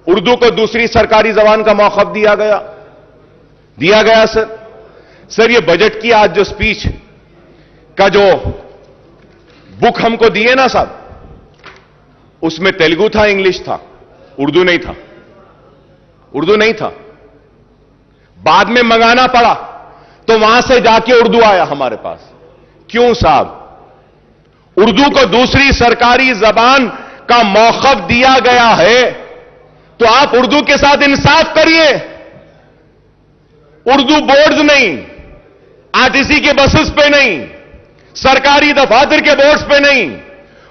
उर्दू को दूसरी सरकारी जबान का मौक़िफ़ दिया गया सर. सर, ये बजट की आज जो स्पीच का जो बुक हमको दिए ना साहब, उसमें तेलुगु था, इंग्लिश था, उर्दू नहीं था. उर्दू नहीं था. बाद में मंगाना पड़ा तो वहां से जाके उर्दू आया हमारे पास. क्यों साहब? उर्दू को दूसरी सरकारी जबान का मौक़िफ़ दिया गया है तो आप उर्दू के साथ इंसाफ करिए. उर्दू बोर्ड्स नहीं, आरटीसी के बसेस पे नहीं, सरकारी दफातर के बोर्ड्स पे नहीं,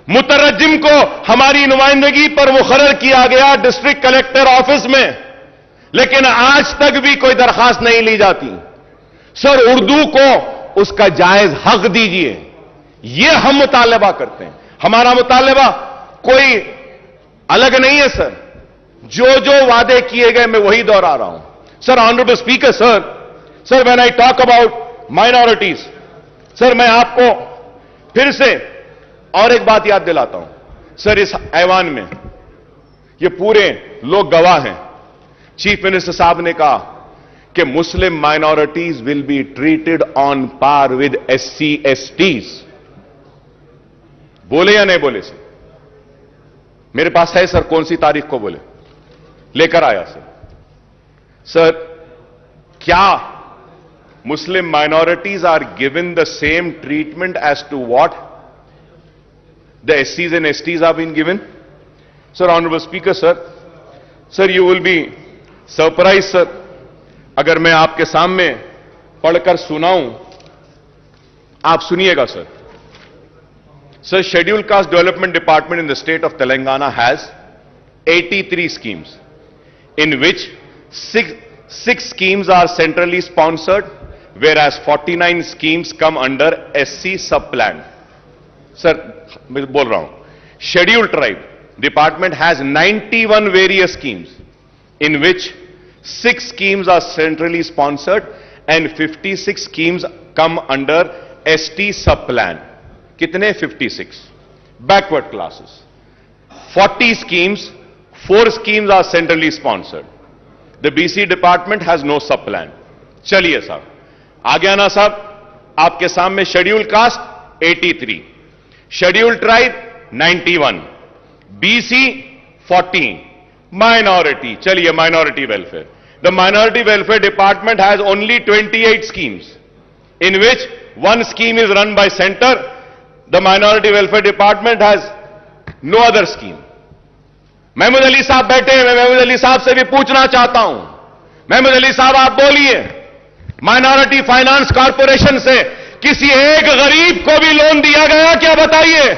मुतरज्जिम को हमारी नुमाइंदगी पर मुकर्रर किया गया डिस्ट्रिक्ट कलेक्टर ऑफिस में, लेकिन आज तक भी कोई दरखास्त नहीं ली जाती. सर, उर्दू को उसका जायज हक दीजिए, यह हम मुतालबा करते हैं. हमारा मुतालबा कोई अलग नहीं है सर. जो वादे किए गए मैं वही दोहरा रहा हूं. Sir, honourable speaker sir, when I talk about minorities, sir, मैं आपको फिर से और एक बात याद दिलाता हूं. सर, इस ऐवान में ये पूरे लोग गवाह हैं. चीफ मिनिस्टर साहब ने कहा कि Muslim minorities will be treated on par with SC/STs. बोले या नहीं बोले सर? मेरे पास है सर, कौन सी तारीख को बोले, लेकर आया सर. सर, क्या Muslim minorities are given the same treatment as to what the SCs and STs have been given? Sir, Honorable Speaker, sir, you will be surprised, sir, अगर मैं आपके सामने पढ़कर सुनाऊं. आप सुनिएगा sir. Sir, Scheduled Caste Development Department in the state of Telangana has 83 schemes, in which six schemes are centrally sponsored, whereas 49 schemes come under SC sub-plan. Sir, मैं बोल रहा हूं, Scheduled Tribe Department has 91 various schemes, in which 6 schemes are centrally sponsored and 56 schemes come under ST sub-plan. कितने? 56. Backward classes. 40 schemes, 4 schemes are centrally sponsored. The BC department has no sub-plan. चलिए साहब, आ गया ना साहब? आपके सामने schedule caste 83, schedule tribe 91, BC 14, minority, चलिए minority welfare. The minority welfare department has only 28 schemes, in which one scheme is run by center. The minority welfare department has no other scheme. Mahmood Ali साहब बैठे हैं, मैं महमूद अली साहब से भी पूछना चाहता हूं. महमूद अली साहब आप बोलिए, माइनॉरिटी फाइनेंस कॉर्पोरेशन से किसी एक गरीब को भी लोन दिया गया क्या? बताइए,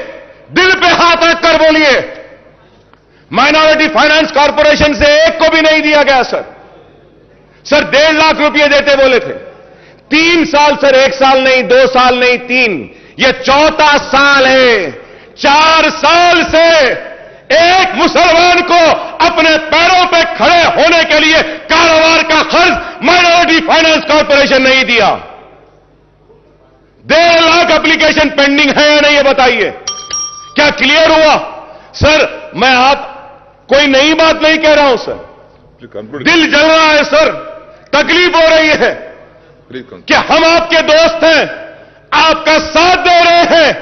दिल पे हाथ रखकर बोलिए. माइनॉरिटी फाइनेंस कॉर्पोरेशन से एक को भी नहीं दिया गया सर. सर 1.5 लाख रुपए देते बोले थे. 3 साल सर, 1 साल नहीं, 2 साल नहीं, 3, ये 4था साल है. 4 साल से एक मुसलमान को अपने पैरों पे खड़े होने के लिए कारोबार का खर्च माइनॉरिटी फाइनेंस कॉर्पोरेशन नहीं दिया. 1.5 लाख एप्लीकेशन पेंडिंग है या नहीं, ये बताइए. क्या क्लियर हुआ? सर मैं आप कोई नई बात नहीं कह रहा हूं सर. दिल जल रहा है सर, तकलीफ हो रही है कि हम आपके दोस्त हैं, आपका साथ दे रहे हैं,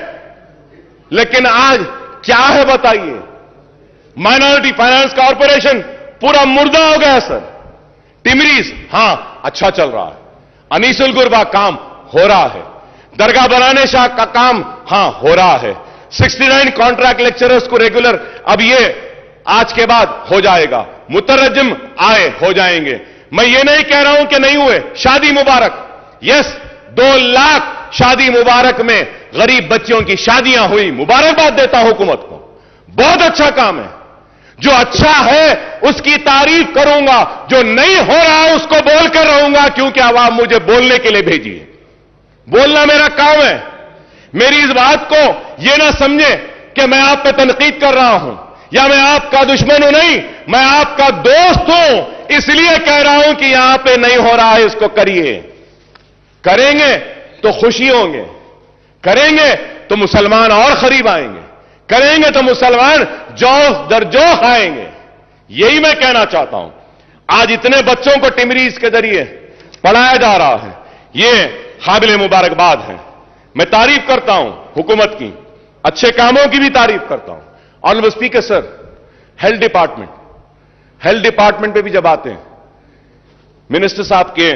लेकिन आज क्या है बताइए. माइनॉरिटी फाइनेंस कॉर्पोरेशन पूरा मुर्दा हो गया सर. टिमरीज हां अच्छा चल रहा है, अनीसुल गुरबा काम हो रहा है, दरगाह बनाने शाह का काम हां हो रहा है, 69 कॉन्ट्रैक्ट लेक्चरर्स को रेगुलर अब ये आज के बाद हो जाएगा, मुतरज्जिम आए हो जाएंगे. मैं ये नहीं कह रहा हूं कि नहीं हुए. शादी मुबारक, यस 2 लाख शादी मुबारक में गरीब बच्चियों की शादियां हुई. मुबारकबाद देता हूं हुकूमत को, बहुत अच्छा काम है. जो अच्छा है उसकी तारीफ करूंगा, जो नहीं हो रहा है उसको बोलकर रहूंगा, क्योंकि आवाम मुझे बोलने के लिए भेजी है. बोलना मेरा काम है. मेरी इस बात को यह ना समझे कि मैं आप पे तनकीद कर रहा हूं या मैं आपका दुश्मन हूं. नहीं, मैं आपका दोस्त हूं, इसलिए कह रहा हूं कि यहां पे नहीं हो रहा है, इसको करिए. करेंगे तो खुशी होंगे, करेंगे तो मुसलमान और करीब आएंगे, करेंगे तो मुसलमान जोश दर जोश आएंगे. यही मैं कहना चाहता हूं. आज इतने बच्चों को टिमरीज के जरिए पढ़ाया जा रहा है, ये काबिल मुबारकबाद है. मैं तारीफ करता हूं हुकूमत की, अच्छे कामों की भी तारीफ करता हूं. Honourable speaker sir, health department पे भी जब आते हैं, मिनिस्टर साहब के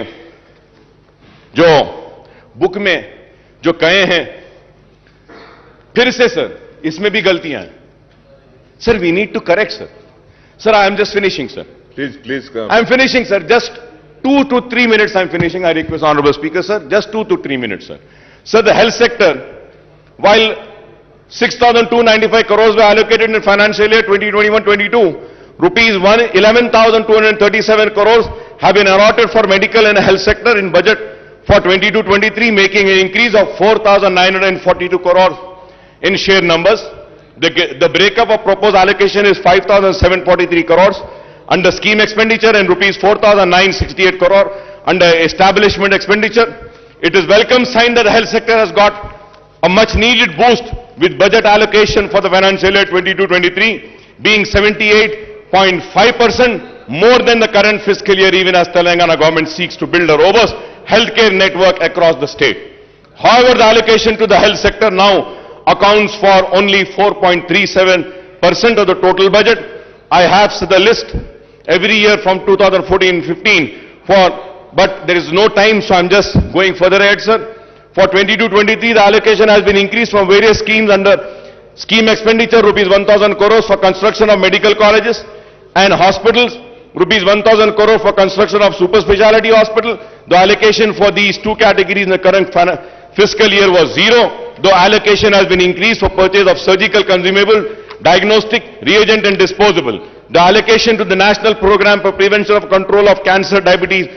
जो बुक में जो कहे हैं, फिर से सर इसमें भी गलतियां हैं. Sir we need to correct sir. Sir I am just finishing sir. Please come. I am finishing, sir. Just 2 to 3 minutes I am finishing. I request Honorable Speaker, sir. Just 2 to 3 minutes, sir. Sir, the health sector, while 6,295 crores were allocated in financial year 2021-22, rupees 11,237 crores have been allotted for medical and health sector in budget for 22-23, making an increase of 4,942 crores in share numbers. The breakup of proposed allocation is 5,743 crores under scheme expenditure and rupees 4,968 crore under establishment expenditure. It is welcome sign that the health sector has got a much needed boost with budget allocation for the financial year 22-23 being 78.5% more than the current fiscal year, even as Telangana government seeks to build a robust healthcare network across the state. However, the allocation to the health sector now accounts for only 4.37% of the total budget. I have the list every year from 2014-15 but there is no time, so I'm just going further ahead, sir. For 22-23, the allocation has been increased from various schemes under scheme expenditure, rupees 1,000 crores for construction of medical colleges and hospitals, rupees 1,000 crores for construction of super speciality hospital. The allocation for these two categories in the current fiscal year was 0, though allocation has been increased for purchase of surgical consumable, diagnostic, reagent and disposable. The allocation to the National Program for Prevention of Control of Cancer, Diabetes,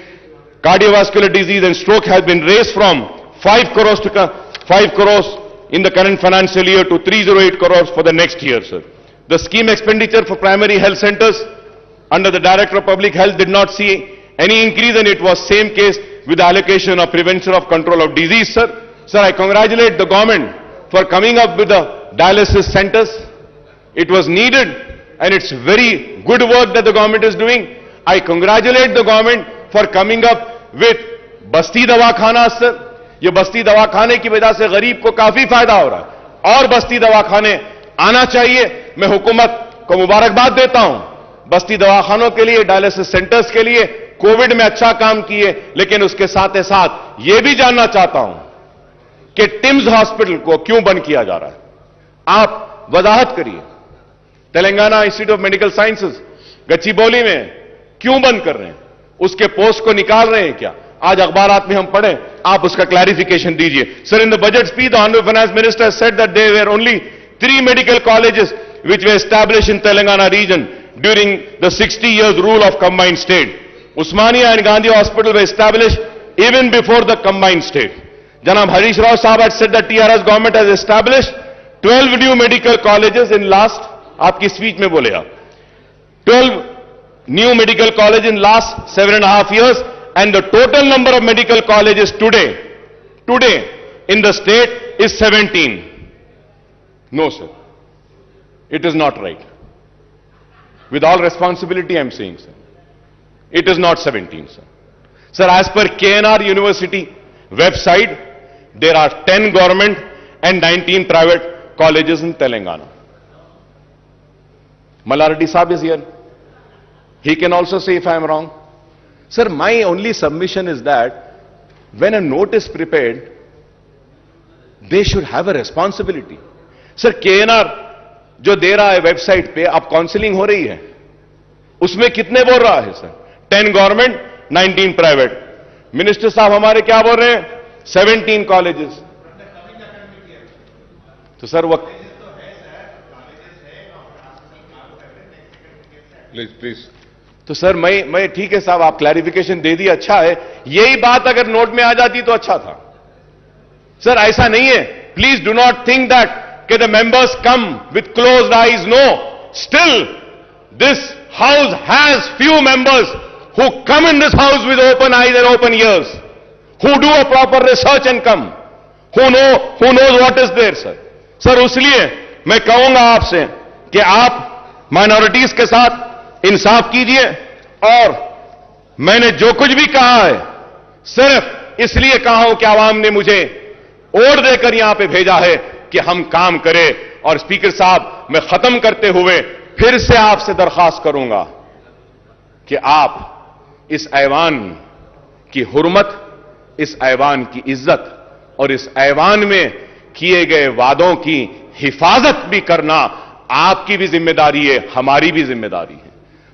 Cardiovascular Disease and Stroke has been raised from 5 crores to 5 crores in the current financial year to 308 crores for the next year, sir. The scheme expenditure for primary health centers under the Director of Public Health did not see any increase, and it was same case with the allocation of prevention of control of disease, sir. Sir, I congratulate the government for coming up with the dialysis centers. It was needed and it's very good work that the government is doing. I congratulate the government for coming up with Basti Dawakhanas, sir. ये बस्ती दवाखाने की वजह से गरीब को काफी फायदा हो रहा है और बस्ती दवाखाने आना चाहिए। मैं हुकूमत को मुबारकबाद देता हूं बस्ती दवाखानों के लिए, डायलिसिस सेंटर्स के लिए, कोविड में अच्छा काम किए, लेकिन उसके साथ ही साथ यह भी जानना चाहता हूं कि टिम्स हॉस्पिटल को क्यों बंद किया जा रहा है। आप वजाहत करिए। Telangana institute of medical sciences Gachibowli में क्यों बंद कर रहे हैं? उसके पोस्ट को निकाल रहे हैं क्या? आज अखबारात में हम पढ़ें, आप उसका क्लैरिफिकेशन दीजिए। Sir, in the budget speech the honourable finance minister said that there were only 3 medical colleges which were established in Telangana region during the 60 years rule of combined state. Usmania and Gandhi Hospital were established even before the combined state. Janab Harish Rao Sahab had said that TRS government has established 12 new medical colleges in last, aapki speech mein bole aap, 12 new medical colleges in last 7.5 years, and the total number of medical colleges today in the state is 17. No, sir. It is not right. With all responsibility, I am saying, sir. It is not 17, sir. Sir, as per KNR University website, there are 10 government and 19 private colleges in Telangana. Malardi Saab is here. He can also say if I am wrong. Sir, my only submission is that when a note is prepared, they should have a responsibility. Sir, KNR जो दे रहा है website पे, अब counselling हो रही है, उसमें कितने बोल रहा है सर? 10 government, 19 private. मिनिस्टर साहब हमारे क्या बोल रहे हैं? 17 कॉलेजेस। तो सर वो प्लीज तो सर मैं ठीक है साहब, आप क्लैरिफिकेशन दे दिए, अच्छा है। यही बात अगर नोट में आ जाती तो अच्छा था। सर ऐसा नहीं है, please do not think that the members come with closed eyes. No, still this house has few members who come in this house with open eyes and open ears, who do a proper research and come, who knows what is there, sir. Sir, इसलिए मैं कहूंगा आपसे कि आप minorities के साथ इंसाफ कीजिए, और मैंने जो कुछ भी कहा है सिर्फ इसलिए कहा हूं कि आवाम ने मुझे वोट देकर यहां पे भेजा है कि हम काम करें। और स्पीकर साहब, मैं खत्म करते हुए फिर से आपसे दरखास्त करूंगा कि आप इस ऐवान की हुर्मत, इस ऐवान की इज्जत और इस ऐवान में किए गए वादों की हिफाजत भी करना आपकी भी जिम्मेदारी है, हमारी भी जिम्मेदारी है।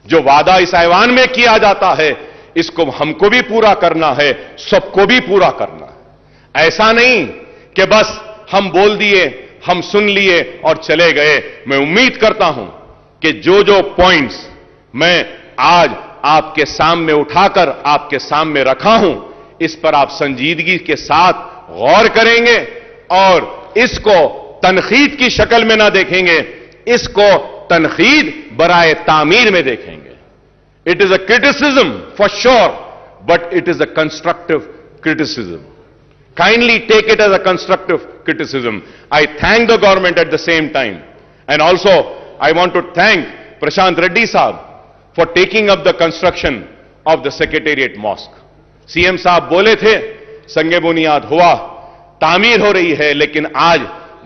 जो वादा इस ऐवान में किया जाता है, इसको हमको भी पूरा करना है, सबको भी पूरा करना है। ऐसा नहीं कि बस हम बोल दिए, हम सुन लिए और चले गए। मैं उम्मीद करता हूं कि जो जो पॉइंट्स मैं आज आपके सामने उठाकर आपके सामने रखा हूं, इस पर आप संजीदगी के साथ गौर करेंगे और इसको तनकीद की शक्ल में ना देखेंगे, इसको तनकीद बराए तामीर में देखेंगे। It is a criticism for sure, but it is a constructive criticism. Kindly take it as a constructive criticism. I thank the government at the same time. And also, I want to thank Prashant Reddy Saab for taking up the construction of the Secretariat Mosque. CM साहब बोले थे, संगे बुनियाद हुआ, तामीर हो रही है, लेकिन आज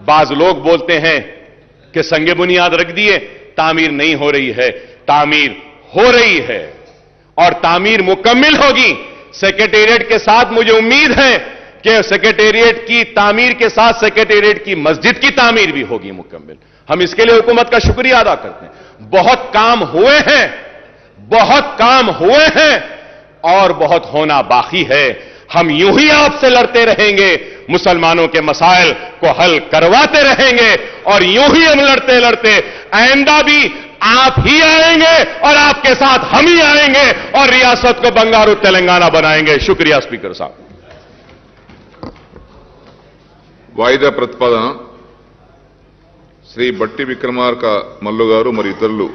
बाज लोग बोलते हैं कि संगे बुनियाद रख दिए, तामीर नहीं हो रही है। तामीर हो रही है और तामीर मुकम्मिल होगी। सेक्रेटेरिएट के साथ मुझे उम्मीद है कि सेक्रेटेरिएट की तामीर के साथ सेक्रेटेरिएट की मस्जिद की तामीर भी होगी मुकम्मिल। हम इसके लिए हुकूमत का शुक्रिया अदा करते हैं। बहुत काम हुए हैं, बहुत काम हुए हैं और बहुत होना बाकी है। हम यूं ही आपसे लड़ते रहेंगे, मुसलमानों के मसाइल को हल करवाते रहेंगे और यूं ही हम लड़ते लड़ते आइंदा भी आप ही आएंगे और आपके साथ हम ही आएंगे और रियासत को बंगारू तेलंगाना बनाएंगे। शुक्रिया स्पीकर साहब। వాయిదా ప్రతిపాదన శ్రీ బట్టి విక్రమార్క మల్లు గారు మరియు ఇతరులు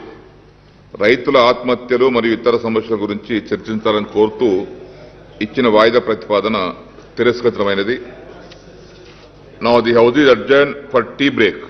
రైతుల ఆత్మహత్యలు మరియు ఇతర సమస్యల గురించి చర్చించాలని కోరుతూ ఇచ్చిన వాయిదా ప్రతిపాదన తిరస్కృతమైనది. Now the house is adjourned for tea break.